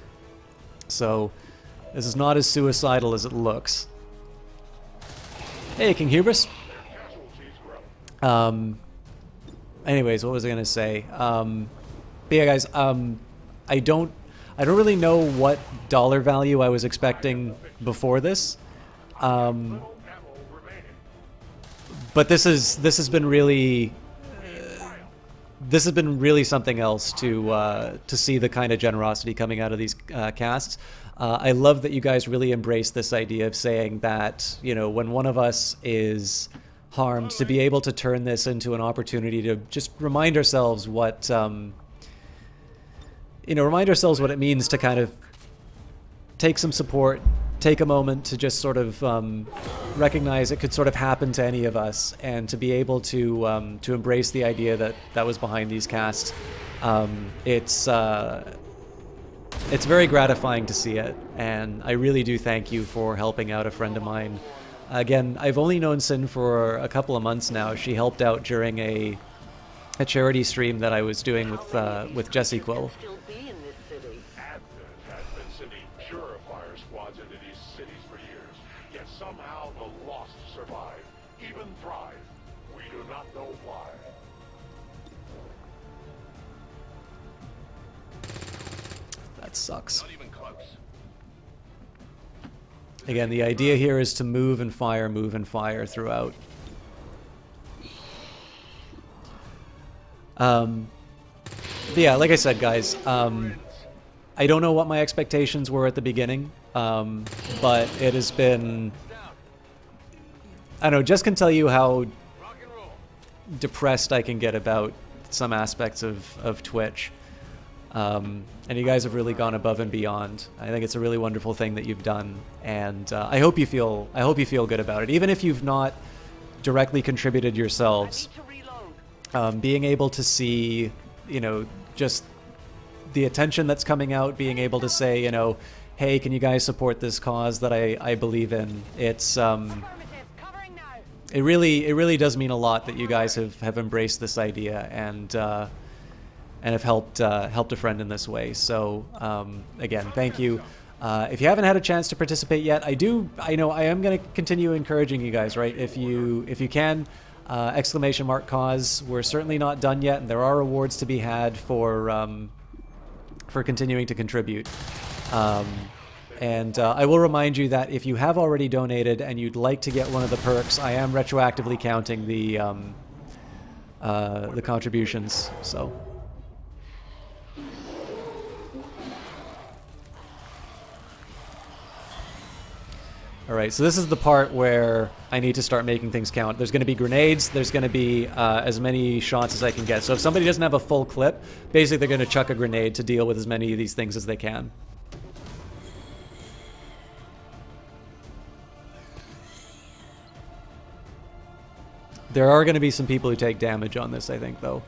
so this is not as suicidal as it looks. Hey, King Hubris. Anyways, what was I going to say? But yeah, guys, I don't really know what dollar value I was expecting before this. But this has been really something else to see the kind of generosity coming out of these casts. I love that you guys really embrace this idea of saying that, you know, when one of us is harmed, to be able to turn this into an opportunity to just remind ourselves what what it means to kind of take some support, take a moment to just sort of recognize it could sort of happen to any of us, and to be able to embrace the idea that that was behind these casts. It's very gratifying to see it, and I really do thank you for helping out a friend of mine. Again, I've only known Sin for a couple of months now. She helped out during a charity stream that I was doing with Jesse Quill. Advent has been sending purifier squads into these cities for years, yet somehow the lost survive, even thrive. We do not know why. That sucks. Not even close. Again, the idea here is to move and fire throughout. But yeah, like I said, guys, I don't know what my expectations were at the beginning, but it has been... I don't know, Jess can tell you how depressed I can get about some aspects of Twitch. And you guys have really gone above and beyond. I think it's a really wonderful thing that you've done, and I hope you feel good about it, even if you've not directly contributed yourselves. Being able to see, you know, just the attention that's coming out, being able to say, you know, hey, can you guys support this cause that I believe in? It's it really does mean a lot that you guys have embraced this idea and have helped a friend in this way. So again, thank you. If you haven't had a chance to participate yet, I know I am going to continue encouraging you guys, right? If you can, ! Cause. We're certainly not done yet, and there are rewards to be had for continuing to contribute. And I will remind you that if you have already donated and you'd like to get one of the perks, I am retroactively counting the contributions. So. Alright, so this is the part where I need to start making things count. There's going to be grenades, there's going to be as many shots as I can get. So if somebody doesn't have a full clip, basically they're going to chuck a grenade to deal with as many of these things as they can. There are going to be some people who take damage on this, I think, though.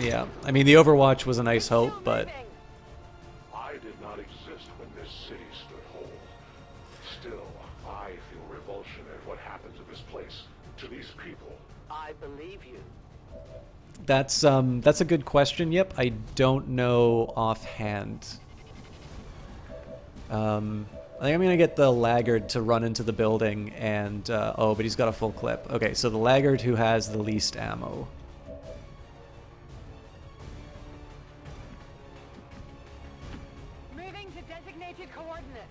Yeah, I mean, the Overwatch was a nice hope, but... I did not exist when this city stood whole. Still, I feel revulsion at what happened to this place, to these people. I believe you. That's a good question. Yep, I don't know offhand. I think I'm gonna get the laggard to run into the building and oh, but he's got a full clip. Okay, so the laggard who has the least ammo. Moving to designated coordinates.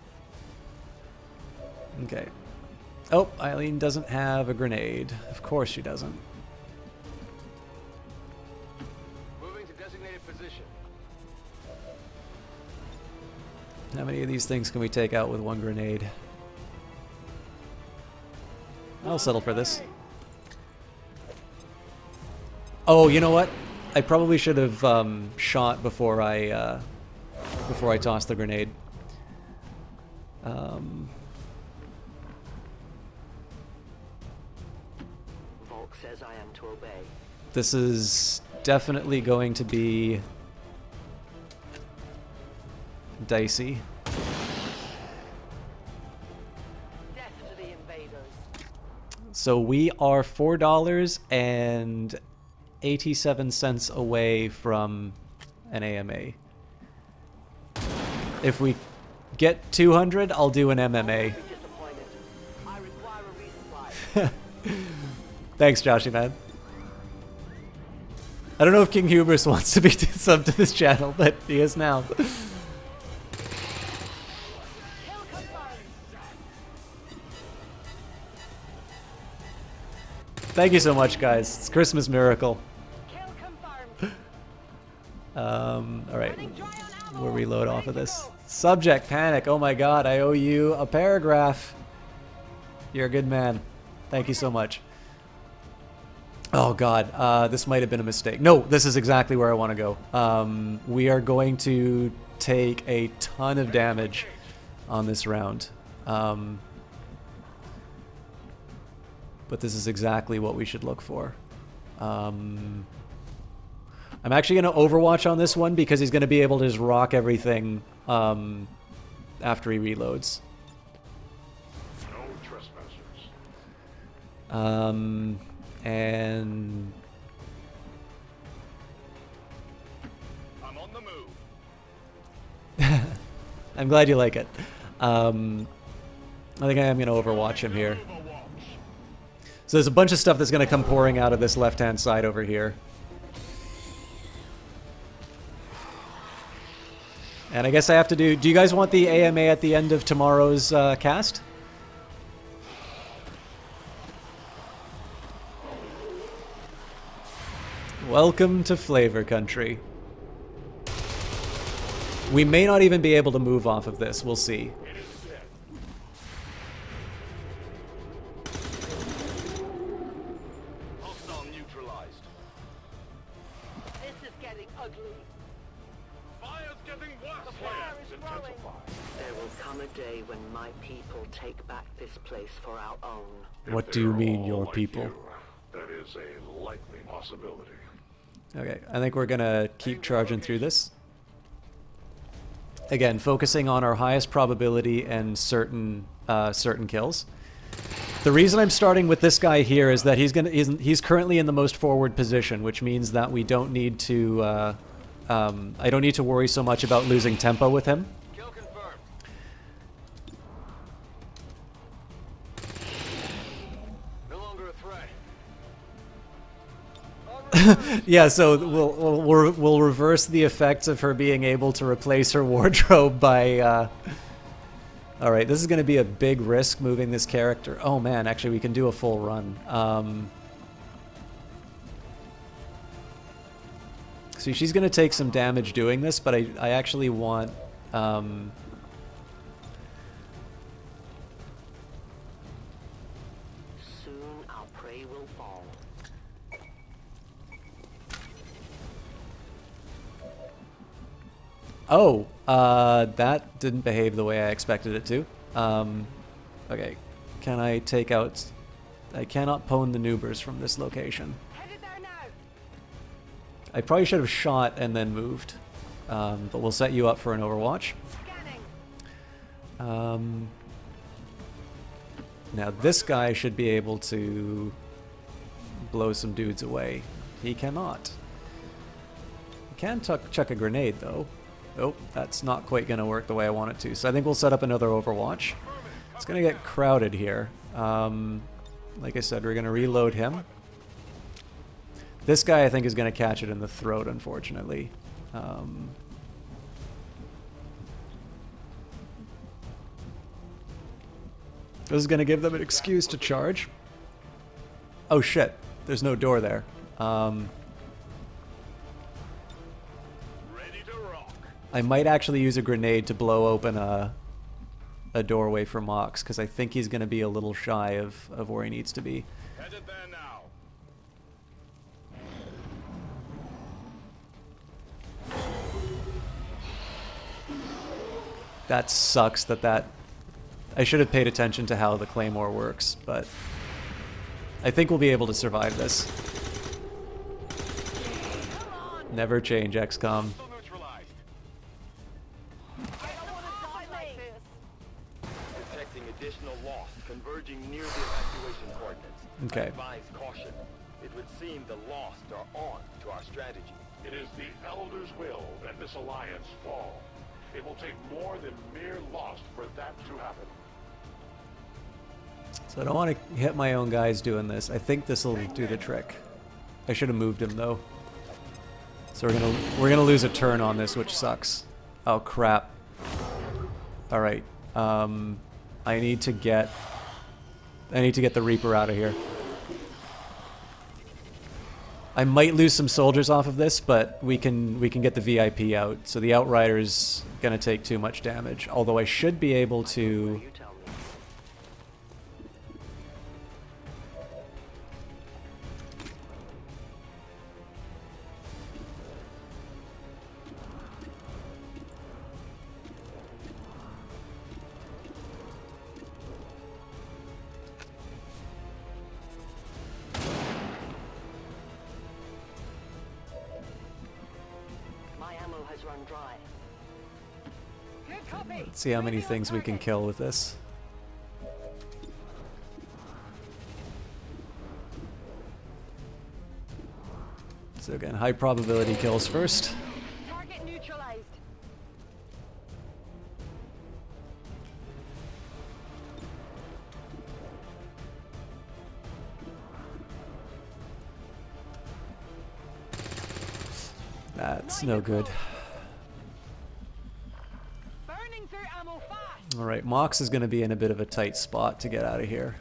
Okay. Oh, Eileen doesn't have a grenade. Of course she doesn't. Moving to designated position. How many of these things can we take out with one grenade? I'll settle for this. Oh, you know what? I probably should have shot before I tossed the grenade. Volk says I am to obey. This is definitely going to be dicey. Death to the invaders. So we are $4.87 away from an AMA. If we get 200, I'll do an MMA. Thanks, Joshy, man. I don't know if King Hubris wants to be subbed to this channel, but he is now. Thank you so much, guys. It's Christmas miracle. Alright. We'll reload off of this. Subject, panic. Oh my god, I owe you a paragraph. You're a good man. Thank you so much. Oh god, this might have been a mistake. No, this is exactly where I want to go. We are going to take a ton of damage on this round. But this is exactly what we should look for. I'm actually going to Overwatch on this one because he's going to be able to just rock everything after he reloads. No trespassers. And I'm on the move. I'm glad you like it. I think I am going to Overwatch him here. So there's a bunch of stuff that's going to come pouring out of this left-hand side over here. And I guess I have to do you guys want the AMA at the end of tomorrow's cast? Welcome to Flavor Country. We may not even be able to move off of this. We'll see. Hostile neutralized. This is getting ugly. Fire's getting worse. The fire is growing. There will come a day when my people take back this place for our own. What do you mean, your people? That is a likely possibility. Okay, I think we're gonna keep charging through this. Again, focusing on our highest probability and certain kills. The reason I'm starting with this guy here is that he's currently in the most forward position, which means that we don't need to. I don't need to worry so much about losing tempo with him. Kill confirmed. No longer a threat. Yeah, so we'll reverse the effects of her being able to replace her wardrobe by. All right, this is going to be a big risk moving this character. Oh man, actually we can do a full run. See, she's going to take some damage doing this, but I actually want. Soon our prey will fall. Oh, that didn't behave the way I expected it to. Okay, can I take out... I cannot pwn the Nubers from this location. I probably should have shot and then moved. But we'll set you up for an Overwatch. Now this guy should be able to blow some dudes away. He cannot. He can chuck a grenade though. Oh, that's not quite going to work the way I want it to. So I think we'll set up another Overwatch. It's going to get crowded here. Like I said, we're going to reload him. This guy, I think, is going to catch it in the throat, unfortunately. This is going to give them an excuse to charge. Oh shit, there's no door there. I might actually use a grenade to blow open a doorway for Mox, because I think he's going to be a little shy of where he needs to be. Headed there now. That sucks that... I should have paid attention to how the Claymore works, but I think we'll be able to survive this. Never change, XCOM. Detecting additional loss converging near the evacuation coordinates. Okay. Advise caution. It would seem the lost are on to our strategy. It is the Elder's will that this alliance fall. It will take more than mere loss for that to happen. So I don't want to hit my own guys doing this. I think this will do the trick. I should have moved him though. So we're gonna lose a turn on this, which sucks. Oh crap. All right. I need to get the Reaper out of here. I might lose some soldiers off of this, but we can get the VIP out. So the Outrider's gonna take too much damage. Although I should be able to. Let's see how many things we can kill with this. So again, high probability kills first. Target neutralized. That's no good. Alright, Mox is going to be in a bit of a tight spot to get out of here.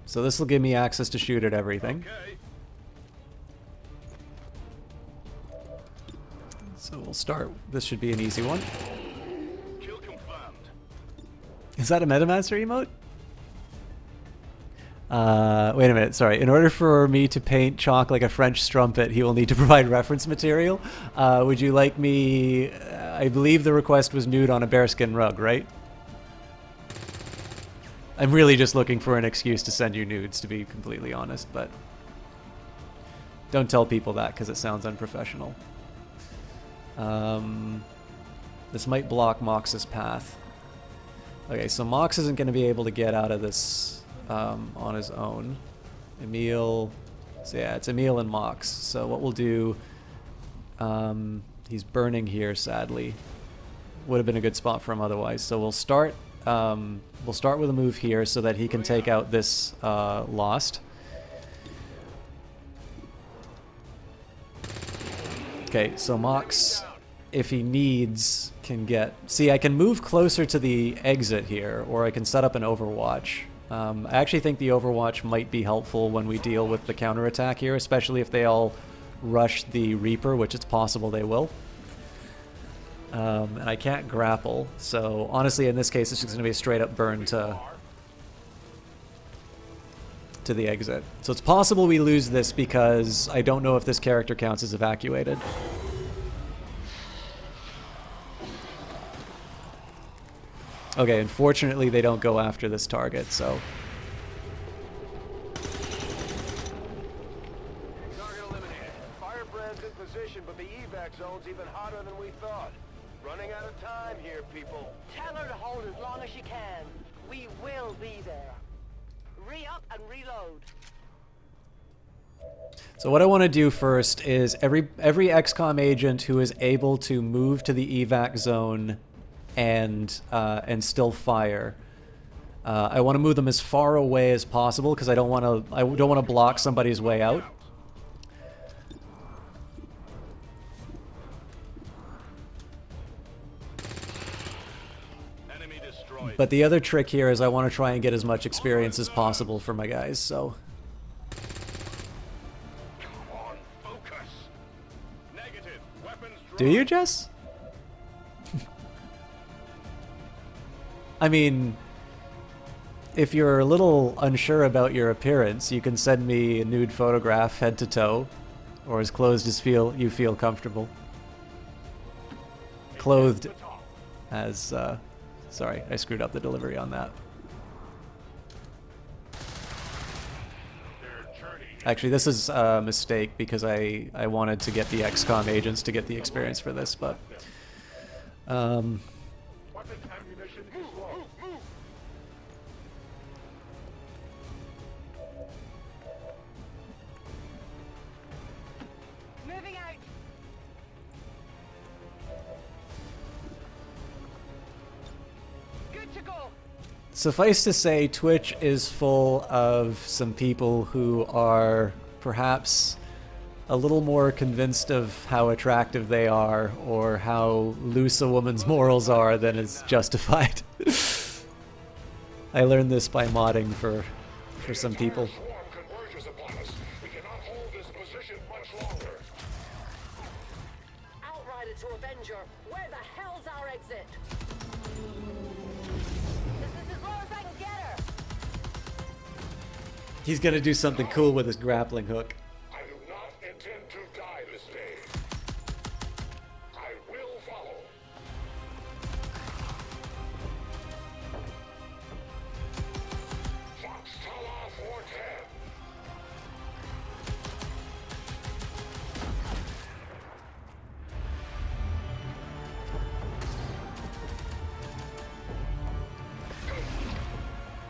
So this will give me access to shoot at everything. Okay. So we'll start. This should be an easy one. Kill confirmed. Is that a Metamaster emote? Wait a minute, sorry. In order for me to paint Chalk like a French strumpet, he will need to provide reference material. Would you like me... I believe the request was nude on a bearskin rug, right? I'm really just looking for an excuse to send you nudes, to be completely honest, but... Don't tell people that, because it sounds unprofessional. This might block Mox's path. Okay, so Mox isn't going to be able to get out of this... on his own. Emil, so yeah, it's Emil and Mox. So what we'll do, he's burning here, sadly. Would have been a good spot for him otherwise. So we'll start with a move here so that he can take out this Lost. Okay, so Mox, if he needs, can get... See, I can move closer to the exit here, or I can set up an Overwatch. I actually think the Overwatch might be helpful when we deal with the counterattack here, especially if they all rush the Reaper, which it's possible they will. And I can't grapple, so honestly in this case it's just going to be a straight up burn to the exit. So it's possible we lose this because I don't know if this character counts as evacuated. Okay, unfortunately they don't go after this target, so... Target eliminated. Firebrand's in position, but the evac zone's even hotter than we thought. Running out of time here, people. Tell her to hold as long as she can. We will be there. Re-up and reload. So what I want to do first is every XCOM agent who is able to move to the evac zone and still fire. I want to move them as far away as possible because I don't want to block somebody's way out. Enemy destroyed. But the other trick here is I want to try and get as much experience as possible for my guys. So. Come on, focus. Negative. Weapons drawn. Do you, Jess? I mean, if you're a little unsure about your appearance, you can send me a nude photograph head to toe, or as closed as you feel comfortable. Clothed as, sorry, I screwed up the delivery on that. Actually, this is a mistake because I wanted to get the XCOM agents to get the experience for this, but... to go. Suffice to say, Twitch is full of some people who are perhaps a little more convinced of how attractive they are or how loose a woman's morals are than is justified. I learned this by modding for some people. Outrider to Avenger, where the hell's our exit? This is as low as I can get her. He's gonna do something cool with his grappling hook. I do not intend to die this day. I will follow. Fox Tala 410.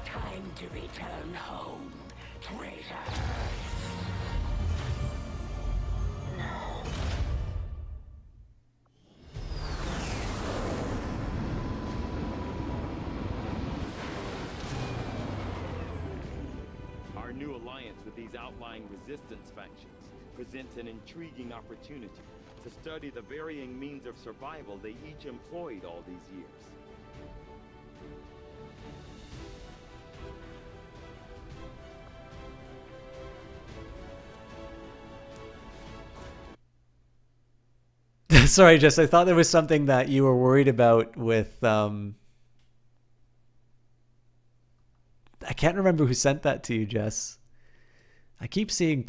Time to return home, traitor. Our new alliance with these outlying resistance factions presents an intriguing opportunity to study the varying means of survival they each employed all these years. Sorry, Jess, I thought there was something that you were worried about with, I can't remember who sent that to you, Jess. I keep seeing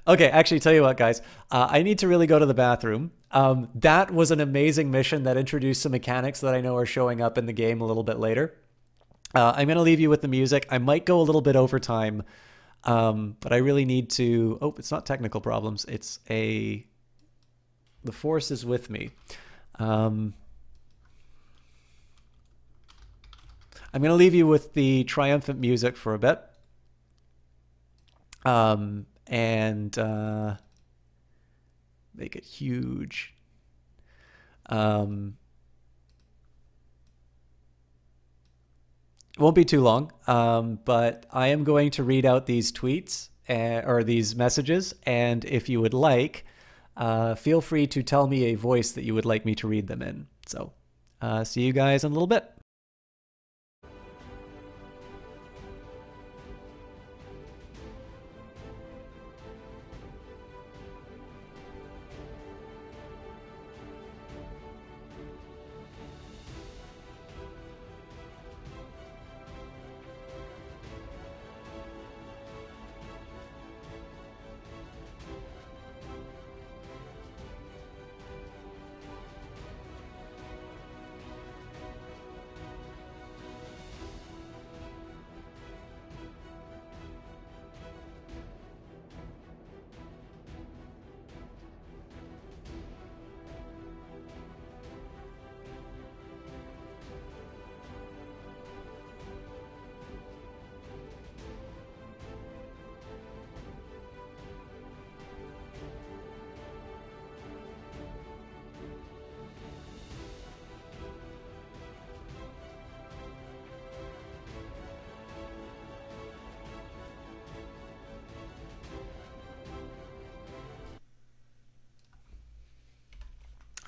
Okay, actually, tell you what, guys. I need to really go to the bathroom. That was an amazing mission that introduced some mechanics that I know are showing up in the game a little bit later. I'm going to leave you with the music. I might go a little bit over time, but I really need to... Oh, it's not technical problems. It's a... The Force is with me. I'm going to leave you with the triumphant music for a bit. And make it huge. It won't be too long, but I am going to read out these tweets or these messages, and if you would like, feel free to tell me a voice that you would like me to read them in. So, see you guys in a little bit.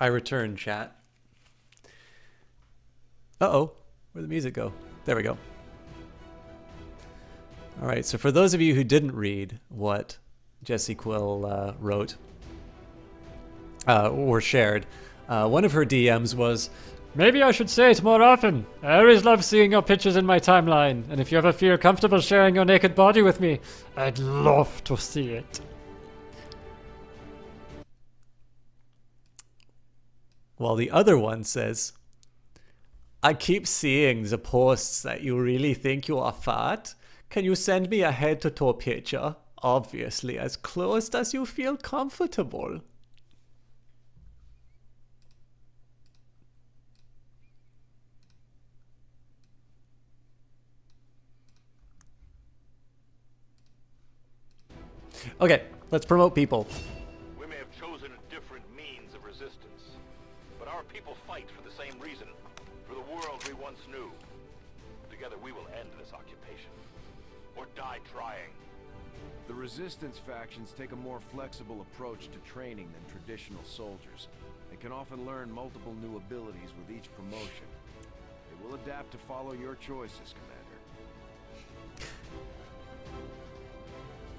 I return, chat. Uh-oh. Where'd the music go? There we go. All right, so for those of you who didn't read what Jessie Quill wrote or shared, one of her DMs was, "Maybe I should say it more often. I always love seeing your pictures in my timeline, and if you ever feel comfortable sharing your naked body with me, I'd love to see it." While the other one says, "I keep seeing the posts that you really think you are fat. Can you send me a head-to-toe picture? Obviously, as close as you feel comfortable." Okay, let's promote people. We may have chosen a different means of resistance, but our people fight for the same reason, for the world we once knew. new. Together we will end this occupation. Or die trying. The Resistance factions take a more flexible approach to training than traditional soldiers. They can often learn multiple new abilities with each promotion. They will adapt to follow your choices, Commander.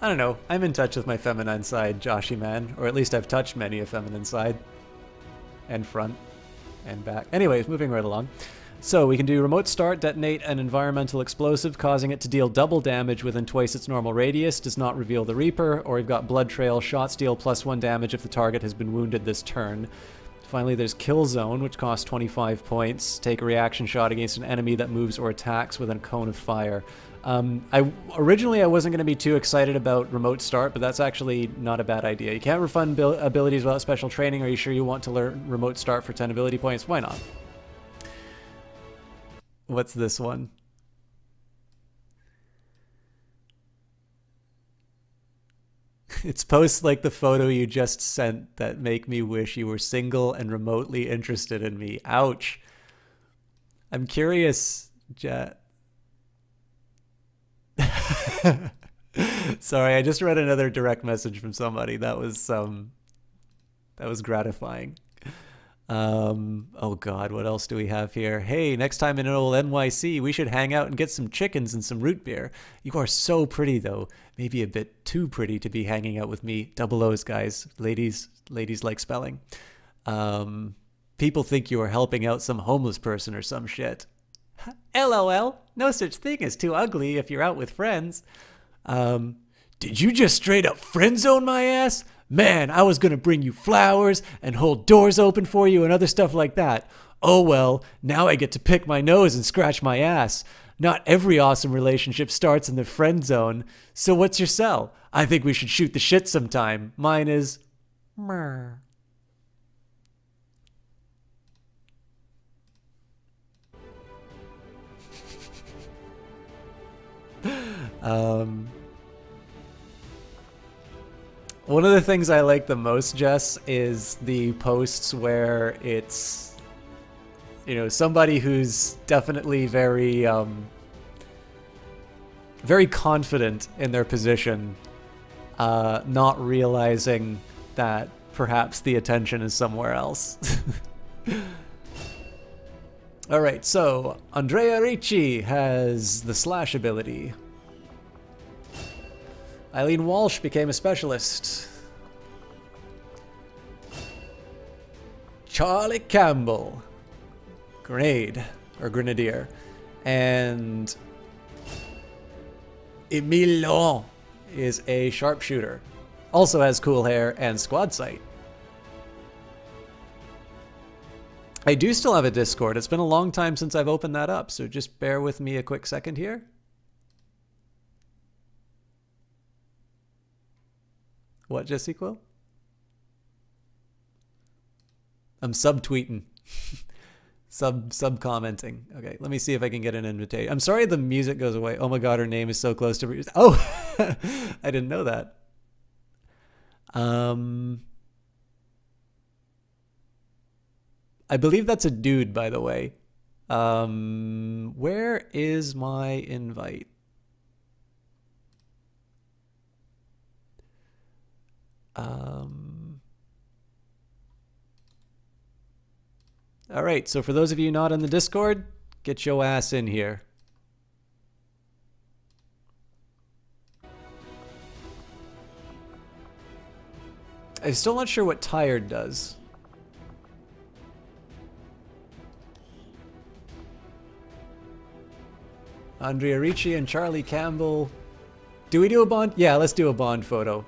I don't know. I'm in touch with my feminine side, Joshy man. Or at least I've touched many a feminine side. And front. And back. Anyways, moving right along. So we can do remote start, detonate an environmental explosive, causing it to deal double damage within twice its normal radius, does not reveal the Reaper, or we've got Blood Trail, shots deal +1 damage if the target has been wounded this turn. Finally, there's Kill Zone, which costs 25 points. Take a reaction shot against an enemy that moves or attacks within a cone of fire. Originally I wasn't going to be too excited about remote start, but that's actually not a bad idea. You can't refund abilities without special training. Are you sure you want to learn remote start for 10 ability points? Why not? What's this one? It's posts like the photo you just sent that make me wish you were single and remotely interested in me. Ouch. I'm curious, Jet. Sorry, I just read another direct message from somebody. That was gratifying. Oh god, what else do we have here? Hey, next time in old NYC, we should hang out and get some chickens and some root beer. You are so pretty, though. Maybe a bit too pretty to be hanging out with me. Double O's, guys. Ladies like spelling. People think you are helping out some homeless person or some shit. LOL. No such thing as too ugly if you're out with friends. Did you just straight up friend zone my ass? Man, I was gonna bring you flowers and hold doors open for you and other stuff like that. Oh well, now I get to pick my nose and scratch my ass. Not every awesome relationship starts in the friend zone. So what's your sell? I think we should shoot the shit sometime. Mine is... Mrr. One of the things I like the most, Jess, is the posts where it's, you know, somebody who's definitely very, very confident in their position, not realizing that perhaps the attention is somewhere else. Alright, so Andrea Ricci has the slash ability. Eileen Walsh became a specialist. Charlie Campbell, grenade, or grenadier. And Emile Laurent is a sharpshooter. Also has cool hair and squad sight. I do still have a Discord. It's been a long time since I've opened that up, so just bear with me a quick second here. What, Jesse Quill? I'm subtweeting. Sub-commenting. Okay, let me see if I can get an invitation. I'm sorry the music goes away. Oh my god, her name is so close to... Oh! I didn't know that. I believe that's a dude, by the way. Where is my invite? All right, so for those of you not in the Discord, get your ass in here. I'm still not sure what tired does. Andrea Ricci and Charlie Campbell. Do we do a Bond? Yeah, let's do a Bond photo.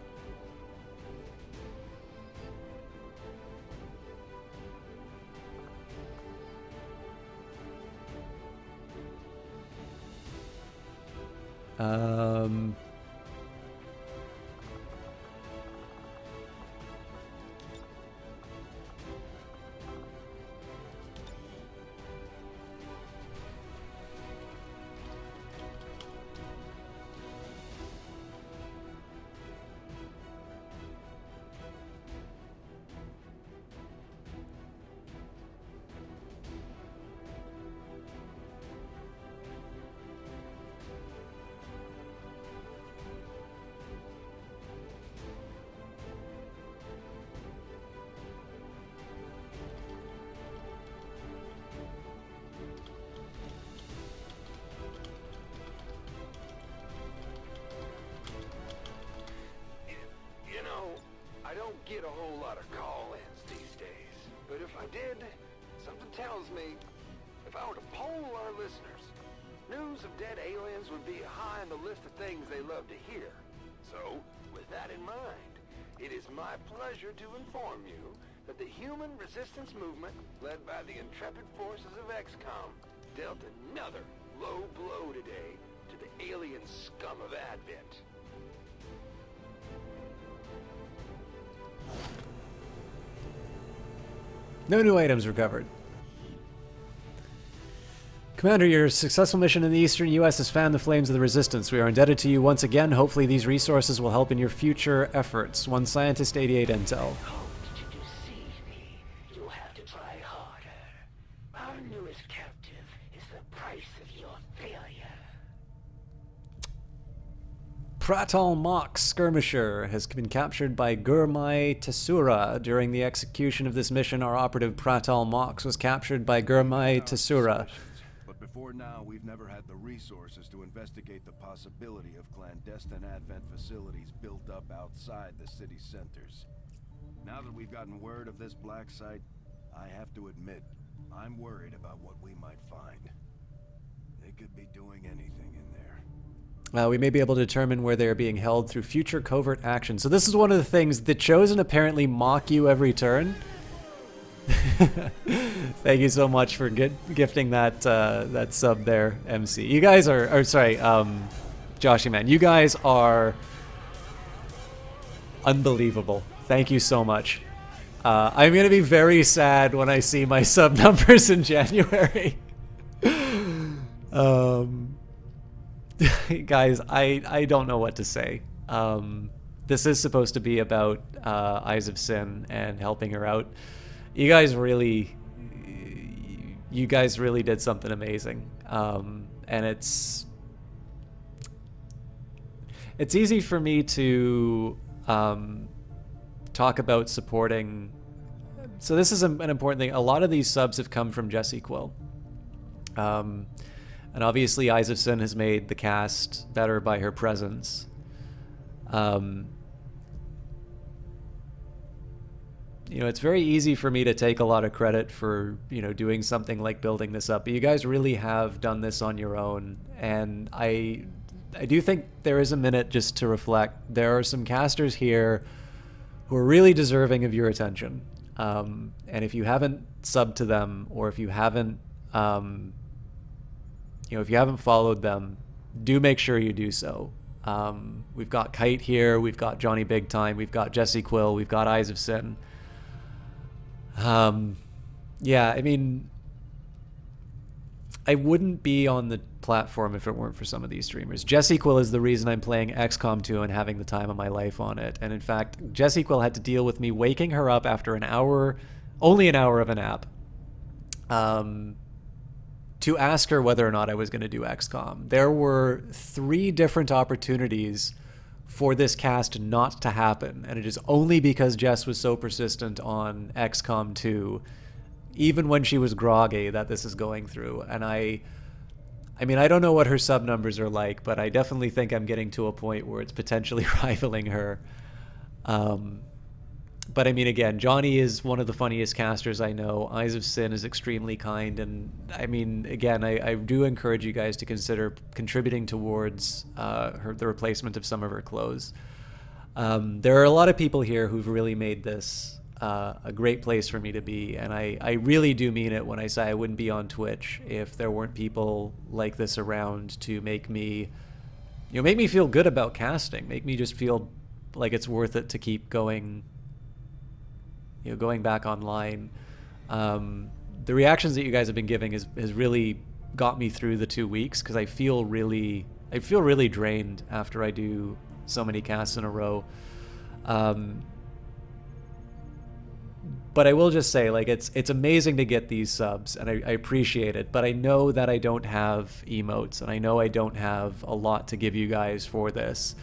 get a whole lot of call-ins these days. But if I did, something tells me if I were to poll our listeners, news of dead aliens would be high on the list of things they love to hear. So, with that in mind, it is my pleasure to inform you that the human resistance movement, led by the intrepid forces of XCOM, dealt another low blow today to the alien scum of Advent. No new items recovered. Commander, your successful mission in the eastern U.S. has fanned the flames of the Resistance. We are indebted to you once again. Hopefully these resources will help in your future efforts. One Scientist, 88 Intel. You'll have to try harder. Our newest captive is the price of your failure. Pratal Mox Skirmisher has been captured by Gurmai Tesura. During the execution of this mission, our operative Pratal Mox was captured by Gurmai Tesura. Before now, we've never had the resources to investigate the possibility of clandestine Advent facilities built up outside the city centers. Now that we've gotten word of this black site, I have to admit, I'm worried about what we might find. They could be doing anything in there. We may be able to determine where they are being held through future covert action. So this is one of the things. The Chosen apparently mock you every turn. Thank you so much for gifting that that sub there, MC. You guys are sorry, Joshy man. You guys are unbelievable. Thank you so much. I'm gonna be very sad when I see my sub numbers in January. Guys, I don't know what to say. This is supposed to be about Eyes of Sin and helping her out. You guys really did something amazing, and it's easy for me to talk about supporting. So this is an important thing. A lot of these subs have come from Jesse Quill, and obviously Eyes of Sin has made the cast better by her presence. You know, it's very easy for me to take a lot of credit for, you know, doing something like building this up, but you guys really have done this on your own, and I do think there is a minute just to reflect. There are some casters here who are really deserving of your attention, and if you haven't subbed to them, or if you haven't, if you haven't followed them, do make sure you do so. We've got Kite here, we've got Johnny Big Time, we've got Jesse Quill, we've got Eyes of Sin. Yeah, I mean, I wouldn't be on the platform if it weren't for some of these streamers. Jesse Quill is the reason I'm playing XCOM 2 and having the time of my life on it. And in fact, Jesse Quill had to deal with me waking her up after an hour, only an hour of a nap, to ask her whether or not I was going to do XCOM. There were 3 different opportunities for this cast not to happen, and it is only because Jess was so persistent on XCOM 2, even when she was groggy, that this is going through. And I mean, I don't know what her sub numbers are like, but I definitely think I'm getting to a point where it's potentially rivaling her. But I mean, again, Johnny is one of the funniest casters I know. Eyes of Sin is extremely kind, and I mean, again, I do encourage you guys to consider contributing towards the replacement of some of her clothes. There are a lot of people here who've really made this a great place for me to be, and I really do mean it when I say I wouldn't be on Twitch if there weren't people like this around to make me, make me feel good about casting, make me just feel like it's worth it to keep going. Going back online. The reactions that you guys have been giving has really got me through the 2 weeks, because I feel really drained after I do so many casts in a row. But I will just say, like, it's amazing to get these subs, and I appreciate it, but I know that I don't have emotes, and I know I don't have a lot to give you guys for this.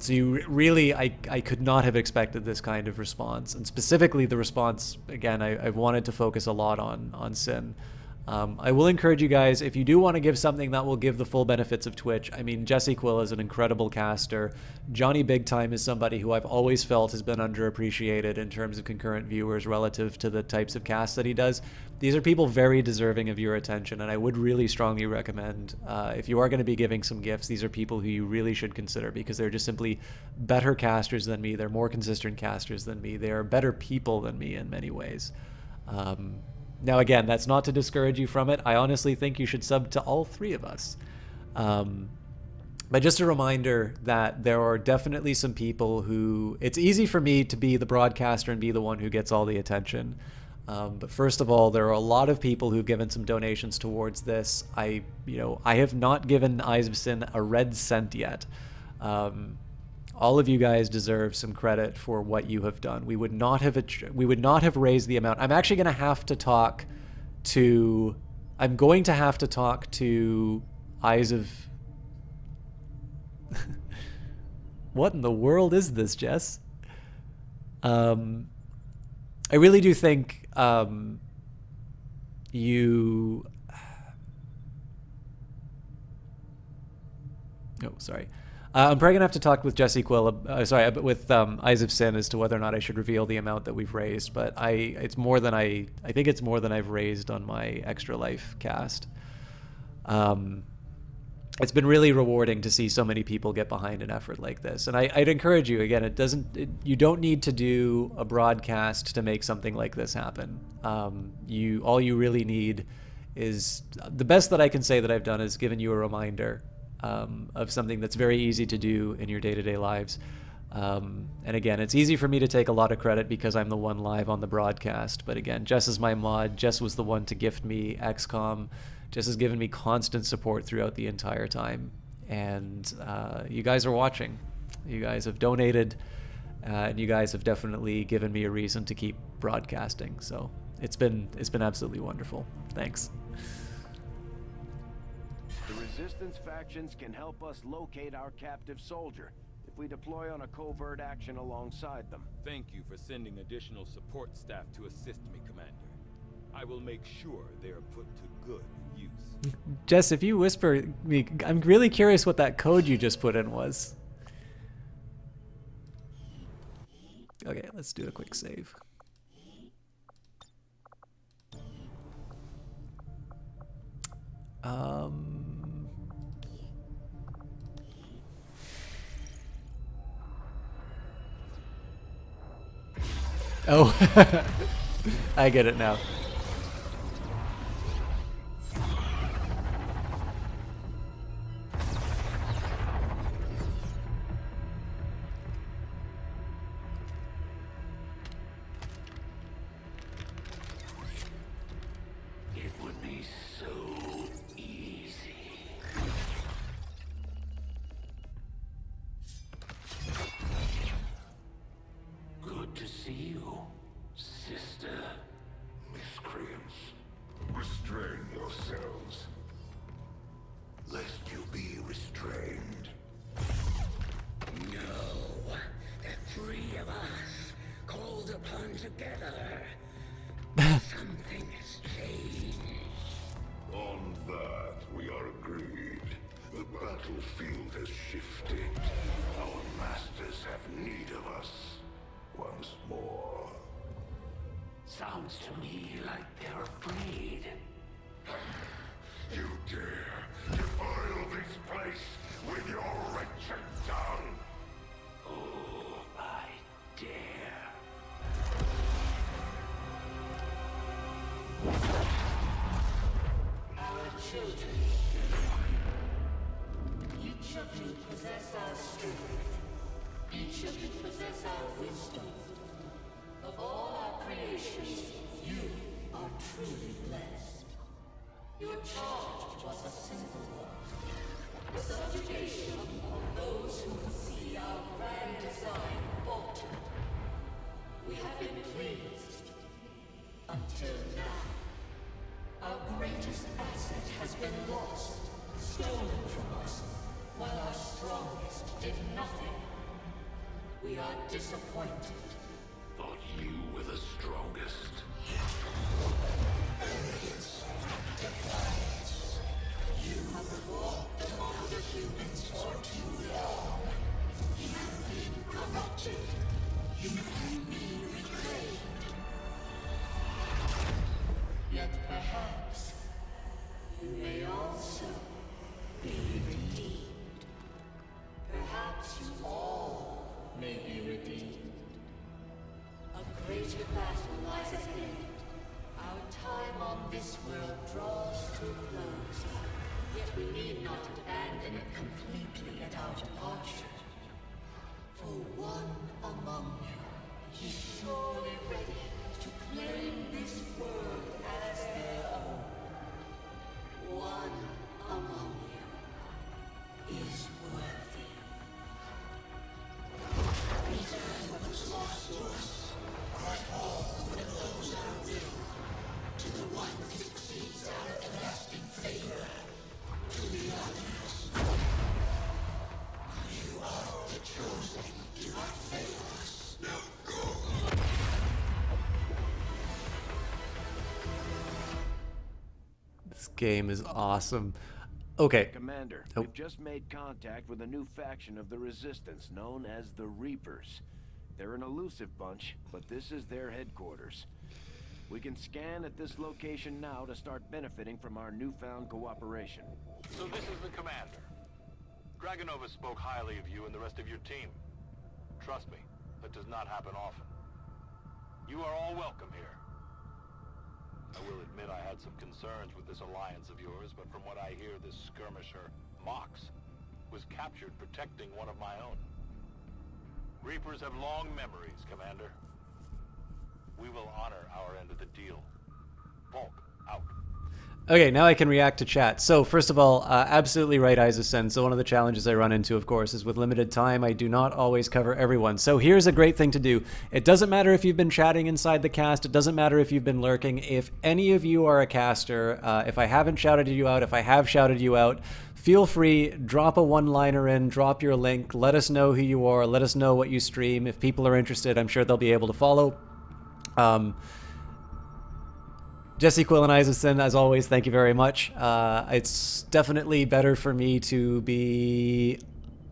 So you really, I could not have expected this kind of response, and specifically the response, again, I've wanted to focus a lot on Sin. I will encourage you guys, if you do want to give something that will give the full benefits of Twitch, I mean, Jesse Quill is an incredible caster. Johnny Big Time is somebody who I've always felt has been underappreciated in terms of concurrent viewers relative to the types of casts that he does. These are people very deserving of your attention, and I would really strongly recommend, if you are going to be giving some gifts, these are people who you really should consider, because they're just simply better casters than me. They're more consistent casters than me. They're better people than me in many ways. Now, again, that's not to discourage you from it. I honestly think you should sub to all three of us. But just a reminder that there are definitely some people who... It's easy for me to be the broadcaster and be the one who gets all the attention. But first of all, there are a lot of people who've given some donations towards this. I have not given Eyes of Sin a red cent yet. All of you guys deserve some credit for what you have done. We would not have raised the amount. I'm actually going to have to talk to... I'm going to have to talk to Eyes of... What in the world is this, Jess? I really do think you... Oh, sorry. I'm probably gonna have to talk with Jesse Quill, with Eyes of Sin as to whether or not I should reveal the amount that we've raised. But I think it's more than I've raised on my Extra Life cast. It's been really rewarding to see so many people get behind an effort like this, and I'd encourage you again. You don't need to do a broadcast to make something like this happen. All you really need is the best that I can say that I've done is given you a reminder of something that's very easy to do in your day-to-day lives. And again, it's easy for me to take a lot of credit because I'm the one live on the broadcast. But again, Jess is my mod. Jess was the one to gift me XCOM. Jess has given me constant support throughout the entire time. And you guys are watching. You guys have donated. And you guys have definitely given me a reason to keep broadcasting. So it's been absolutely wonderful. Thanks. The Resistance factions can help us locate our captive soldier if we deploy on a covert action alongside them. Thank you for sending additional support staff to assist me, Commander. I will make sure they are put to good use. Jess, if you whisper me, I'm really curious what that code you just put in was. Okay, let's do a quick save. Oh, I get it now. It would be so easy. Good to see you, sister. Miscreants, restrain yourselves, lest you be restrained. No, the three of us, called upon together. Something has changed. On that, we are agreed. The battlefield has shifted. Our masters have need of us once more. Sounds to me like they're afraid. You dare defile this place with your wretched tongue? Oh, I dare. Our children. Each of you possess our strength. Each of you possess our wisdom. Of all our creations, you are truly blessed. Your charge was a simple one. The subjugation of those who would see our grand design falter. We have been pleased. Until now. Our greatest asset has been lost, stolen from us, while our strongest did nothing. We are disappointed. Thought you were the strongest. Arrogance, we need not abandon it completely at our departure. For one among you is surely ready to claim this world as their own. One among you is worthy. Return what was lost to us. Grant all that knows our will. To the one who succeeds our everlasting favor. To the others. You are the chosen. Do not fail us. Now go. This game is awesome. Okay. Commander, we've just made contact with a new faction of the Resistance known as the Reapers. They're an elusive bunch, but this is their headquarters. We can scan at this location now to start benefiting from our newfound cooperation. So this is the commander. Dragonova spoke highly of you and the rest of your team. Trust me, that does not happen often. You are all welcome here. I will admit I had some concerns with this alliance of yours, but from what I hear, this skirmisher, Mox, was captured protecting one of my own. Reapers have long memories, Commander. We will honor our end of the deal. Volk, out. Okay, now I can react to chat. So first of all, absolutely right, Isaacson. So one of the challenges I run into, of course, is with limited time, I do not always cover everyone. So here's a great thing to do. It doesn't matter if you've been chatting inside the cast. It doesn't matter if you've been lurking. If any of you are a caster, if I haven't shouted you out, if I have shouted you out, feel free, drop a one-liner in, drop your link, let us know who you are, let us know what you stream. If people are interested, I'm sure they'll be able to follow. Jesse Quill and Isaacson, as always, thank you very much. It's definitely better for me to be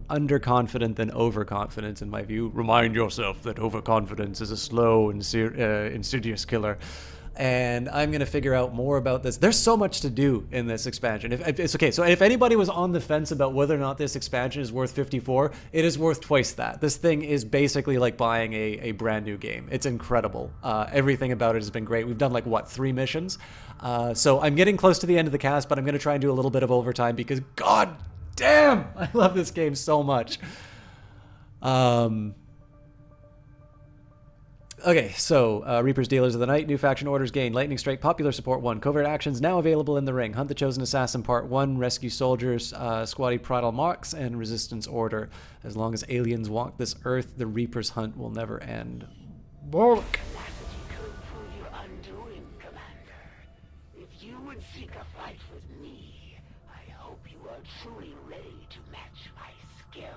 underconfident than overconfident, in my view. Remind yourself that overconfidence is a slow and insidious killer. And I'm going to figure out more about this. There's so much to do in this expansion. If it's okay, so if anybody was on the fence about whether or not this expansion is worth 54, it is worth twice that. This thing is basically like buying a brand new game. It's incredible. Everything about it has been great. We've done like, what, 3 missions? So I'm getting close to the end of the cast, but I'm going to try and do a little bit of overtime because, god damn, I love this game so much. Okay, so Reaper's Dealers of the Night, new faction orders gained, Lightning Strike, popular support 1, covert actions now available in the ring, Hunt the Chosen Assassin Part 1, Rescue Soldiers, Squatty Prodal Marks, and Resistance Order. As long as aliens walk this earth, the Reaper's hunt will never end. Bork! Your undoing, Commander. If you would seek a fight with me, I hope you are truly ready to match my skills.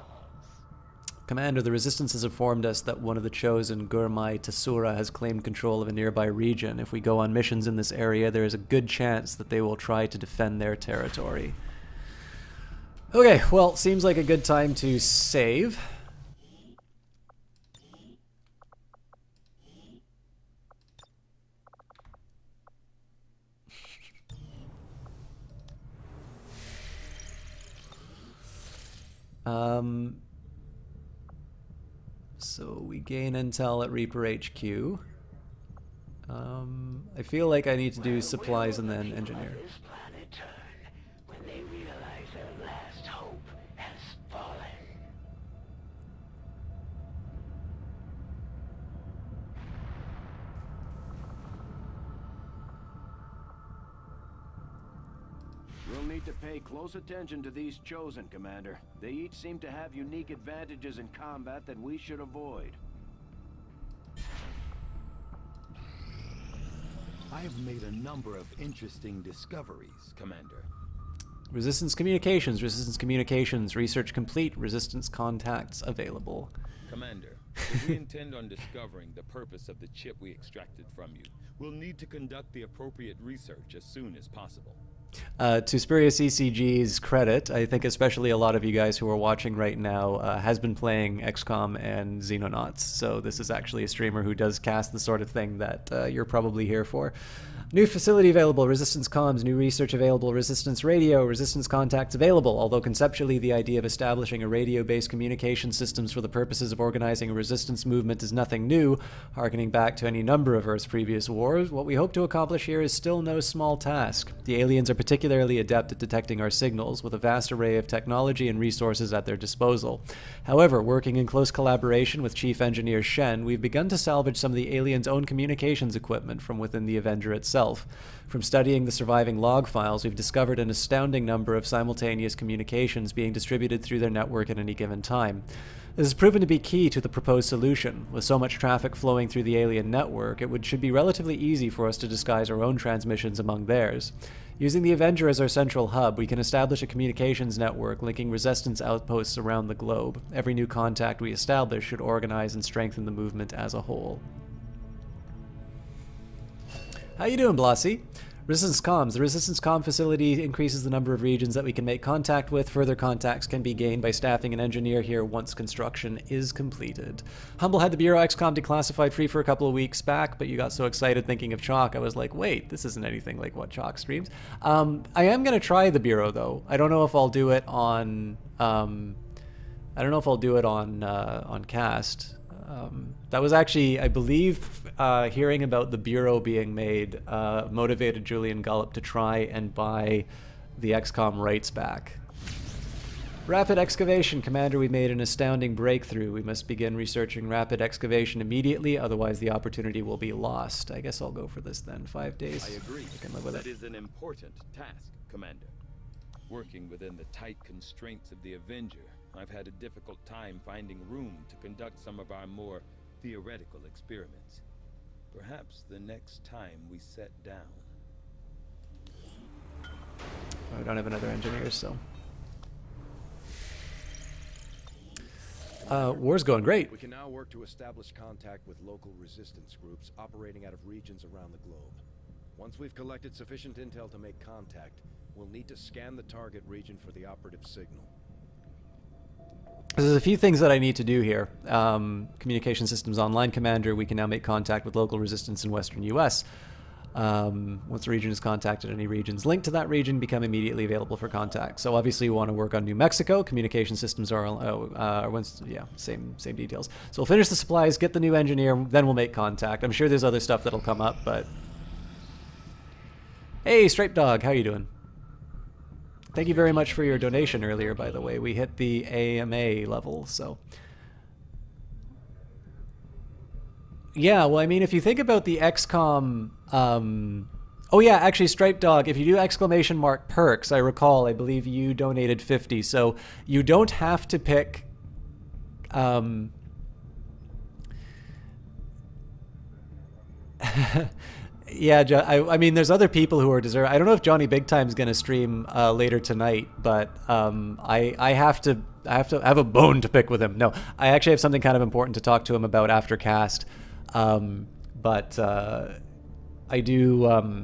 Commander, the Resistance has informed us that one of the Chosen, Gurmai Tasura, has claimed control of a nearby region. If we go on missions in this area, there is a good chance that they will try to defend their territory. Okay, well, seems like a good time to save. So we gain intel at Reaper HQ. I feel like I need to do supplies and then engineer. When they realize their last hope has fallen. We'll need to pay close attention to these Chosen, Commander. They each seem to have unique advantages in combat that we should avoid. I have made a number of interesting discoveries, Commander. Resistance Communications, research complete, Resistance contacts available. Commander, if we intend on discovering the purpose of the chip we extracted from you, we'll need to conduct the appropriate research as soon as possible. To Spurious ECG's credit, I think especially a lot of you guys who are watching right now has been playing XCOM and Xenonauts, so this is actually a streamer who does cast the sort of thing that you're probably here for. New facility available, Resistance comms, new research available, Resistance radio, Resistance contacts available, although conceptually the idea of establishing a radio-based communication systems for the purposes of organizing a resistance movement is nothing new, harkening back to any number of Earth's previous wars. What we hope to accomplish here is still no small task. The aliens are particularly adept at detecting our signals, with a vast array of technology and resources at their disposal. However, working in close collaboration with Chief Engineer Shen, we've begun to salvage some of the aliens' own communications equipment from within the Avenger itself. From studying the surviving log files, we've discovered an astounding number of simultaneous communications being distributed through their network at any given time. This has proven to be key to the proposed solution. With so much traffic flowing through the alien network, should be relatively easy for us to disguise our own transmissions among theirs. Using the Avenger as our central hub, we can establish a communications network linking resistance outposts around the globe. Every new contact we establish should organize and strengthen the movement as a whole. How you doing, Blossy? Resistance Comms. The Resistance Comm facility increases the number of regions that we can make contact with. Further contacts can be gained by staffing an engineer here once construction is completed. Humble had the Bureau XCOM declassified free for a couple of weeks back, but you got so excited thinking of Chalk, I was like, wait, this isn't anything like what Chalk streams. I am going to try the Bureau, though. I don't know if I'll do it on... on Cast. That was actually, I believe, hearing about the Bureau being made motivated Julian Gullop to try and buy the XCOM rights back. Rapid excavation. Commander, we made an astounding breakthrough. We must begin researching rapid excavation immediately, otherwise the opportunity will be lost. I guess I'll go for this then. 5 days. I agree. I can live with that it. is an important task, Commander. Working within the tight constraints of the Avenger, I've had a difficult time finding room to conduct some of our more theoretical experiments. Perhaps the next time we sit down. I don't have another engineer, so... war's going great. We can now work to establish contact with local resistance groups operating out of regions around the globe. Once we've collected sufficient intel to make contact, we'll need to scan the target region for the operative signal. There's a few things that I need to do here. Communication Systems Online Commander, we can now make contact with local resistance in Western US. Once the region is contacted, any regions linked to that region become immediately available for contact. So obviously we want to work on New Mexico. Communication systems are, same details. So we'll finish the supplies, get the new engineer, then we'll make contact. I'm sure there's other stuff that'll come up, but... Hey, Striped Dog, how you doing? Thank you very much for your donation earlier, by the way. We hit the AMA level, so... Yeah, well, I mean, if you think about the XCOM... Oh yeah, actually, Striped Dog, if you do ! perks, I recall, I believe you donated 50, so you don't have to pick... Yeah, I mean, there's other people who are deserving. I don't know if Johnny Big Time's going to stream later tonight, but I have to have a bone to pick with him. No, I actually have something kind of important to talk to him about after cast. But I do.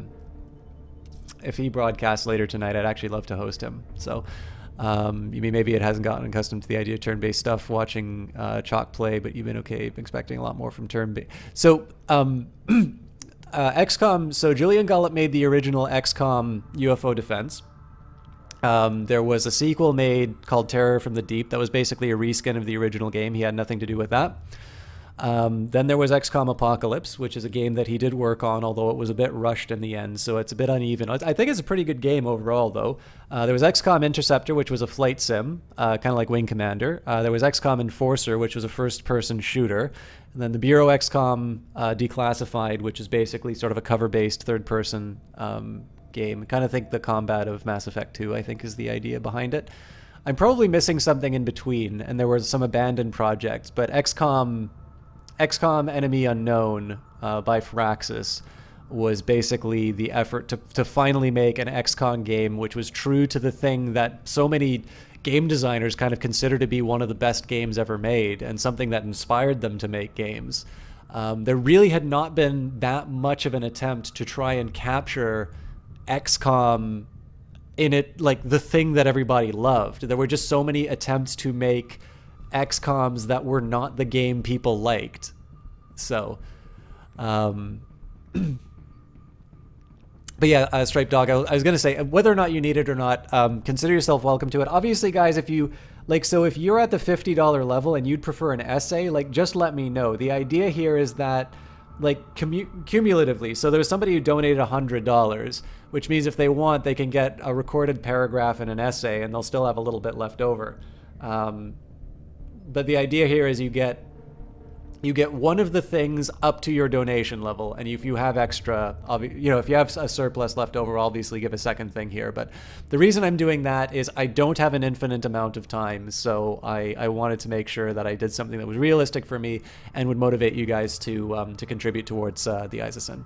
If he broadcasts later tonight, I'd actually love to host him. So maybe it hasn't gotten accustomed to the idea of turn-based stuff watching Chalk play, but you've been okay expecting a lot more from turn-based. So. XCOM, so Julian Gullop made the original XCOM UFO Defense. There was a sequel made called Terror from the Deep that was basically a reskin of the original game. He had nothing to do with that. Then there was XCOM Apocalypse, which is a game that he did work on, although it was a bit rushed in the end, so it's a bit uneven. I think it's a pretty good game overall, though. There was XCOM Interceptor, which was a flight sim, kind of like Wing Commander. There was XCOM Enforcer, which was a first-person shooter. And then the Bureau XCOM Declassified, which is basically sort of a cover-based third-person game. I kind of think the combat of Mass Effect 2, I think, is the idea behind it. I'm probably missing something in between, and there were some abandoned projects, but XCOM Enemy Unknown by Firaxis was basically the effort to finally make an XCOM game which was true to the thing that so many game designers kind of consider to be one of the best games ever made and something that inspired them to make games. There really had not been that much of an attempt to try and capture XCOM in it, like the thing that everybody loved. There were just so many attempts to make XCOMs that were not the game people liked. So, but yeah, Striped Dog, I was going to say, whether or not you need it or not, consider yourself welcome to it. Obviously, guys, if you, if you're at the $50 level and you'd prefer an essay, just let me know. The idea here is that like cumulatively. So there was somebody who donated $100, which means if they want, they can get a recorded paragraph and an essay, and they'll still have a little bit left over. But the idea here is you get one of the things up to your donation level, and if you have extra, you know, if you have a surplus left over, obviously give a second thing here. But the reason I'm doing that is I don't have an infinite amount of time, so I wanted to make sure that I did something that was realistic for me and would motivate you guys to contribute towards the Isaacson.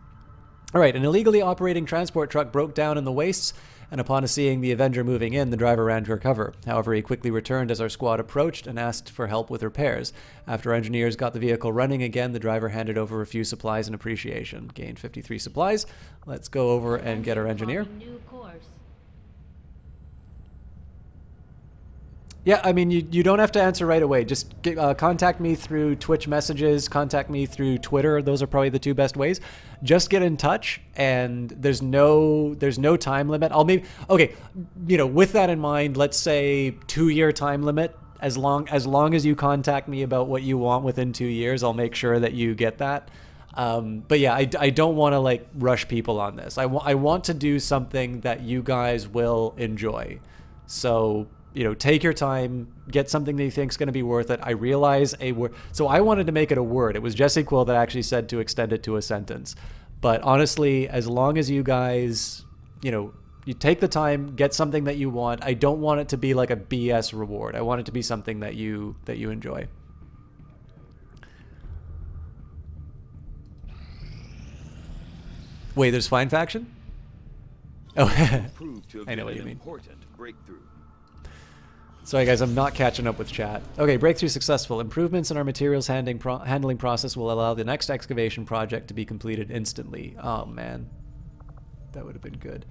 All right, an illegally operating transport truck broke down in the wastes, and upon seeing the Avenger moving in, the driver ran to recover. However, he quickly returned as our squad approached and asked for help with repairs. After engineers got the vehicle running again, the driver handed over a few supplies in appreciation. Gained 53 supplies. Let's go over and get our engineer. Yeah, I mean, you don't have to answer right away. Just contact me through Twitch messages, contact me through Twitter. Those are probably the two best ways. Just get in touch, and there's no time limit. Okay, you know, with that in mind, let's say 2-year time limit. As long as you contact me about what you want within 2 years, I'll make sure that you get that. But yeah, I don't want to like rush people on this. I want to do something that you guys will enjoy. So, you know, take your time, get something that you think is going to be worth it. I realize a word. So I wanted to make it a word. It was Jesse Quill that actually said to extend it to a sentence. But honestly, as long as you guys, you know, you take the time, get something that you want. I don't want it to be like a BS reward. I want it to be something that you enjoy. Wait, there's Fine Faction? Oh, I know what you mean. Important breakthrough. Sorry guys, I'm not catching up with chat. Okay, breakthrough successful. Improvements in our materials handling process will allow the next excavation project to be completed instantly. Oh man, that would have been good.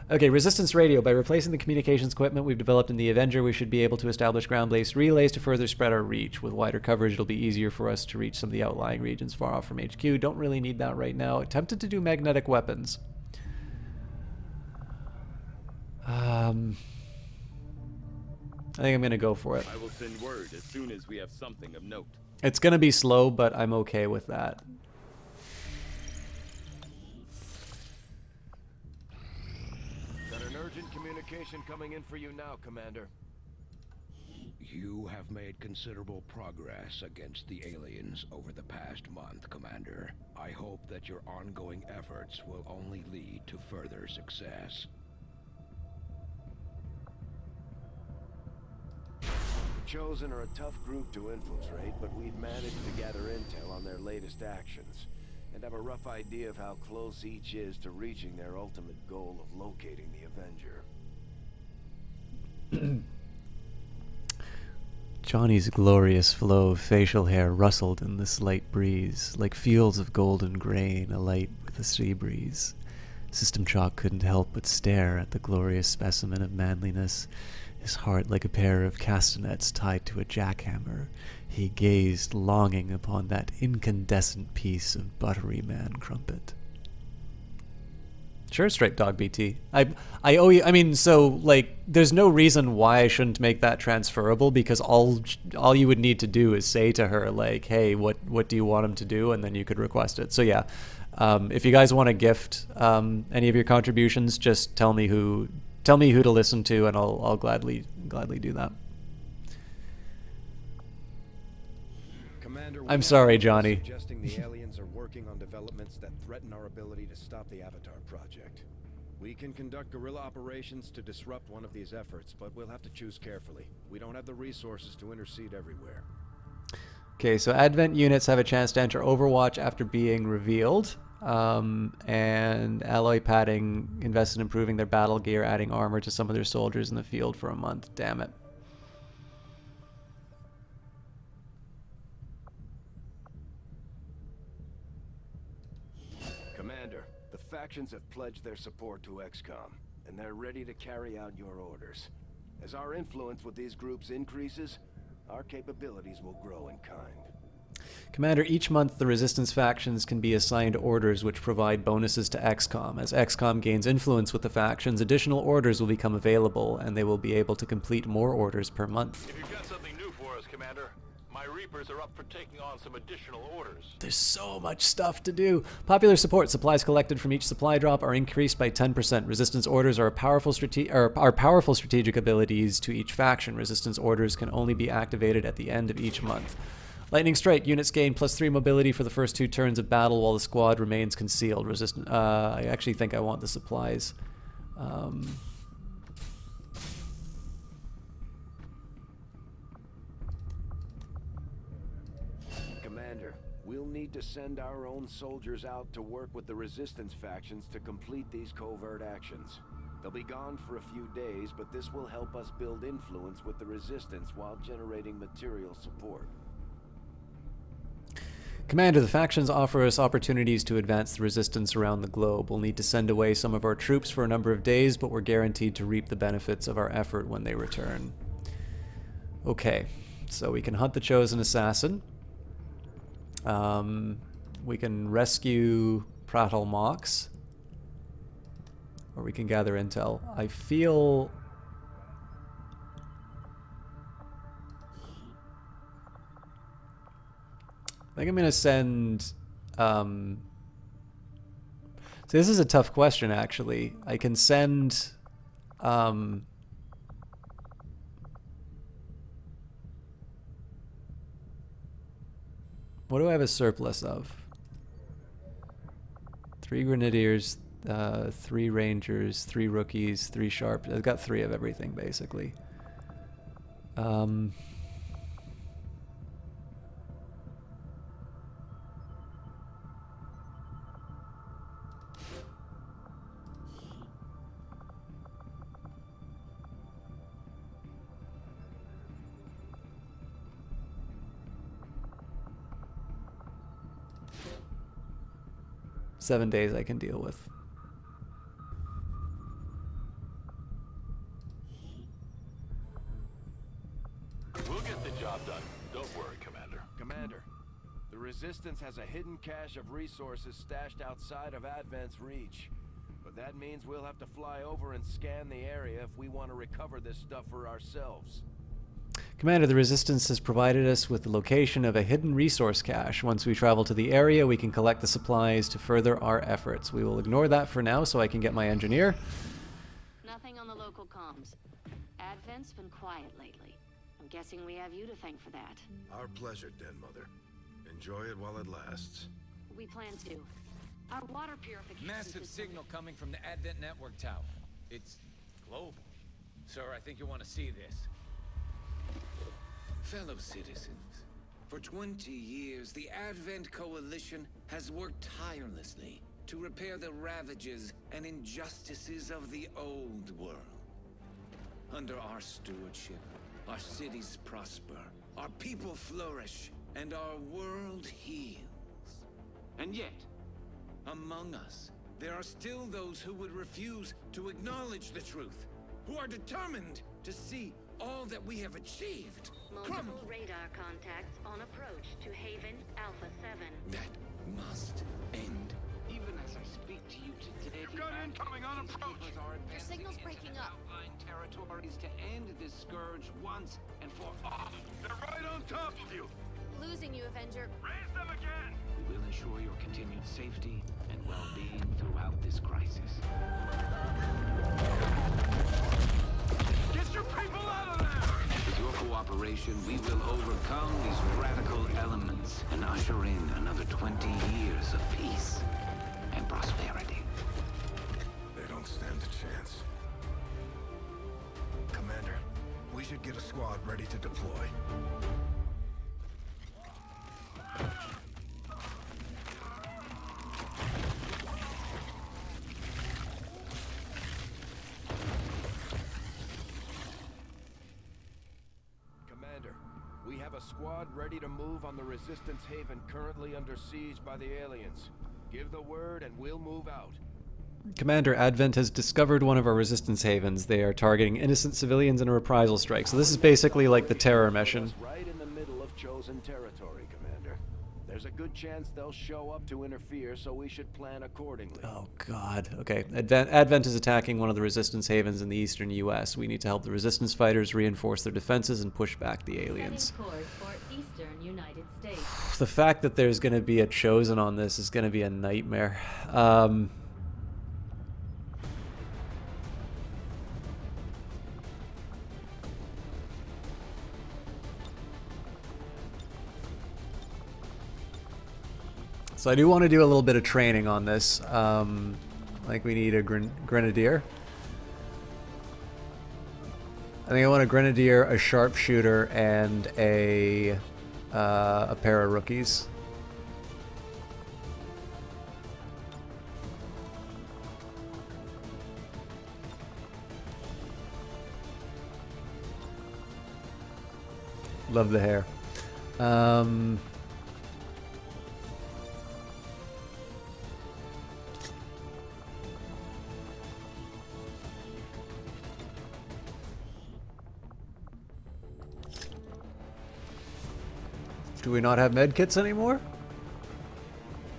Okay, resistance radio. By replacing the communications equipment we've developed in the Avenger, we should be able to establish ground-based relays to further spread our reach. With wider coverage, it'll be easier for us to reach some of the outlying regions far off from HQ. Don't really need that right now. Attempted to do magnetic weapons. I think I'm going to go for it. I will send word as soon as we have something of note. It's going to be slow, but I'm okay with that. Got an urgent communication coming in for you now, Commander. You have made considerable progress against the aliens over the past month, Commander. I hope that your ongoing efforts will only lead to further success. Chosen are a tough group to infiltrate, but we've managed to gather intel on their latest actions, and have a rough idea of how close each is to reaching their ultimate goal of locating the Avenger. Johnny's glorious flow of facial hair rustled in the slight breeze, like fields of golden grain alight with the sea breeze. System Chalk couldn't help but stare at the glorious specimen of manliness. His heart like a pair of castanets tied to a jackhammer, he gazed longing upon that incandescent piece of buttery man crumpet. Sure, Straight Dog BT. I owe you. I mean, so like, there's no reason why I shouldn't make that transferable, because all you would need to do is say to her like, "Hey, what do you want him to do?" and then you could request it. So yeah, if you guys want to gift any of your contributions, just tell me who to listen to, and I'll gladly do that. Commander, I'm sorry, Johnny. Suggesting the aliens are working on developments that threaten our ability to stop the Avatar project. We can conduct guerrilla operations to disrupt one of these efforts, but we'll have to choose carefully. We don't have the resources to intercede everywhere. Okay, so Advent units have a chance to enter Overwatch after being revealed. And Alloy Padding invested in improving their battle gear, adding armor to some of their soldiers in the field for a month. Damn it. Commander, the factions have pledged their support to XCOM, and they're ready to carry out your orders. As our influence with these groups increases, our capabilities will grow in kind. Commander, each month the Resistance factions can be assigned orders which provide bonuses to XCOM. As XCOM gains influence with the factions, additional orders will become available, and they will be able to complete more orders per month. If you've got something new for us, Commander, My Reapers are up for taking on some additional orders. There's so much stuff to do. Popular support. Supplies collected from each supply drop are increased by 10%. Resistance orders are powerful strategic abilities to each faction. Resistance orders can only be activated at the end of each month. Lightning Strike. Units gain +3 mobility for the first 2 turns of battle while the squad remains concealed. I actually think I want the supplies. Commander, we'll need to send our own soldiers out to work with the Resistance factions to complete these covert actions. They'll be gone for a few days, but this will help us build influence with the Resistance while generating material support. Commander, the factions offer us opportunities to advance the Resistance around the globe. We'll need to send away some of our troops for a number of days, but we're guaranteed to reap the benefits of our effort when they return. Okay, so we can hunt the Chosen Assassin. We can rescue Prattle Mox. Or we can gather intel. I feel... I think I'm going to send... So this is a tough question, actually. I can send... What do I have a surplus of? 3 Grenadiers, 3 Rangers, 3 Rookies, 3 Sharp. I've got 3 of everything, basically. 7 days I can deal with. We'll get the job done. Don't worry, Commander. Commander, the Resistance has a hidden cache of resources stashed outside of Advent's reach. But that means we'll have to fly over and scan the area if we want to recover this stuff for ourselves. Commander, the Resistance has provided us with the location of a hidden resource cache. Once we travel to the area, we can collect the supplies to further our efforts. We will ignore that for now so I can get my engineer. Nothing on the local comms. Advent's been quiet lately. I'm guessing we have you to thank for that. Our pleasure, Den Mother. Enjoy it while it lasts. We plan to. Our water purification Massive signal coming from the Advent network tower. It's global. Sir, I think you want to see this. Fellow citizens, for 20 years, the Advent Coalition has worked tirelessly to repair the ravages and injustices of the old world. Under our stewardship, our cities prosper, our people flourish, and our world heals. And yet, among us, there are still those who would refuse to acknowledge the truth, who are determined to see all that we have achieved. Multiple radar contacts on approach to Haven Alpha 7. That must end. Even as I speak to you today, you've got incoming on approach. Your signal's breaking up. Outlying territories to end this scourge once and for all. They're right on top of you. Losing you, Avenger. Raise them again. We will ensure your continued safety and well-being throughout this crisis. Get your people out of there! With your cooperation, we will overcome these radical elements and usher in another 20 years of peace and prosperity. They don't stand a chance. Commander, we should get a squad ready to deploy. We have a squad ready to move on the Resistance Haven currently under siege by the aliens. Give the word and we'll move out. Commander, Advent has discovered one of our Resistance Havens. They are targeting innocent civilians in a reprisal strike. So this is basically like the terror mission. Right in the middle of chosen territory, Commander. There's a good chance they'll show up to interfere, so we should plan accordingly. Oh, God. Okay. Advent is attacking one of the Resistance havens in the eastern U.S. We need to help the Resistance fighters reinforce their defenses and push back the aliens. Setting course for eastern United States. The fact that there's going to be a Chosen on this is going to be a nightmare. So I do want to do a little bit of training on this. Like we need a Grenadier. I think I want a Grenadier, a Sharpshooter, and a pair of rookies. Love the hair. Do we not have medkits anymore?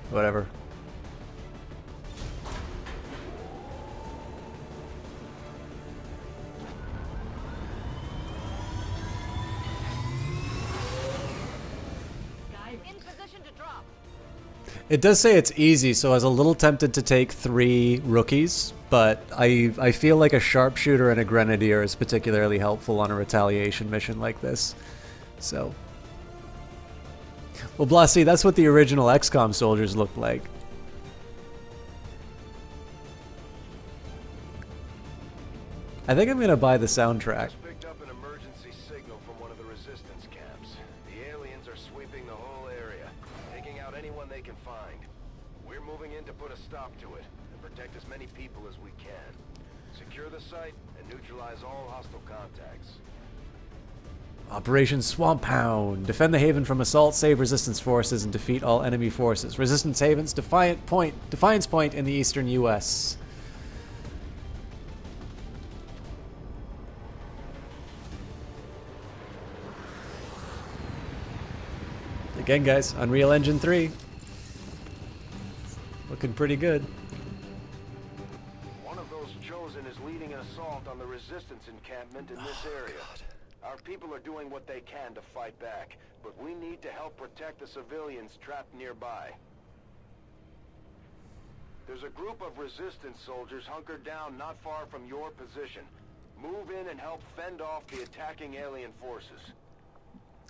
Whatever. In position to drop. It does say it's easy, so I was a little tempted to take 3 rookies, but I feel like a Sharpshooter and a Grenadier is particularly helpful on a retaliation mission like this. So... Well, Blassie, that's what the original XCOM soldiers looked like. I think I'm gonna buy the soundtrack. Picked up an emergency signal from one of the resistance camps. The aliens are sweeping the whole area, taking out anyone they can find. We're moving in to put a stop to it and protect as many people as we can. Secure the site and neutralize all hostile contacts. Operation Swamp Hound. Defend the haven from assault, save resistance forces, and defeat all enemy forces. Resistance havens, Defiance Point in the eastern U.S. Again, guys, Unreal Engine 3. Looking pretty good. One of those Chosen is leading an assault on the resistance encampment in this area. Our people are doing what they can to fight back, but we need to help protect the civilians trapped nearby. There's a group of resistance soldiers hunkered down not far from your position. Move in and help fend off the attacking alien forces.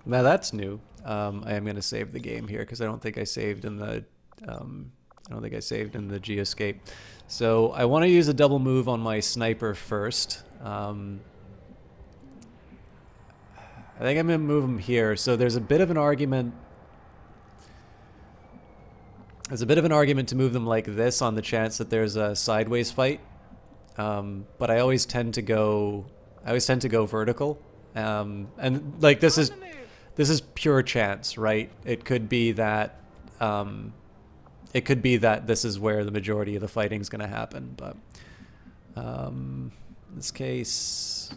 Now that's new. I am going to save the game here because I don't think I saved in the Geoscape. So I want to use a double move on my sniper first. I think I'm going to move him here. So there's a bit of an argument. There's a bit of an argument to move them like this on the chance that there's a sideways fight. But I always tend to go vertical. And like this is pure chance, right? It could be that this is where the majority of the fighting is going to happen, but in this case,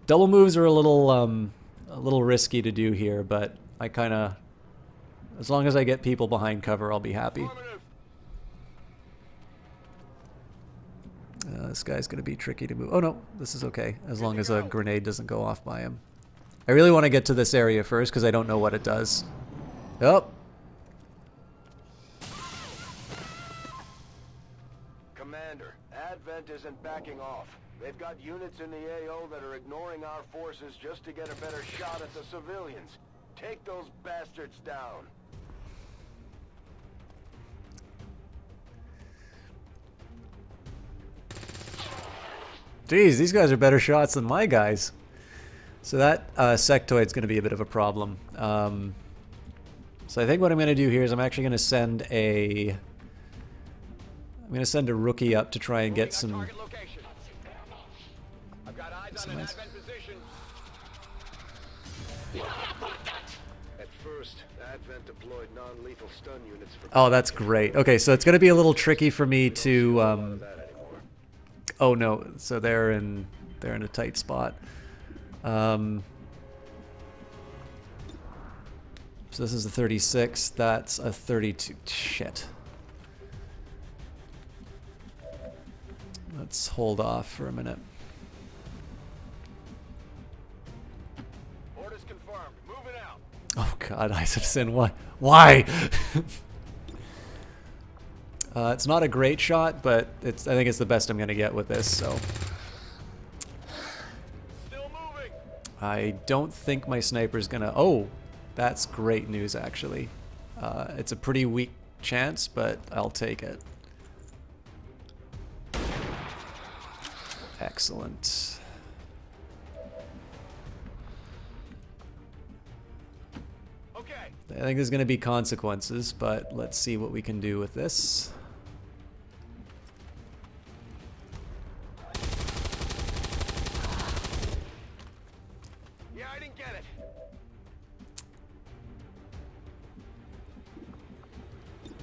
double moves are a little risky to do here, but I kind of, as long as I get people behind cover, I'll be happy. This guy's going to be tricky to move. Oh no, this is okay, as long as a grenade doesn't go off by him. I really want to get to this area first because I don't know what it does. Oh. Commander, Advent isn't backing off. They've got units in the AO that are ignoring our forces just to get a better shot at the civilians. Take those bastards down. Jeez, these guys are better shots than my guys. So that sectoid's going to be a bit of a problem. So I think what I'm going to do here is I'm actually going to send a rookie up to try and get some. Nice. At first, Advent deployed non-lethal stun units for. Oh, that's great. Okay, so it's going to be a little tricky for me to. Oh no! So they're in a tight spot. So this is a 36. That's a 32. Shit. Let's hold off for a minute. Orders confirmed. Moving out. Oh god, Isopsin, what? Why? It's not a great shot, but I think it's the best I'm gonna get with this, so. Still moving. I don't think my sniper's gonna... Oh! That's great news, actually. It's a pretty weak chance, but I'll take it. Excellent. Okay. I think there's going to be consequences, but let's see what we can do with this. Yeah, I didn't get it.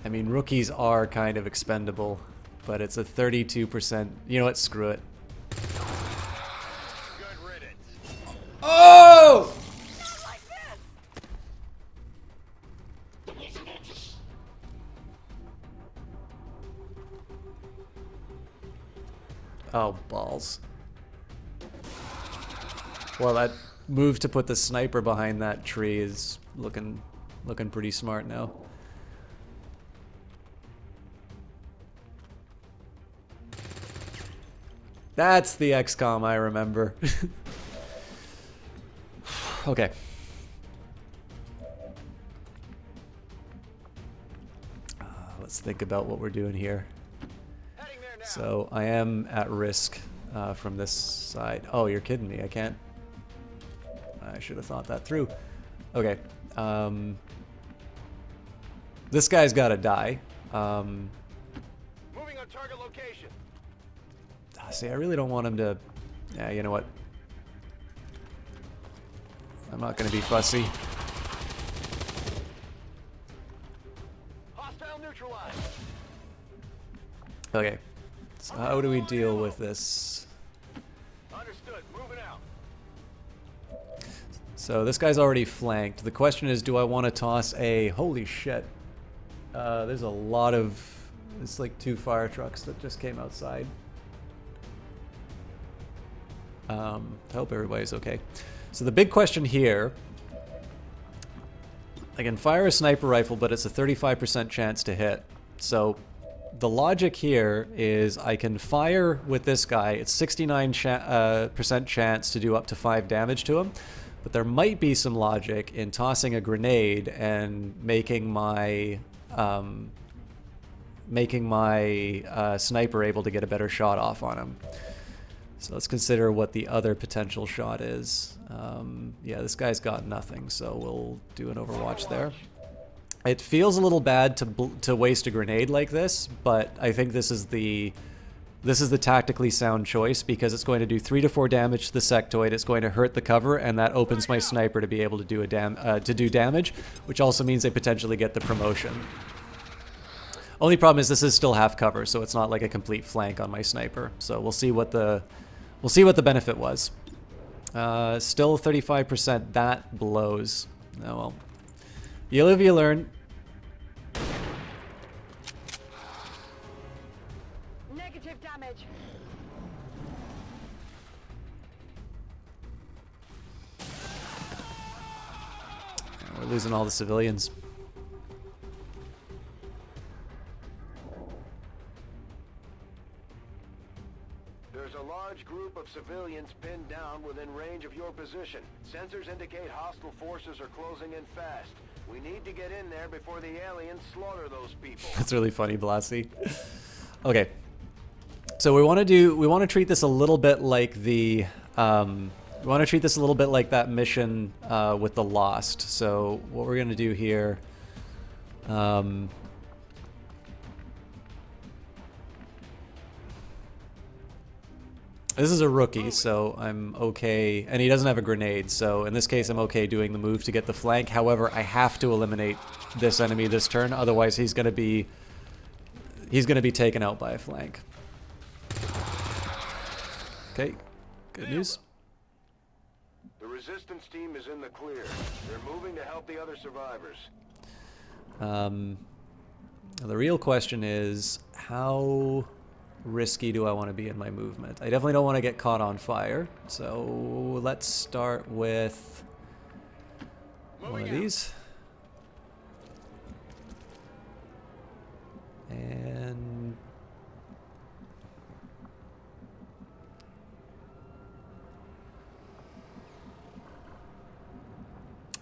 I mean, rookies are kind of expendable, but it's a 32%. You know what? Screw it. Oh! Oh, balls. Well, that move to put the sniper behind that tree is looking pretty smart now. That's the XCOM I remember. Okay. Let's think about what we're doing here. So I am at risk from this side. Oh, you're kidding me. I can't. I should have thought that through. Okay. This guy's got to die. Moving on target location. See, I really don't want him to... Yeah, you know what? I'm not going to be fussy. Hostile neutralized. Okay. So how do we deal with this? Understood. Moving out. So this guy's already flanked. The question is, do I want to toss a... Holy shit. There's a lot of... It's like 2 fire trucks that just came outside. I hope everybody's okay. So the big question here, I can fire a sniper rifle, but it's a 35% chance to hit. So the logic here is I can fire with this guy. It's 69% chance to do up to 5 damage to him. But there might be some logic in tossing a grenade and making my sniper able to get a better shot off on him. So let's consider what the other potential shot is. Yeah, this guy's got nothing, so we'll do an Overwatch there. It feels a little bad to waste a grenade like this, but I think this is the tactically sound choice because it's going to do 3 to 4 damage to the sectoid. It's going to hurt the cover, and that opens my sniper to be able to do do damage, which also means they potentially get the promotion. Only problem is this is still half cover, so it's not like a complete flank on my sniper. So we'll see what the benefit was. Still 35%. That blows. Oh well. You live, you learn. Negative damage. We're losing all the civilians. There's a large group of civilians pinned down within range of your position. Sensors indicate hostile forces are closing in fast. We need to get in there before the aliens slaughter those people. That's really funny, Blassie. Okay. So we want to treat this a little bit like the we want to treat this a little bit like that mission with the Lost. So what we're going to do here this is a rookie, so I'm okay. And he doesn't have a grenade, so in this case I'm okay doing the move to get the flank. However, I have to eliminate this enemy this turn, otherwise he's gonna be taken out by a flank. Okay, good news. The Resistance team is in the clear. They're moving to help the other survivors. The real question is, how risky do I want to be in my movement? I definitely don't want to get caught on fire. So let's start with one of these. And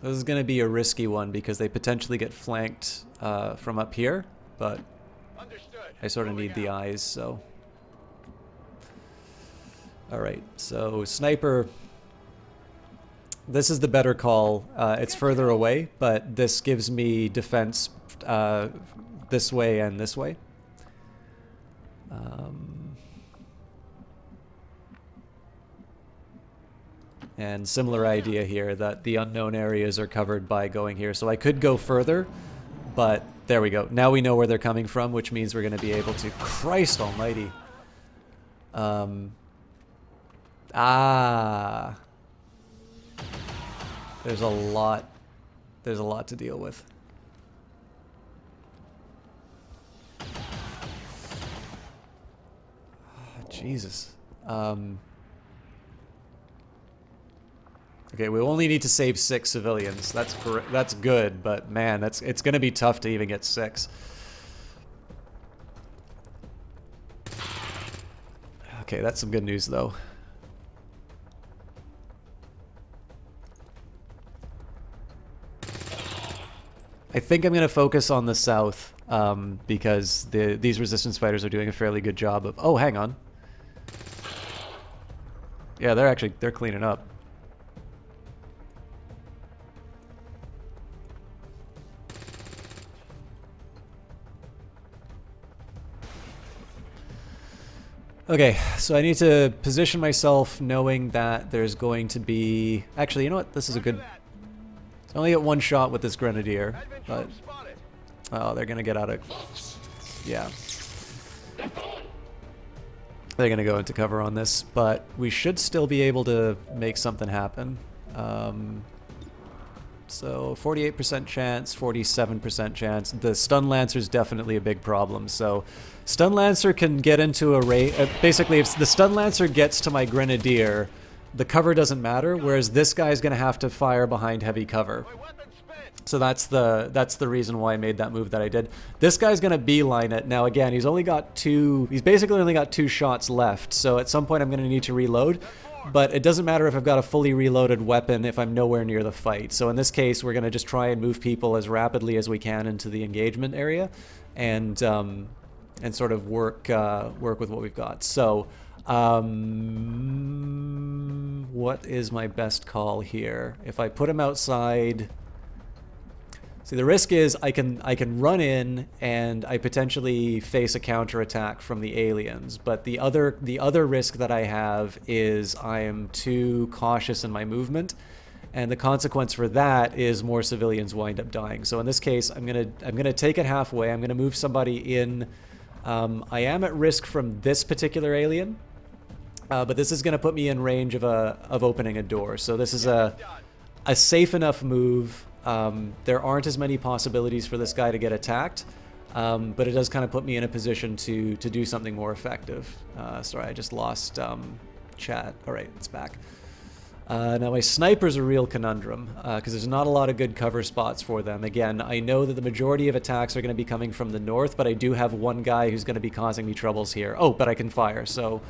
this is going to be a risky one because they potentially get flanked from up here, but I sort of need the eyes, so. Alright, so sniper, this is the better call. It's further away, but this gives me defense this way and this way. And similar idea here, that the unknown areas are covered by going here. So I could go further, but there we go. Now we know where they're coming from, which means we're going to be able to... Christ almighty. There's a lot to deal with. Jesus. Okay, we only need to save 6 civilians. That's good, but man, it's going to be tough to even get 6. Okay, that's some good news though. I think I'm going to focus on the south because these resistance fighters are doing a fairly good job of... Oh, hang on. Yeah, they're cleaning up. Okay, so I need to position myself knowing that there's going to be... Actually, you know what? This is a good... I only get one shot with this Grenadier, but... Oh, they're going to get out of... Yeah. They're going to go into cover on this, but we should still be able to make something happen. So 48% chance, 47% chance. The Stun Lancer's definitely a big problem, so... Stun Lancer can get into a range... basically, if the Stun Lancer gets to my Grenadier, the cover doesn't matter, whereas this guy's going to have to fire behind heavy cover. So that's the reason why I made that move that I did. This guy's going to beeline it. Now, again, he's basically only got 2 shots left, so at some point I'm going to need to reload. But it doesn't matter if I've got a fully reloaded weapon if I'm nowhere near the fight. So in this case, we're going to just try and move people as rapidly as we can into the engagement area, and sort of work with what we've got. So, what is my best call here? If I put him outside, see, the risk is I can run in and I potentially face a counterattack from the aliens. But the other risk that I have is I am too cautious in my movement. And the consequence for that is more civilians wind up dying. So in this case, I'm gonna take it halfway. I'm gonna move somebody in. I am at risk from this particular alien, but this is going to put me in range of opening a door. So this is a safe enough move. There aren't as many possibilities for this guy to get attacked, but it does kind of put me in a position to do something more effective. Sorry, I just lost chat. All right, it's back. Now my sniper's a real conundrum because there's not a lot of good cover spots for them. Again, I know that the majority of attacks are going to be coming from the north, but I do have one guy who's going to be causing me troubles here. Oh, but I can fire, so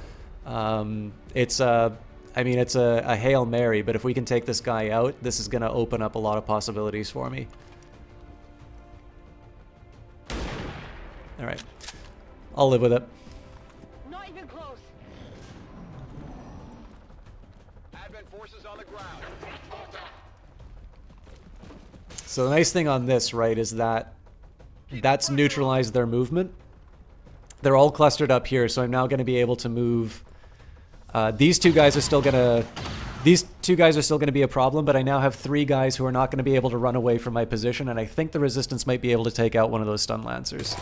it's a Hail Mary, but if we can take this guy out, this is going to open up a lot of possibilities for me. All right, I'll live with it. Not even close. So the nice thing on this, right, is that that's neutralized their movement. They're all clustered up here, so I'm now going to be able to move. These two guys are still going to be a problem, but I now have 3 guys who are not going to be able to run away from my position, and I think the Resistance might be able to take out one of those Stun Lancers.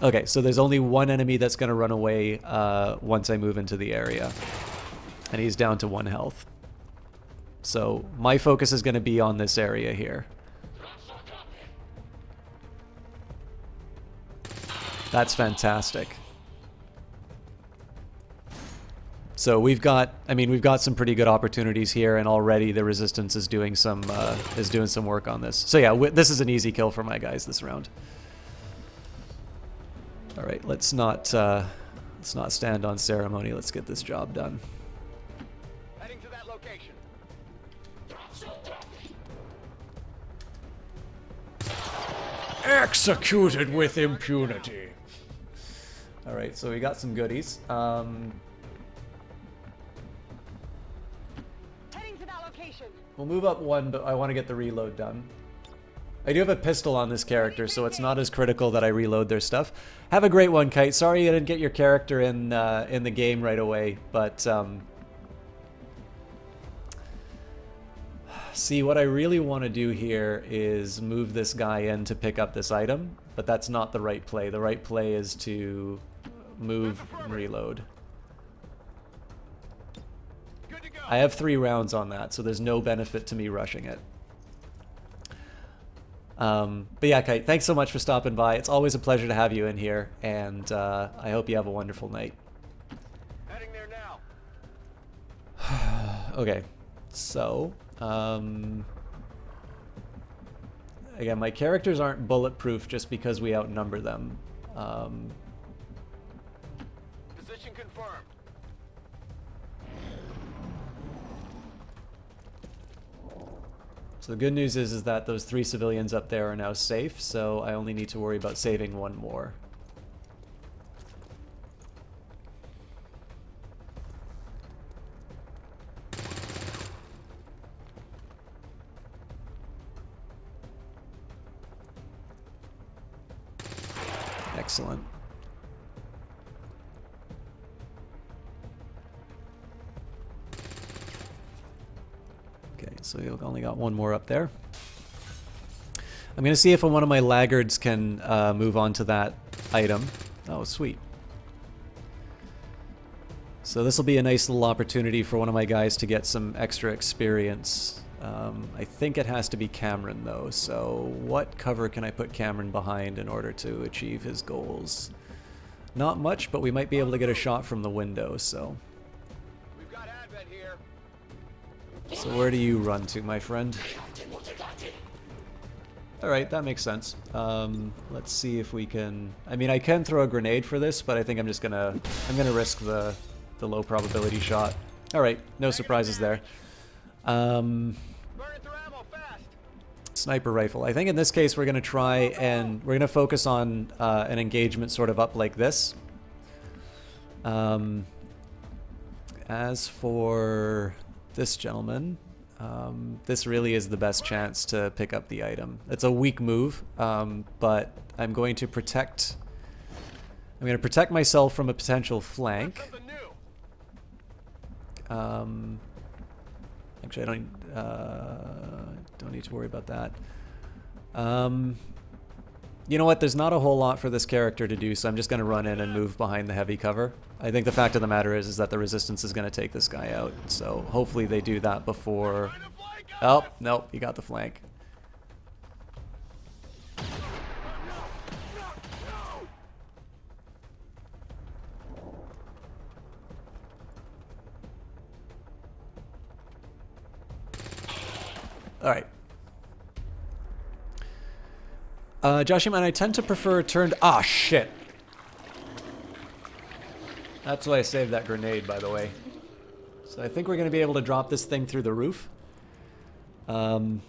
Okay, so there's only one enemy that's going to run away once I move into the area. And he's down to 1 health. So my focus is going to be on this area here. That's fantastic. So we've got, I mean, we've got some pretty good opportunities here, and already the Resistance is doing some work on this. So yeah, this is an easy kill for my guys this round. All right, let's not stand on ceremony. Let's get this job done. Heading to that location. Executed with impunity. All right, so we got some goodies. Heading to that location. We'll move up 1, but I want to get the reload done. I do have a pistol on this character, so it's not as critical that I reload their stuff. Have a great one, Kite. Sorry I didn't get your character in the game right away, but see, what I really want to do here is move this guy in to pick up this item, but that's not the right play. The right play is to move and reload. I have 3 rounds on that, so there's no benefit to me rushing it. But yeah, Kite, thanks so much for stopping by. It's always a pleasure to have you in here, and I hope you have a wonderful night. Heading there now. Okay, so again, my characters aren't bulletproof just because we outnumber them. Position confirmed. So the good news is that those 3 civilians up there are now safe, so I only need to worry about saving 1 more. Excellent. Okay, so we've only got 1 more up there. I'm going to see if one of my laggards can move on to that item. Oh, sweet. So this will be a nice little opportunity for one of my guys to get some extra experience. I think it has to be Cameron, though, so what cover can I put Cameron behind in order to achieve his goals? Not much, but we might be able to get a shot from the window, so... We've got Advent here. So where do you run to, my friend? Alright, that makes sense. Let's see if we can... I mean, I can throw a grenade for this, but I think I'm just gonna... I'm gonna risk the low probability shot. Alright, no surprises there. Sniper rifle. I think in this case we're gonna try and... We're gonna focus on an engagement sort of up like this. As for this gentleman... this really is the best chance to pick up the item. It's a weak move, but I'm going to protect... I'm going to protect myself from a potential flank. Actually, I don't need to worry about that. You know what? There's not a whole lot for this character to do, so I'm just going to run in and move behind the heavy cover. I think the fact of the matter is that the Resistance is going to take this guy out, so hopefully they do that before... Oh, nope, you got the flank. Alright. Joshua, and I tend to prefer turned... Ah, shit. That's why I saved that grenade, by the way. So I think we're going to be able to drop this thing through the roof. So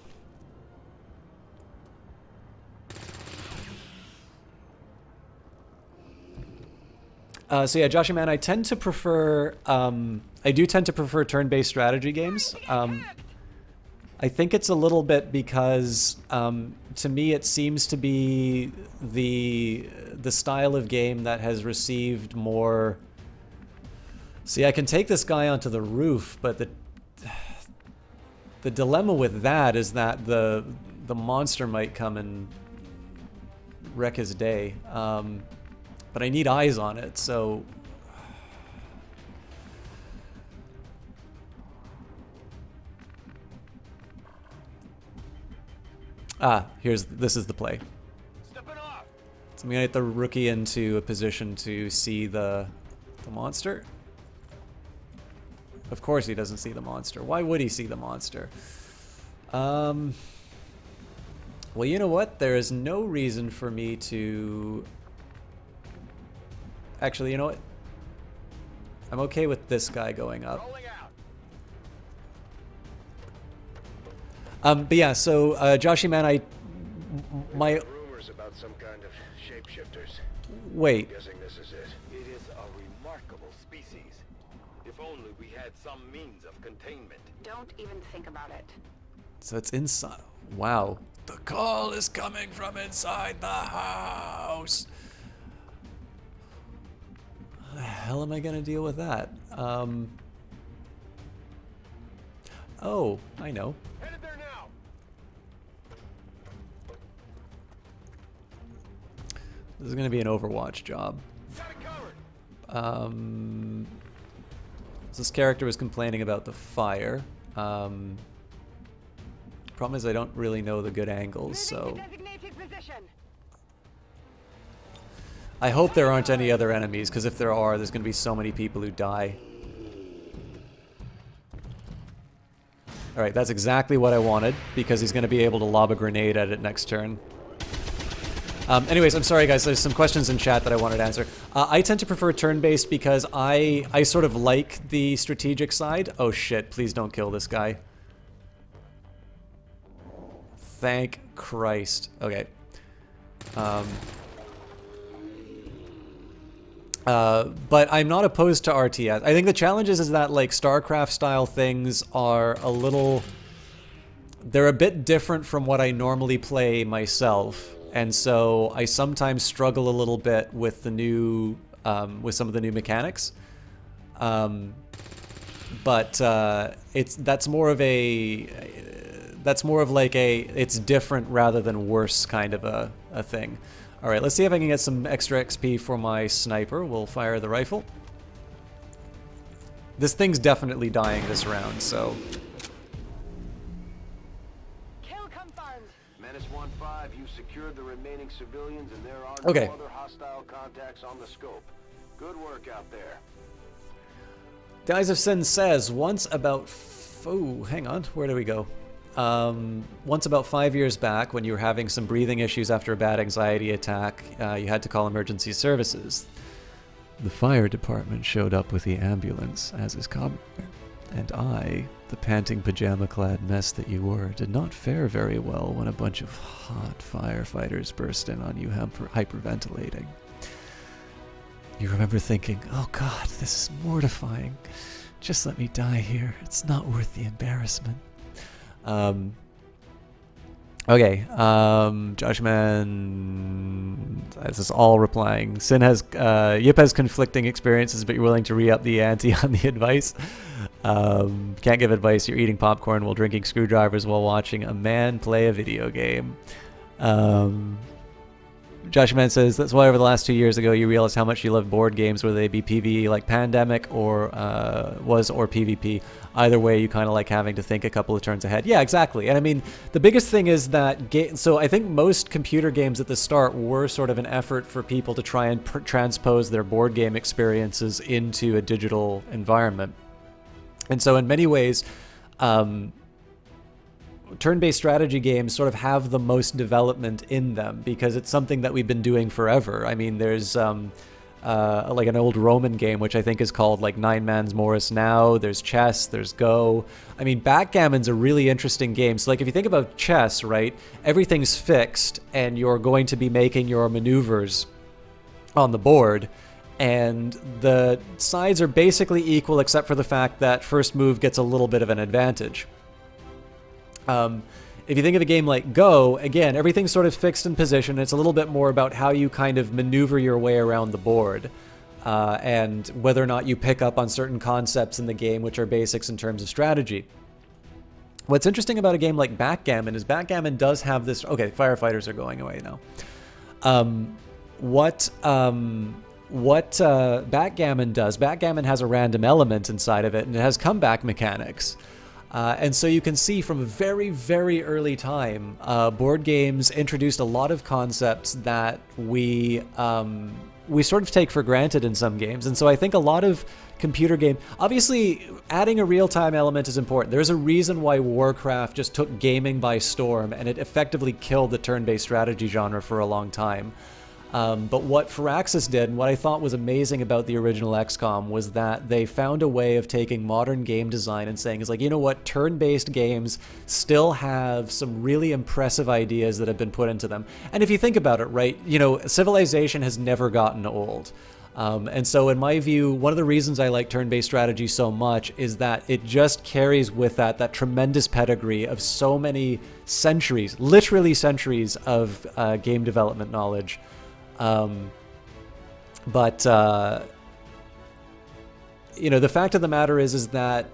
yeah, Joshua, man, I tend to prefer... I do tend to prefer turn-based strategy games. I think it's a little bit because, to me, it seems to be the style of game that has received more... See, I can take this guy onto the roof, but the dilemma with that is that the monster might come and wreck his day. But I need eyes on it, so... this is the play. So I'm gonna get the rookie into a position to see the monster. Of course he doesn't see the monster. Why would he see the monster? Well, you know what? There is no reason for me to... Actually, you know what? I'm okay with this guy going up. But yeah, so Joshy man, my rumors about some kind of shapeshifters. Wait. I'm guessing this is it. It is a remarkable species. If only we had some means of containment. Don't even think about it. So it's inside. Wow. The call is coming from inside the house. How the hell am I gonna deal with that? Oh, I know. Headed there now. This is gonna be an Overwatch job. Got it covered. This character was complaining about the fire. Problem is I don't really know the good angles, so... I hope there aren't any other enemies, because if there are, there's going to be so many people who die. Alright, that's exactly what I wanted, because he's going to be able to lob a grenade at it next turn. Anyways, I'm sorry guys, there's some questions in chat that I wanted to answer. I tend to prefer turn-based because I sort of like the strategic side. Oh shit, please don't kill this guy. Thank Christ. Okay. But I'm not opposed to RTS. I think the challenge is that like StarCraft style things are a little... They're a bit different from what I normally play myself. And so I sometimes struggle a little bit with the new, with some of the new mechanics. But that's more of like a, it's different rather than worse kind of a thing. All right, let's see if I can get some extra XP for my sniper. We'll fire the rifle. This thing's definitely dying this round, so. Kill confirmed. Menace 1-5, you secured the remaining civilians, and there are Okay. no other hostile contacts on the scope. Good work out there. Guys of Sin says, once about... Oh, hang on, where do we go? Once about 5 years back, when you were having some breathing issues after a bad anxiety attack, you had to call emergency services. The fire department showed up with the ambulance, as is common. And I, the panting pajama-clad mess that you were, did not fare very well when a bunch of hot firefighters burst in on you hyperventilating. You remember thinking, oh god, this is mortifying. Just let me die here. It's not worth the embarrassment. Okay, Joshman, this is all replying. Sin has, Yip has conflicting experiences, but you're willing to re-up the ante on the advice. Can't give advice, you're eating popcorn while drinking screwdrivers while watching a man play a video game. Joshman says, that's why over the last 2 years ago you realized how much you loved board games, whether they be PvE like Pandemic or or PvP. Either way, you kind of like having to think a couple of turns ahead. Yeah, exactly. And I mean, the biggest thing is that so I think most computer games at the start were sort of an effort for people to try and transpose their board game experiences into a digital environment. And so in many ways, turn-based strategy games sort of have the most development in them because it's something that we've been doing forever. I mean, there's like an old Roman game, which I think is called like Nine Man's Morris now. There's chess, there's Go. I mean, backgammon's a really interesting game. So like if you think about chess, right, everything's fixed and you're going to be making your maneuvers on the board. And the sides are basically equal except for the fact that first move gets a little bit of an advantage. If you think of a game like Go, again, everything's sort of fixed in position. It's a little bit more about how you kind of maneuver your way around the board and whether or not you pick up on certain concepts in the game, which are basics in terms of strategy. What's interesting about a game like Backgammon is Backgammon does have this... Okay, firefighters are going away now. what backgammon does. Backgammon has a random element inside of it, and it has comeback mechanics. And so you can see from a very, very early time, board games introduced a lot of concepts that we sort of take for granted in some games. And so I think a lot of computer game, obviously adding a real-time element is important. There's a reason why Warcraft just took gaming by storm, and it effectively killed the turn-based strategy genre for a long time. But what Firaxis did, and what I thought was amazing about the original XCOM, was that they found a way of taking modern game design and saying, it's like, you know what, turn-based games still have some really impressive ideas that have been put into them. And if you think about it, right, you know, Civilization has never gotten old. And so in my view, one of the reasons I like turn-based strategy so much is that it just carries with that tremendous pedigree of so many centuries, literally centuries of game development knowledge. You know, the fact of the matter is that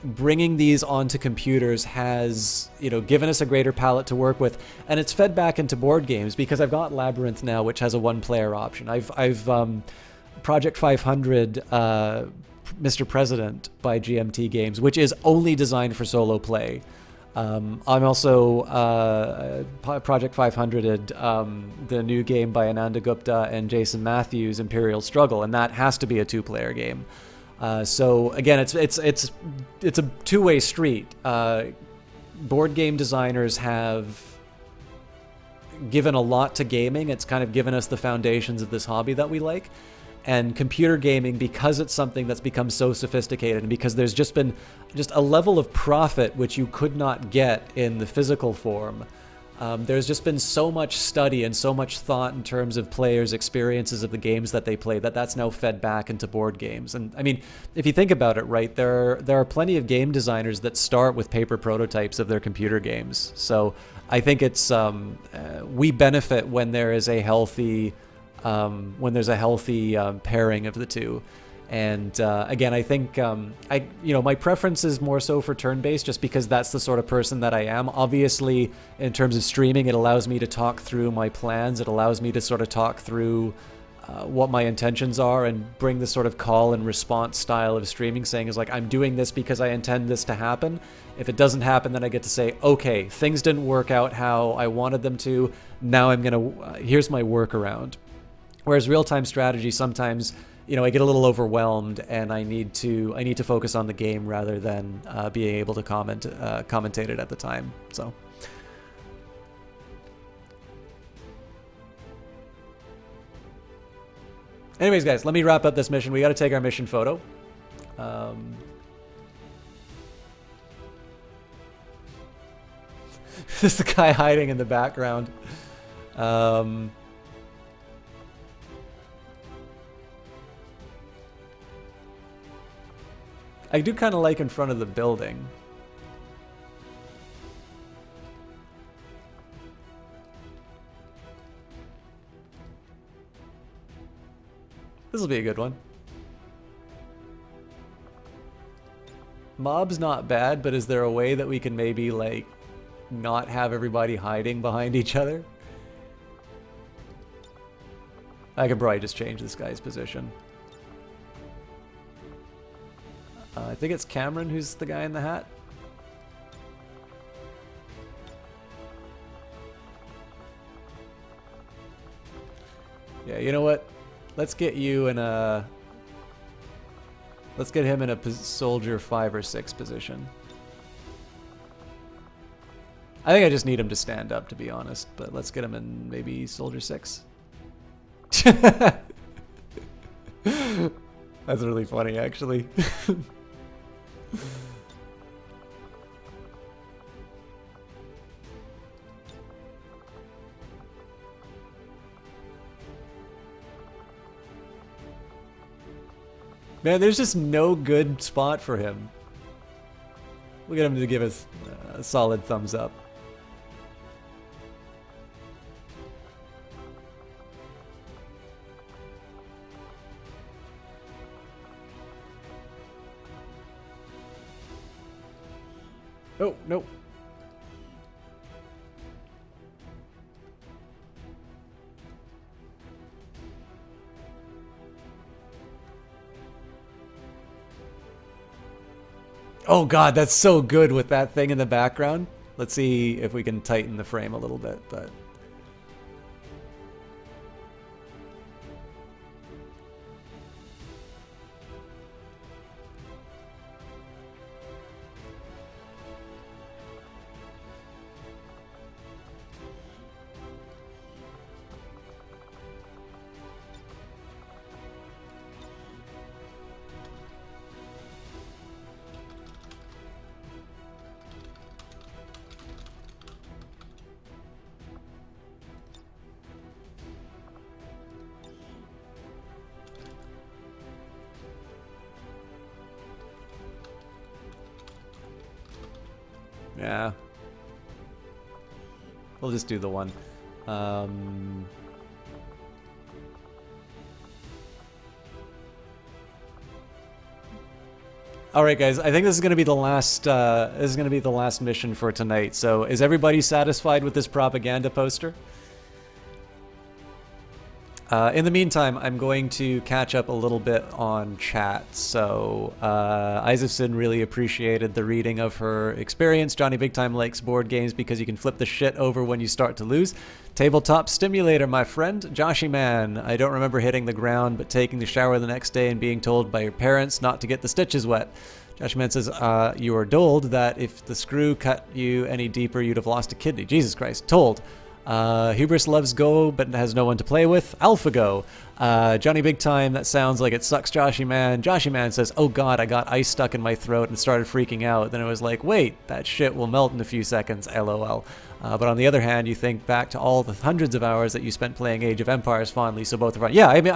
bringing these onto computers has, you know, given us a greater palette to work with, and it's fed back into board games because I've got Labyrinth now, which has a one-player option. I've Project 500, Mr. President by GMT Games, which is only designed for solo play. I'm also Project 500, the new game by Ananda Gupta and Jason Matthews, Imperial Struggle, and that has to be a two-player game. So again, it's a two-way street. Board game designers have given a lot to gaming. It's kind of given us the foundations of this hobby that we like. And computer gaming, because it's something that's become so sophisticated, and because there's just been a level of profit which you could not get in the physical form, there's just been so much study and so much thought in terms of players' experiences of the games that they play that's now fed back into board games. And I mean, if you think about it, right, there are plenty of game designers that start with paper prototypes of their computer games. So I think it's we benefit when there is a healthy pairing of the two. And again, I think my preference is more so for turn-based, just because that's the sort of person that I am. Obviously, in terms of streaming, it allows me to talk through my plans. It allows me to sort of talk through what my intentions are and bring this sort of call and response style of streaming, saying is like, I'm doing this because I intend this to happen. If it doesn't happen, then I get to say, okay, things didn't work out how I wanted them to. Now I'm gonna here's my workaround. Whereas real-time strategy, sometimes, you know, I get a little overwhelmed and I need to focus on the game rather than being able to commentate it at the time. So. Anyways, guys, let me wrap up this mission. We got to take our mission photo. This is the guy hiding in the background. I do kind of like in front of the building. This will be a good one. Mob's not bad, but is there a way that we can maybe, like, not have everybody hiding behind each other? I could probably just change this guy's position. I think it's Cameron who's the guy in the hat. Yeah, you know what? Let's get you in a... Let's get him in a soldier 5 or 6 position. I think I just need him to stand up, to be honest, but let's get him in maybe soldier 6. That's really funny, actually. Man, there's just no good spot for him. We'll get him to give us a solid thumbs up. Oh, no. Oh god, that's so good with that thing in the background. Let's see if we can tighten the frame a little bit, but... Yeah. We'll just do the one. All right, guys. I think this is going to be the last. This is going to be the last mission for tonight. So, is everybody satisfied with this propaganda poster? In the meantime, I'm going to catch up a little bit on chat. So, Isefson really appreciated the reading of her experience. Johnny Big Time likes board games because you can flip the shit over when you start to lose. Tabletop Stimulator, my friend. Joshy Man, I don't remember hitting the ground, but taking the shower the next day and being told by your parents not to get the stitches wet. Josh Man says, you were told that if the screw cut you any deeper, you'd have lost a kidney. Jesus Christ, told. Hubris loves Go, but has no one to play with. AlphaGo. Johnny Big Time, that sounds like it sucks, Joshy Man. Joshy Man says, oh god, I got ice stuck in my throat and started freaking out. Then it was like, wait, that shit will melt in a few seconds, LOL. But on the other hand, you think back to all the hundreds of hours that you spent playing Age of Empires fondly, so both are right. Yeah, I mean,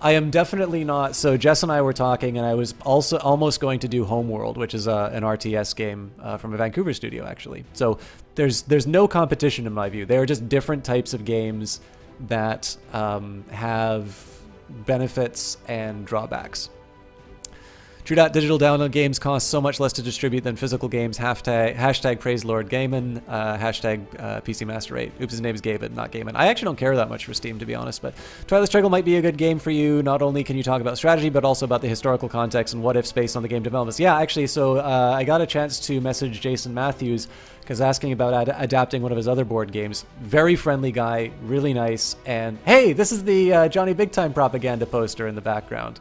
I am definitely not... So Jess and I were talking, and I was also almost going to do Homeworld, which is an RTS game from a Vancouver studio, actually. So there's no competition in my view. They are just different types of games that have benefits and drawbacks. True. Digital download games cost so much less to distribute than physical games. Hashtag praise Lord Gaiman. Hashtag PC Master 8. Oops, his name is Gaiman, not Gaiman. I actually don't care that much for Steam, to be honest, but Twilight Struggle might be a good game for you. Not only can you talk about strategy, but also about the historical context and what-ifs based on the game developments. Yeah, actually, so I got a chance to message Jason Matthews because asking about adapting one of his other board games. Very friendly guy, really nice, and hey, this is the Johnny Big Time propaganda poster in the background.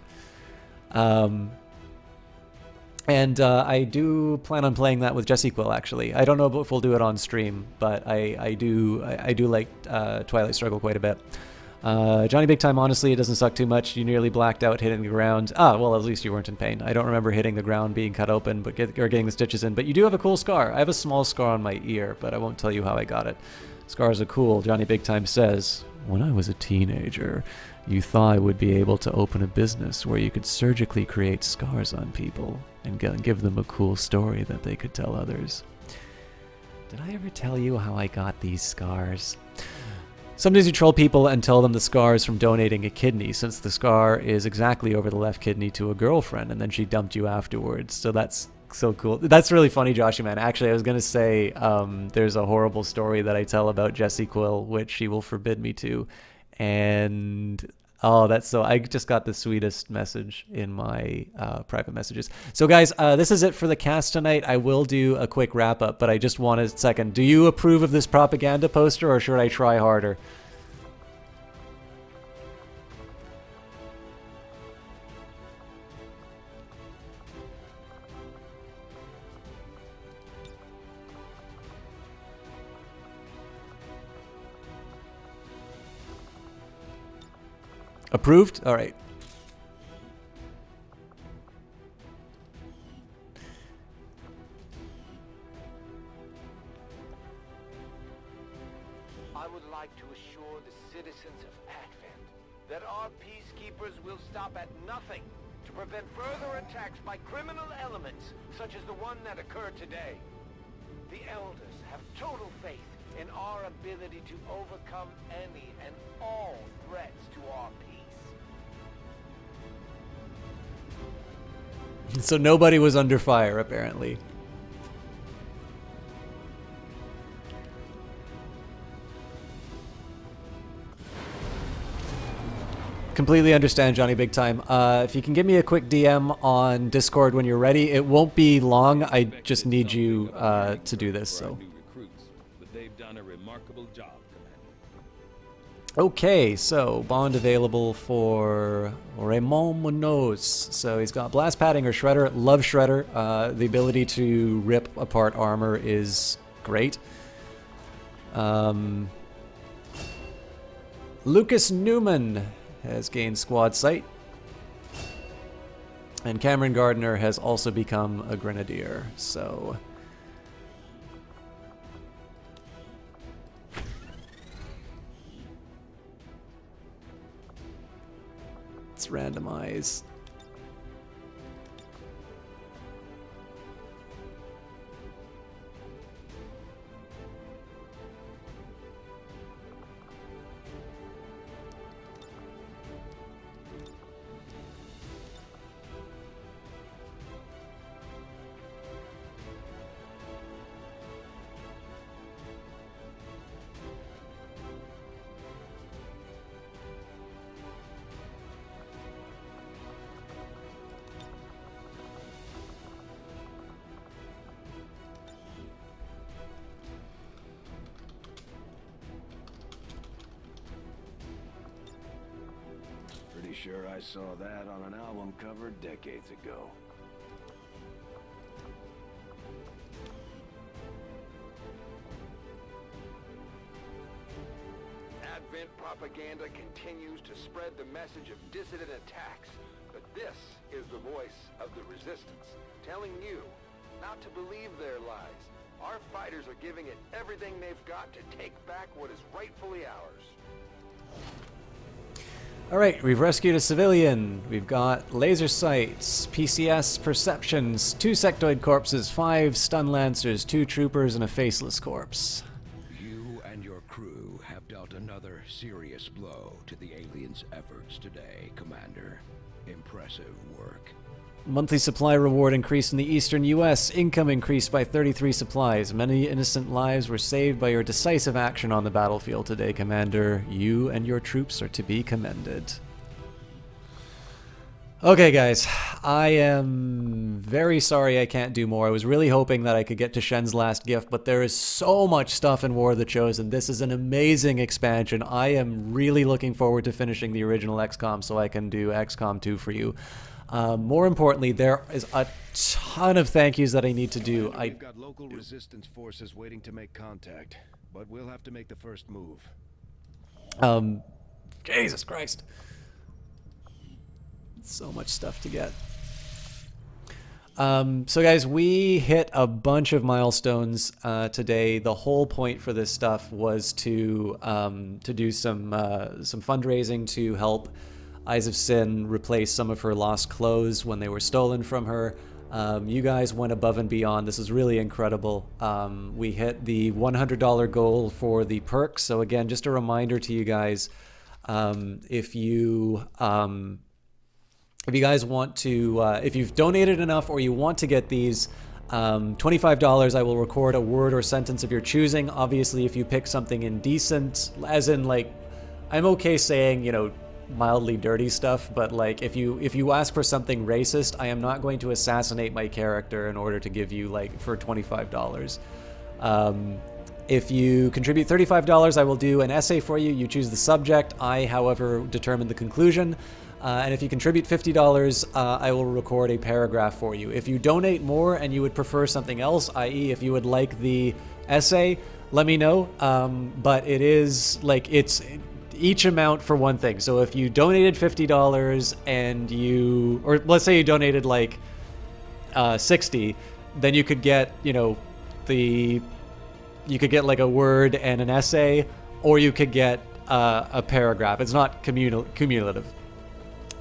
And I do plan on playing that with Jesse Quill, actually. I don't know if we'll do it on stream, but I do like Twilight Struggle quite a bit. Johnny Big Time, honestly, it doesn't suck too much. You nearly blacked out hitting the ground. Ah, well, at least you weren't in pain. I don't remember hitting the ground being cut open, but getting the stitches in. But you do have a cool scar. I have a small scar on my ear, but I won't tell you how I got it. Scars are cool. Johnny Big Time says, when I was a teenager, you thought I would be able to open a business where you could surgically create scars on people and give them a cool story that they could tell others. Did I ever tell you how I got these scars? Sometimes you troll people and tell them the scar is from donating a kidney, since the scar is exactly over the left kidney to a girlfriend, and then she dumped you afterwards. So that's so cool. That's really funny, Joshy Man. Actually, I was going to say there's a horrible story that I tell about Jesse Quill, which she will forbid me to. And oh, that's so... I just got the sweetest message in my private messages. So guys, this is it for the cast tonight. I will do a quick wrap up, but I just want a second. Do you approve of this propaganda poster, or should I try harder? Approved? All right. I would like to assure the citizens of Advent that our peacekeepers will stop at nothing to prevent further attacks by criminal elements such as the one that occurred today. The Elders have total faith in our ability to overcome any and all threats to our peace. So nobody was under fire, apparently. completely understand, Johnny Big Time. If you can give me a quick DM on Discord when you're ready, it won't be long. I just need you to do this. So. But they've done a remarkable job, Commander. Okay, so bond available for Raymond Munoz. So he's got blast padding or shredder. Love shredder. The ability to rip apart armor is great. Lucas Newman has gained squad sight. And Cameron Gardner has also become a grenadier. So let's randomize. Pretty sure I saw that on an album cover decades ago. Advent propaganda continues to spread the message of dissident attacks, but this is the voice of the resistance, telling you not to believe their lies. Our fighters are giving it everything they've got to take back what is rightfully ours. Alright, we've rescued a civilian. We've got laser sights, PCS perceptions, 2 sectoid corpses, 5 stun lancers, 2 troopers, and a faceless corpse. You and your crew have dealt another serious blow to the aliens' efforts today, Commander. Impressive work. Monthly supply reward increased in the eastern U.S. Income increased by 33 supplies. Many innocent lives were saved by your decisive action on the battlefield today, Commander. You and your troops are to be commended. Okay, guys. I am very sorry I can't do more. I was really hoping that I could get to Shen's last gift, but there is so much stuff in War of the Chosen. This is an amazing expansion. I am really looking forward to finishing the original XCOM so I can do XCOM 2 for you. More importantly, there is a ton of thank yous that I need to do. We've got local resistance forces waiting to make contact, but we'll have to make the first move. Jesus Christ. So much stuff to get. So guys, we hit a bunch of milestones today. The whole point for this stuff was to do some fundraising to help Eyes of Sin replace some of her lost clothes when they were stolen from her. You guys went above and beyond. This is really incredible. We hit the $100 goal for the perks. So again, just a reminder to you guys, if you guys want to, if you've donated enough or you want to get these, $25, I will record a word or sentence of your choosing. Obviously, if you pick something indecent, as in like, I'm okay saying, you know, mildly dirty stuff, but like if you ask for something racist, I am not going to assassinate my character in order to give you like for $25. If you contribute $35, I will do an essay for you. You choose the subject. I, however, determine the conclusion. And if you contribute $50, I will record a paragraph for you. If you donate more and you would prefer something else, i.e. if you would like the essay, let me know. But it is like it's each amount for one thing. So if you donated $50 and you, or let's say you donated like 60, then you could get, you know, you could get like a word and an essay, or you could get a paragraph. It's not cumulative.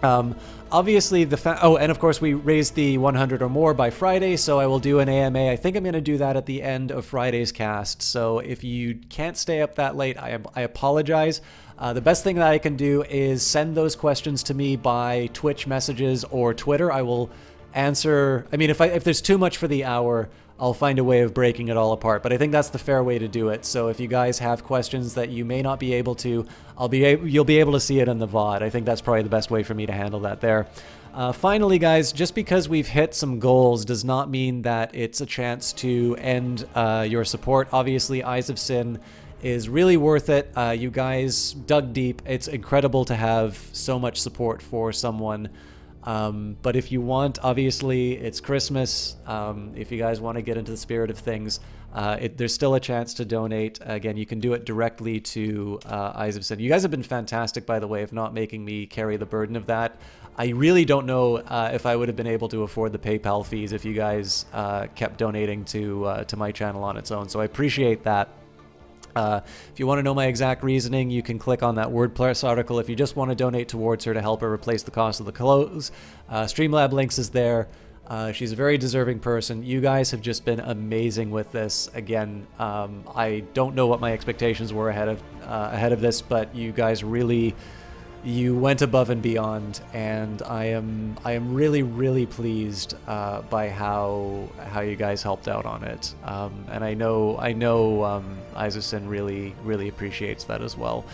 Obviously oh, and of course we raised the 100 or more by Friday, so I will do an AMA. I think I'm going to do that at the end of Friday's cast. So if you can't stay up that late, I apologize. The best thing that I can do is send those questions to me by Twitch messages or Twitter. I will answer. I mean, if there's too much for the hour, I'll find a way of breaking it all apart. But I think that's the fair way to do it. So if you guys have questions that you may not be able to, you'll be able to see it in the VOD. I think that's probably the best way for me to handle that there. Finally, guys, just because we've hit some goals does not mean that it's a chance to end your support. Obviously, Eyes of Sin is really worth it. You guys dug deep. It's incredible to have so much support for someone. But if you want, obviously, it's Christmas. If you guys want to get into the spirit of things, there's still a chance to donate. Again, you can do it directly to Eyes of Sin. You guys have been fantastic, by the way, of not making me carry the burden of that. I really don't know if I would have been able to afford the PayPal fees if you guys kept donating to my channel on its own. So I appreciate that. If you want to know my exact reasoning, you can click on that WordPress article. If you just want to donate towards her to help her replace the cost of the clothes, Streamlab Links is there. She's a very deserving person. You guys have just been amazing with this. Again, I don't know what my expectations were ahead of this, but you guys really, you went above and beyond, and I am really, really pleased by how you guys helped out on it. And I know Eyes of Sin really appreciates that as well.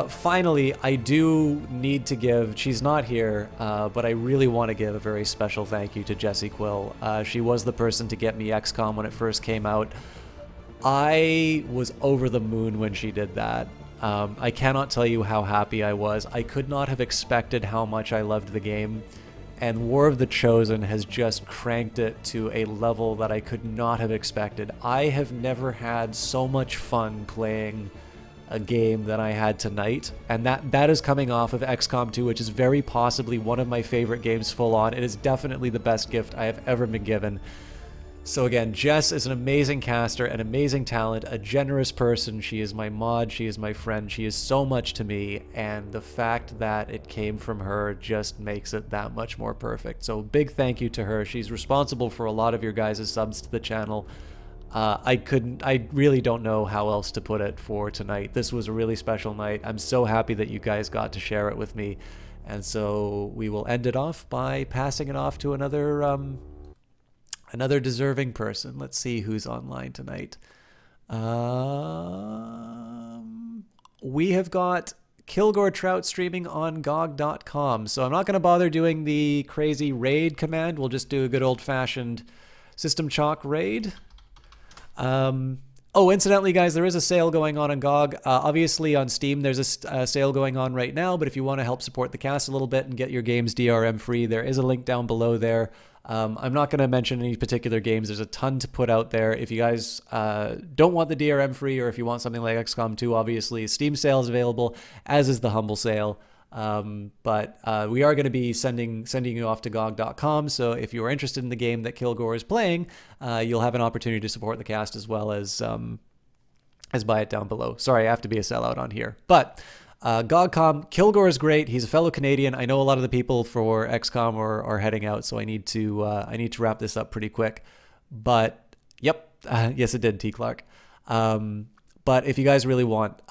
Finally, I do need to give, she's not here, but I really want to give a very special thank you to Jessie Quill. She was the person to get me XCOM when it first came out. I was over the moon when she did that. I cannot tell you how happy I was. I could not have expected how much I loved the game, and War of the Chosen has just cranked it to a level that I could not have expected. I have never had so much fun playing a game than I had tonight, and that is coming off of XCOM 2, which is very possibly one of my favorite games full on. It is definitely the best gift I have ever been given. So again, Jess is an amazing caster, an amazing talent, a generous person. She is my mod, she is my friend, she is so much to me, and the fact that it came from her just makes it that much more perfect. So big thank you to her. She's responsible for a lot of your guys' subs to the channel. I really don't know how else to put it for tonight. This was a really special night. I'm so happy that you guys got to share it with me. And so we will end it off by passing it off to another deserving person. Let's see who's online tonight. We have got Kilgore Trout streaming on GOG.com. So I'm not going to bother doing the crazy raid command. We'll just do a good old-fashioned System Chalk raid. Oh, incidentally, guys, there is a sale going on GOG. Obviously, on Steam, there's a sale going on right now, but if you want to help support the cast a little bit and get your games DRM free, there is a link down below there. I'm not going to mention any particular games. There's a ton to put out there. If you guys don't want the DRM free, or if you want something like XCOM 2, obviously, Steam sale is available, as is the Humble sale. But we are going to be sending you off to GOG.com, so if you're interested in the game that Kilgore is playing, you'll have an opportunity to support the cast as well as buy it down below. Sorry, I have to be a sellout on here. But GOG.com, Kilgore is great. He's a fellow Canadian. I know a lot of the people for XCOM are heading out, so I need to wrap this up pretty quick. But yep, yes it did, T. Clark. But if you guys really want,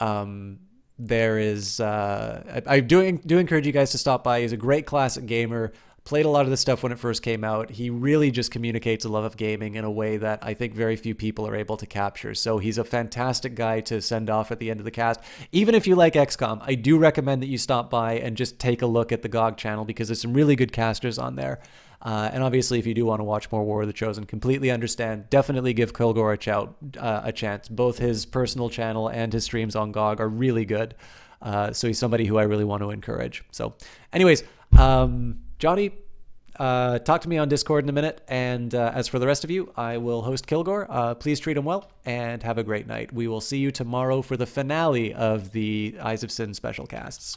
there is I do encourage you guys to stop by. He's a great classic gamer. Played a lot of this stuff when it first came out. He really just communicates a love of gaming in a way that I think very few people are able to capture. So he's a fantastic guy to send off at the end of the cast. Even if you like XCOM, I do recommend that you stop by and just take a look at the GOG channel, because there's some really good casters on there. And obviously, if you do want to watch more War of the Chosen, completely understand. Definitely give Kilgore a chance. Both his personal channel and his streams on GOG are really good. So he's somebody who I really want to encourage. So anyways, Johnny, talk to me on Discord in a minute. And as for the rest of you, I will host Kilgore. Please treat him well and have a great night. We will see you tomorrow for the finale of the Eyes of Sin special casts.